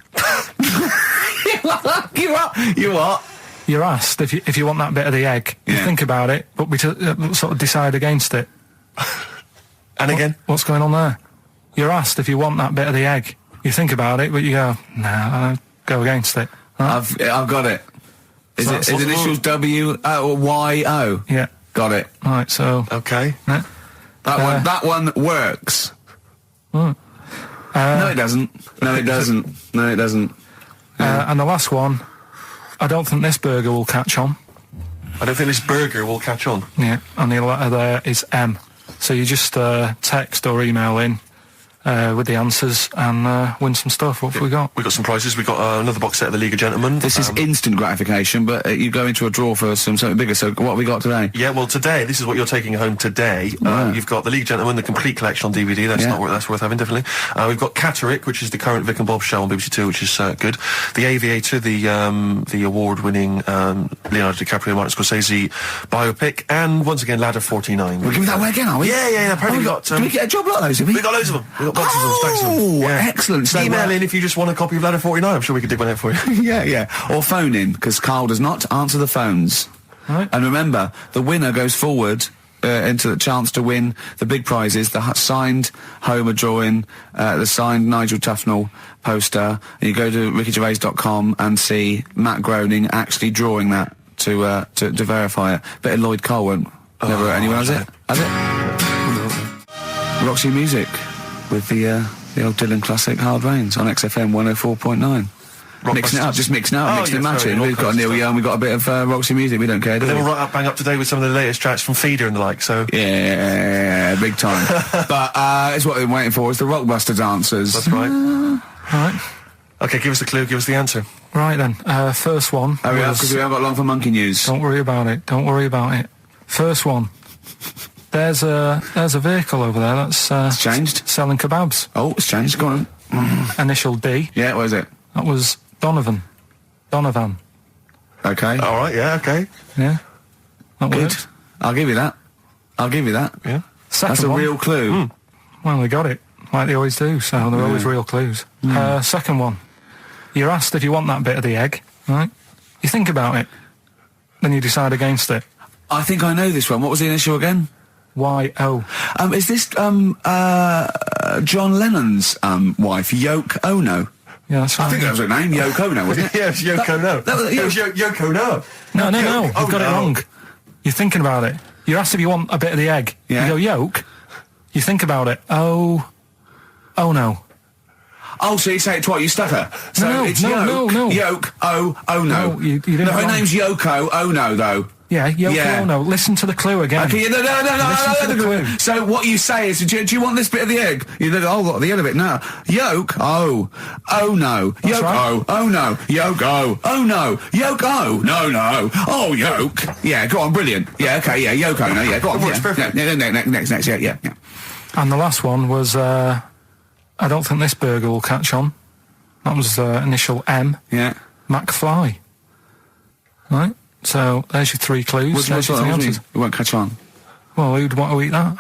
You what? You're asked if you want that bit of the egg. You Yeah. think about it, but we sort of decide against it. And again? What's going on there? You're asked if you want that bit of the egg. You think about it, but you go, nah, I'll go against it. Right? I've got it. Is it initials W-Y-O? Yeah. Got it. Right, so... Okay. Yeah. That one works. Right. No, it doesn't. No, it doesn't. No, it doesn't. And the last one, I don't think this burger will catch on. I don't think this burger will catch on. Yeah, and the letter there is M. So you just text or email in with the answers and win some stuff. What have we got? We've got some prizes. We've got another box set of the League of Gentlemen. This is instant gratification, but you go into a draw for something bigger. So what have we got today? Yeah, well, today, this is what you're taking home today. You've got the League of Gentlemen, the complete collection on DVD. That's worth having, definitely. We've got Catterick, which is the current Vic and Bob show on BBC Two, which is good. The Aviator, the award-winning Leonardo DiCaprio, Martin Scorsese biopic, and once again, Ladder 49. We're giving that away again, are we? Yeah. Apparently we got. Did we get a job like those? We got loads of them. We got boxes of them, stacks of them. Yeah. Excellent. So email in if you just want a copy of Ladder 49. I'm sure we could dig one out for you. yeah. Or phone in, because Carl does not answer the phones. Right. And remember, the winner goes forward into the chance to win the big prizes, the signed Homer drawing, the signed Nigel Tufnell poster. And you go to rickygervais.com and see Matt Groening actually drawing that to verify it. But Lloyd Cole won't. Never anyone has it? Has it? Roxy Music with the old Dylan classic Hard Rains on XFM 104.9. Mixing it up, just mixing it up, mixing and matching. We've got Neil Young, we've got a bit of Roxy Music, we don't care, do we? Then we're bang up to date with some of the latest tracks from Feeder and the like, so... Yeah, big time. But it's what we're waiting for, is the Rockbuster dancers. That's right. Right. Okay, give us the clue, give us the answer. Right then, first one. Hurry up, because we haven't got long for monkey news. Don't worry about it. First one. There's a vehicle over there that's It's changed. selling kebabs. Oh, it's changed, go on. Initial D. Yeah, what is it? That was Donovan. Okay. All right, yeah, okay. Yeah. That Good. worked. I'll give you that. Yeah. Second That's a one. real clue. Well, they got it, like they always do, so they're always real clues. Second one. You're asked if you want that bit of the egg, right? You think about it, then you decide against it. I think I know this one. What was the initial again? Y-O. Is this John Lennon's wife, Yoko Ono? Yeah, that's right. I think that was her name, Yoko Ono, wasn't it? Yeah, it's Yoko No. It was Yoko No. No, you've got it wrong. You're thinking about it. You're asked if you want a bit of the egg. Yeah. You go, yolk. You think about it. Oh no. Oh, so you say it twice, you stutter. So No, it's no. Yoko Ono. No, you didn't No, her wrong. name's Yoko Ono, though. Yeah, Yoko Yeah. Ono. Listen to the clue again. Okay, no. Listen to the clue. So what you say is, do you want this bit of the egg? You think, oh, the other bit. No. Yolk. Oh no. That's Yolk. right. Oh no. Yolk. Oh no. Yolk. Oh no. Oh yolk. Yeah, go on, brilliant. Yeah, okay, yeah, Yoko. No, yeah, go on. Works Yeah. perfect. Next. Yeah. And the last one was, I don't think this burger will catch on. That was initial M. Yeah. McFly. Right? So, there's your three clues. There's your three answers. It won't catch on. Well, who'd want to eat that? You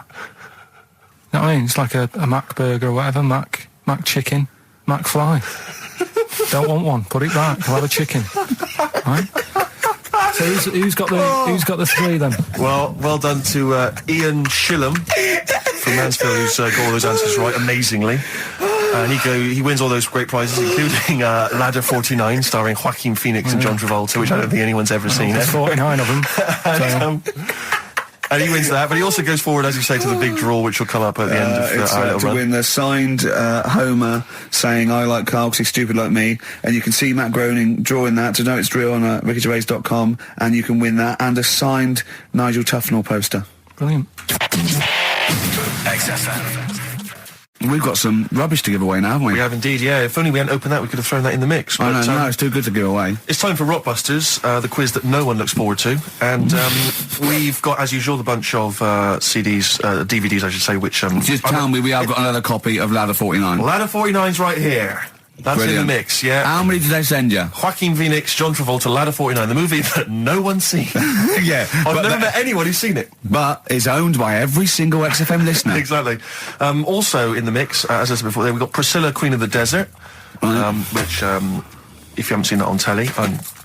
know what I mean? It's like a Mac burger or whatever. Mac chicken. McFly. Don't want one. Put it back. I'll have a chicken. Right? So who's got the three then? Well done to Ian Shillham from Mansfield, who's got all those answers right amazingly. And he wins all those great prizes, including Ladder 49, starring Joaquin Phoenix and John Travolta, which I don't think anyone's ever seen. There's 49 of them. And he wins that, but he also goes forward, as you say, to the big draw, which will come up at the end of It's our little to run. win the signed Homer saying, I like Carl because he's stupid like me. And you can see Matt Groening drawing that to know it's real on rickygervais.com, and you can win that, and a signed Nigel Tufnell poster. Brilliant. XFM. We've got some rubbish to give away now, haven't we? We have indeed, yeah. If only we hadn't opened that, we could have thrown that in the mix. I But, know, no, it's too good to give away. it's time for Rockbusters, the quiz that no one looks forward to. And we've got, as usual, the bunch of CDs, DVDs, I should say, which... Just tell me we have got another copy of Ladder 49. Ladder 49's right here. That's Brilliant. in the mix, yeah. How many did they send you? Joaquin Phoenix, John Travolta, Ladder 49, the movie that no one's seen. Yeah, I've never met anyone who's seen it. but it's owned by every single XFM listener. Exactly. Also in the mix, as I said before, we've got Priscilla, Queen of the Desert, which, if you haven't seen that on telly,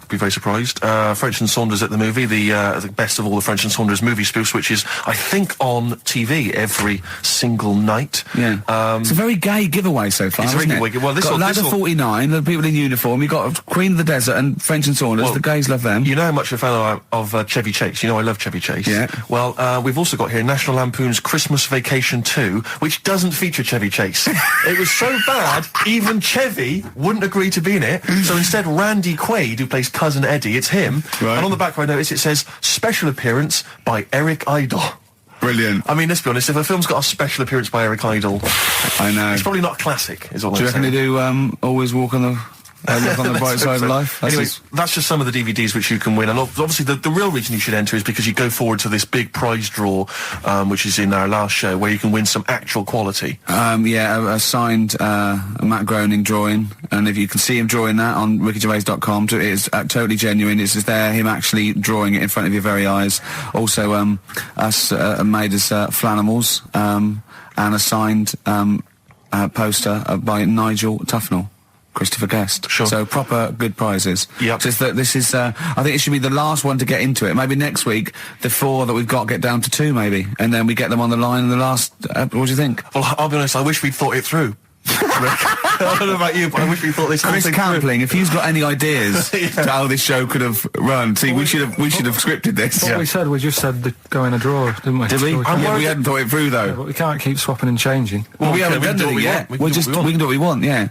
be very surprised. French and Saunders at the movie, the best of all the French and Saunders movie spoofs, which is, I think, on TV every single night. Yeah. It's a very gay giveaway so far, It's isn't very it? wicked. Well, got Ladder 49, the people in uniform. You've got Queen of the Desert and French and Saunders. The gays love them. You know how much a fan I am of Chevy Chase. You know I love Chevy Chase. Yeah. Well, we've also got here National Lampoon's Christmas Vacation 2, which doesn't feature Chevy Chase. It was so bad, even Chevy wouldn't agree to be in it. So instead, Randy Quaid, who plays Cousin Eddie, it's him. Right. And on the back, I noticed it says special appearance by Eric Idle. Brilliant. I mean, let's be honest, if a film's got a special appearance by Eric Idle, I know. it's probably not a classic, is all Do you I'm reckon saying. they do Always Walk on the... look on the bright side of life. Anyway, that's just some of the DVDs which you can win, and obviously the real reason you should enter is because you go forward to this big prize draw, which is in our last show, where you can win some actual quality. A signed Matt Groening drawing, and if you can see him drawing that on rickygervais.com, it is totally genuine. It's just there, him actually drawing it in front of your very eyes. Also, us made us Flanimals, and a signed poster by Nigel Tufnell. Christopher Guest. Sure. So proper good prizes. Yep. Just that this is, I think it should be the last one to get into it. Maybe next week, the 4 that we've got get down to 2 maybe. And then we get them on the line in the last, what do you think? Well, I'll be honest, I wish we'd thought it through. I don't know about you, but I wish we thought this whole Chris thing through. Campling, if you've got any ideas to how this show could have run, see, we should have scripted this. What we just said to go in a drawer, didn't we? Did we? So We hadn't thought it through though. but we can't keep swapping and changing. Well, we Okay, haven't we can done do what it we yet. want. We can do what we We can do what we want, yeah.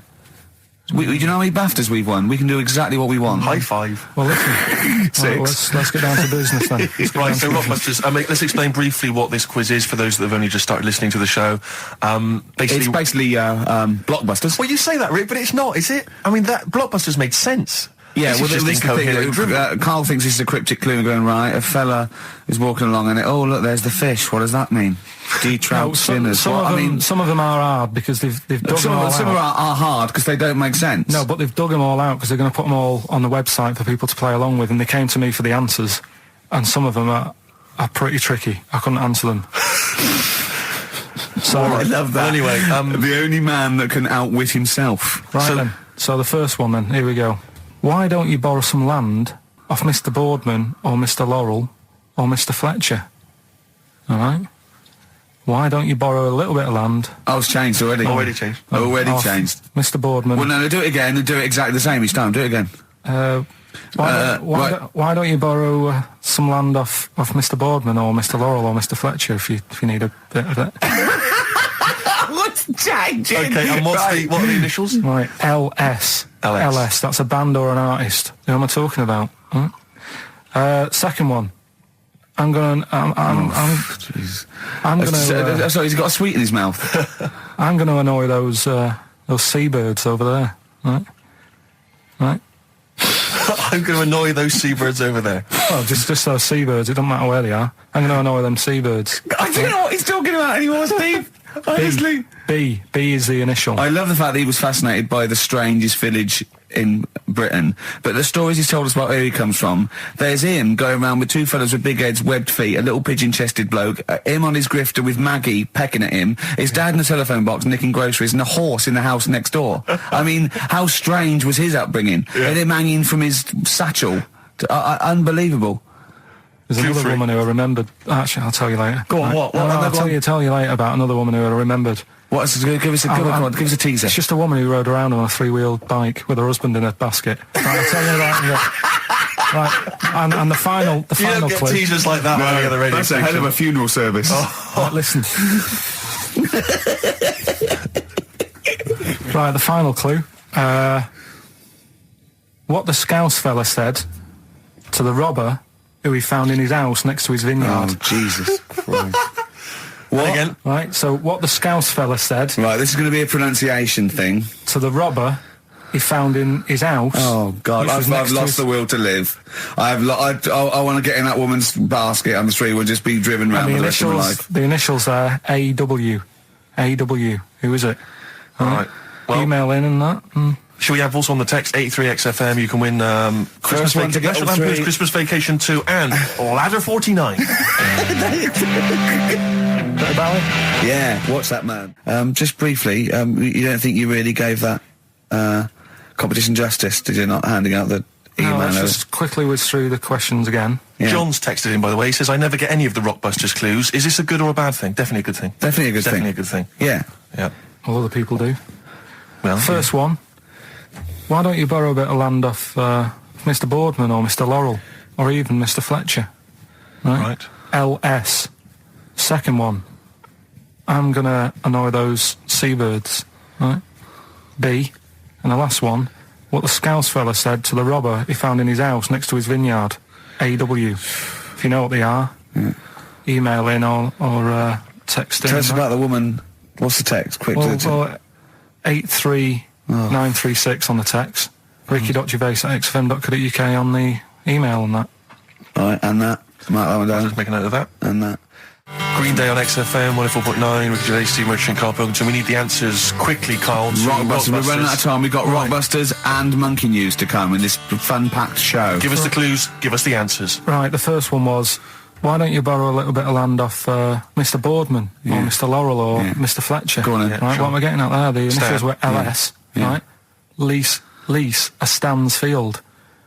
Do you know how many BAFTAs we've won? We can do exactly what we want. High five. Well, listen. Right, let's get down to business then. Right, so Rockbusters, let's explain briefly what this quiz is for those that have only just started listening to the show. It's basically blockbusters. Well, you say that, Rick, but it's not, is it? I mean, that Blockbusters made sense. Yeah, This well, is this just is the incoherent drivel. thing. Carl thinks this is a cryptic clue going, right, a fella is walking along and oh, look, there's the fish. What does that mean? Trout spinners. Some of them are hard because they've dug them all some out. are hard because they don't make sense. No, but they've dug them all out because they're going to put them all on the website for people to play along with, and they came to me for the answers, and some of them are pretty tricky. I couldn't answer them. So I love that. Anyway, the only man that can outwit himself. Right then. So the first one then, here we go. Why don't you borrow some land off Mr. Boardman or Mr. Laurel or Mr. Fletcher? All right? Why don't you borrow a little bit of land? Oh, it's changed already. Already changed. Already changed. Mr. Boardman. Well, no, do it again and do it exactly the same each time. Do it again. Why don't you borrow some land off Mr. Boardman or Mr. Laurel or Mr. Fletcher if you need a bit of it? What's changing? Okay, and what are the initials? Right, LS. LS. That's a band or an artist. Who am I talking about? Second one. I'm gonna. Sorry, he's got a sweet in his mouth. I'm gonna annoy those seabirds over there. Right. I'm going to annoy those seabirds over there. Well, just those seabirds. It doesn't matter where they are. I'm gonna annoy them seabirds. I don't know what he's talking about anymore, Steve. Honestly. B is the initial. I love the fact that he was fascinated by the strangest village in Britain, but the stories he's told us about where he comes from, there's him going around with 2 fellas with big heads, webbed feet, a little pigeon-chested bloke, him on his grifter with Maggie pecking at him, his dad in the telephone box nicking groceries, and a horse in the house next door. I mean, how strange was his upbringing? Yeah. And him hanging from his satchel. Unbelievable. There's another woman who I remembered. Actually, I'll tell you later. Go on, what? I'll tell you later about another woman who I remembered. Give us a teaser. It's just a woman who rode around on a 3-wheeled bike with her husband in a basket. Right, I'll tell you that. Right, and the final You don't get clue. teasers like that on any other radio That's a hell of a funeral service. Right, listen. Right, the final clue. What the Scouse fella said to the robber who he found in his house next to his vineyard. Oh, Jesus Christ. What? Again? Right, so what the Scouse fella said Right, this is going to be a pronunciation thing. to the robber he found in his house. Oh, God, which was I've next to lost his- the will to live. I want to get in that woman's basket on the street and just be driven and round the for the rest of my initials, life. the initials are AW. AW. Who is it? All right. Well, Email in and that. shall we have also on the text 83XFM? You can win Christmas one to get National all Lampoon's three. Christmas Vacation 2 and Ladder 49. About it? Yeah, what's that, man? Just briefly, you don't think you really gave that competition justice, did you, not handing out the email let's us. just quickly whiz through the questions again. Yeah. John's texted in, by the way. He says, I never get any of the Rockbusters clues. Is this a good or a bad thing? Definitely a good thing. Definitely a good Definitely thing. a good thing. Yeah. Yeah. All other people do. Well, First one. Why don't you borrow a bit of land off Mr. Boardman or Mr. Laurel or even Mr. Fletcher? Right. LS. Second one. I'm gonna annoy those seabirds. Right. B. And the last one. What the Scouse fella said to the robber he found in his house next to his vineyard. AW. If you know what they are, email in or text in. Tell us about the woman. What's the text? Quick. Well, 83936 on the text. Ricky.gervais@xfm.co.uk on the email and that. All right, and that. Mark that one down. Just make a note of that. And that. Green Day on XFM, 104.9, Ricky Gervais, Steve Merchant, Karl Pilkington. We need the answers quickly, Karl. to Rockbusters. We're running out of time. We've got Right. Rockbusters and Monkey News to come in this fun-packed show. Give us the clues, give us the answers. Right, the first one was, why don't you borrow a little bit of land off Mr. Boardman or Mr. Laurel or Mr. Fletcher? Go on then. Right, sure. what am I getting at there? The initials Stan. were LS, right? Lease a Stan's field,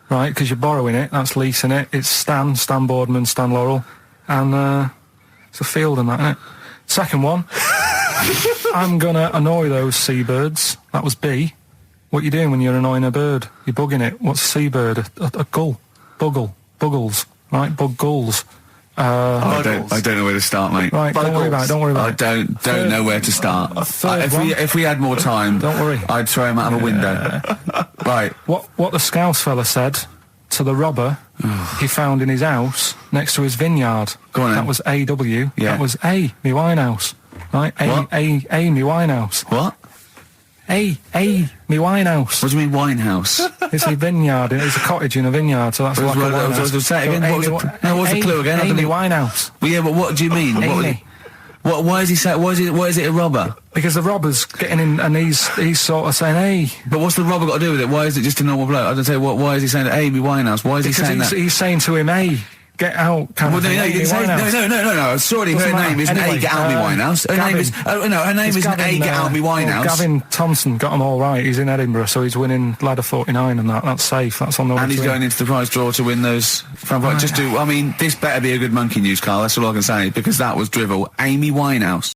right? Because you're borrowing it, that's leasing it. It's Stan Boardman, Stan Laurel, and it's a field and that, isn't it? Second one, I'm gonna annoy those seabirds. That was B. What you doing when you're annoying a bird? You're bugging it. What's a seabird? A gull. Buggles. Right? Bug gulls. I don't know where to start, mate. Right, don't worry about it. I don't know where to start. If we had more time, Don't worry. I'd throw him out of a window. Right. What the Scouse fella said to the robber he found in his house next to his vineyard. Go on then. That was AW. Yeah. That was A, me Winehouse. Right? What? A, me Winehouse. What? A, me Winehouse. What do you mean Winehouse? It's a vineyard. It's a cottage in a vineyard, so that's like a winehouse. Say it again. What was the clue again? Amy Winehouse. Well, yeah, but what do you mean? Amy. Why is he saying? Why is it a robber? Because the robber's getting in and he's sort of saying, hey. But what's the robber got to do with it? Why is it just a normal bloke? I don't say. Why is he saying Amy Winehouse? Why is he saying that? He's saying to him, hey, get out. Well, no, you didn't say no. Sorry, her name isn't A. Get Out Me Winehouse. Her name is her name isn't A. Get Out Me Winehouse. Gavin Thompson got them all right. He's in Edinburgh, so he's winning ladder 49 and that's safe. That's on the way. And he's going into the prize draw to win those. Just do. I mean, this better be a good Monkey News, Carl. That's all I can say because that was drivel. Amy Winehouse.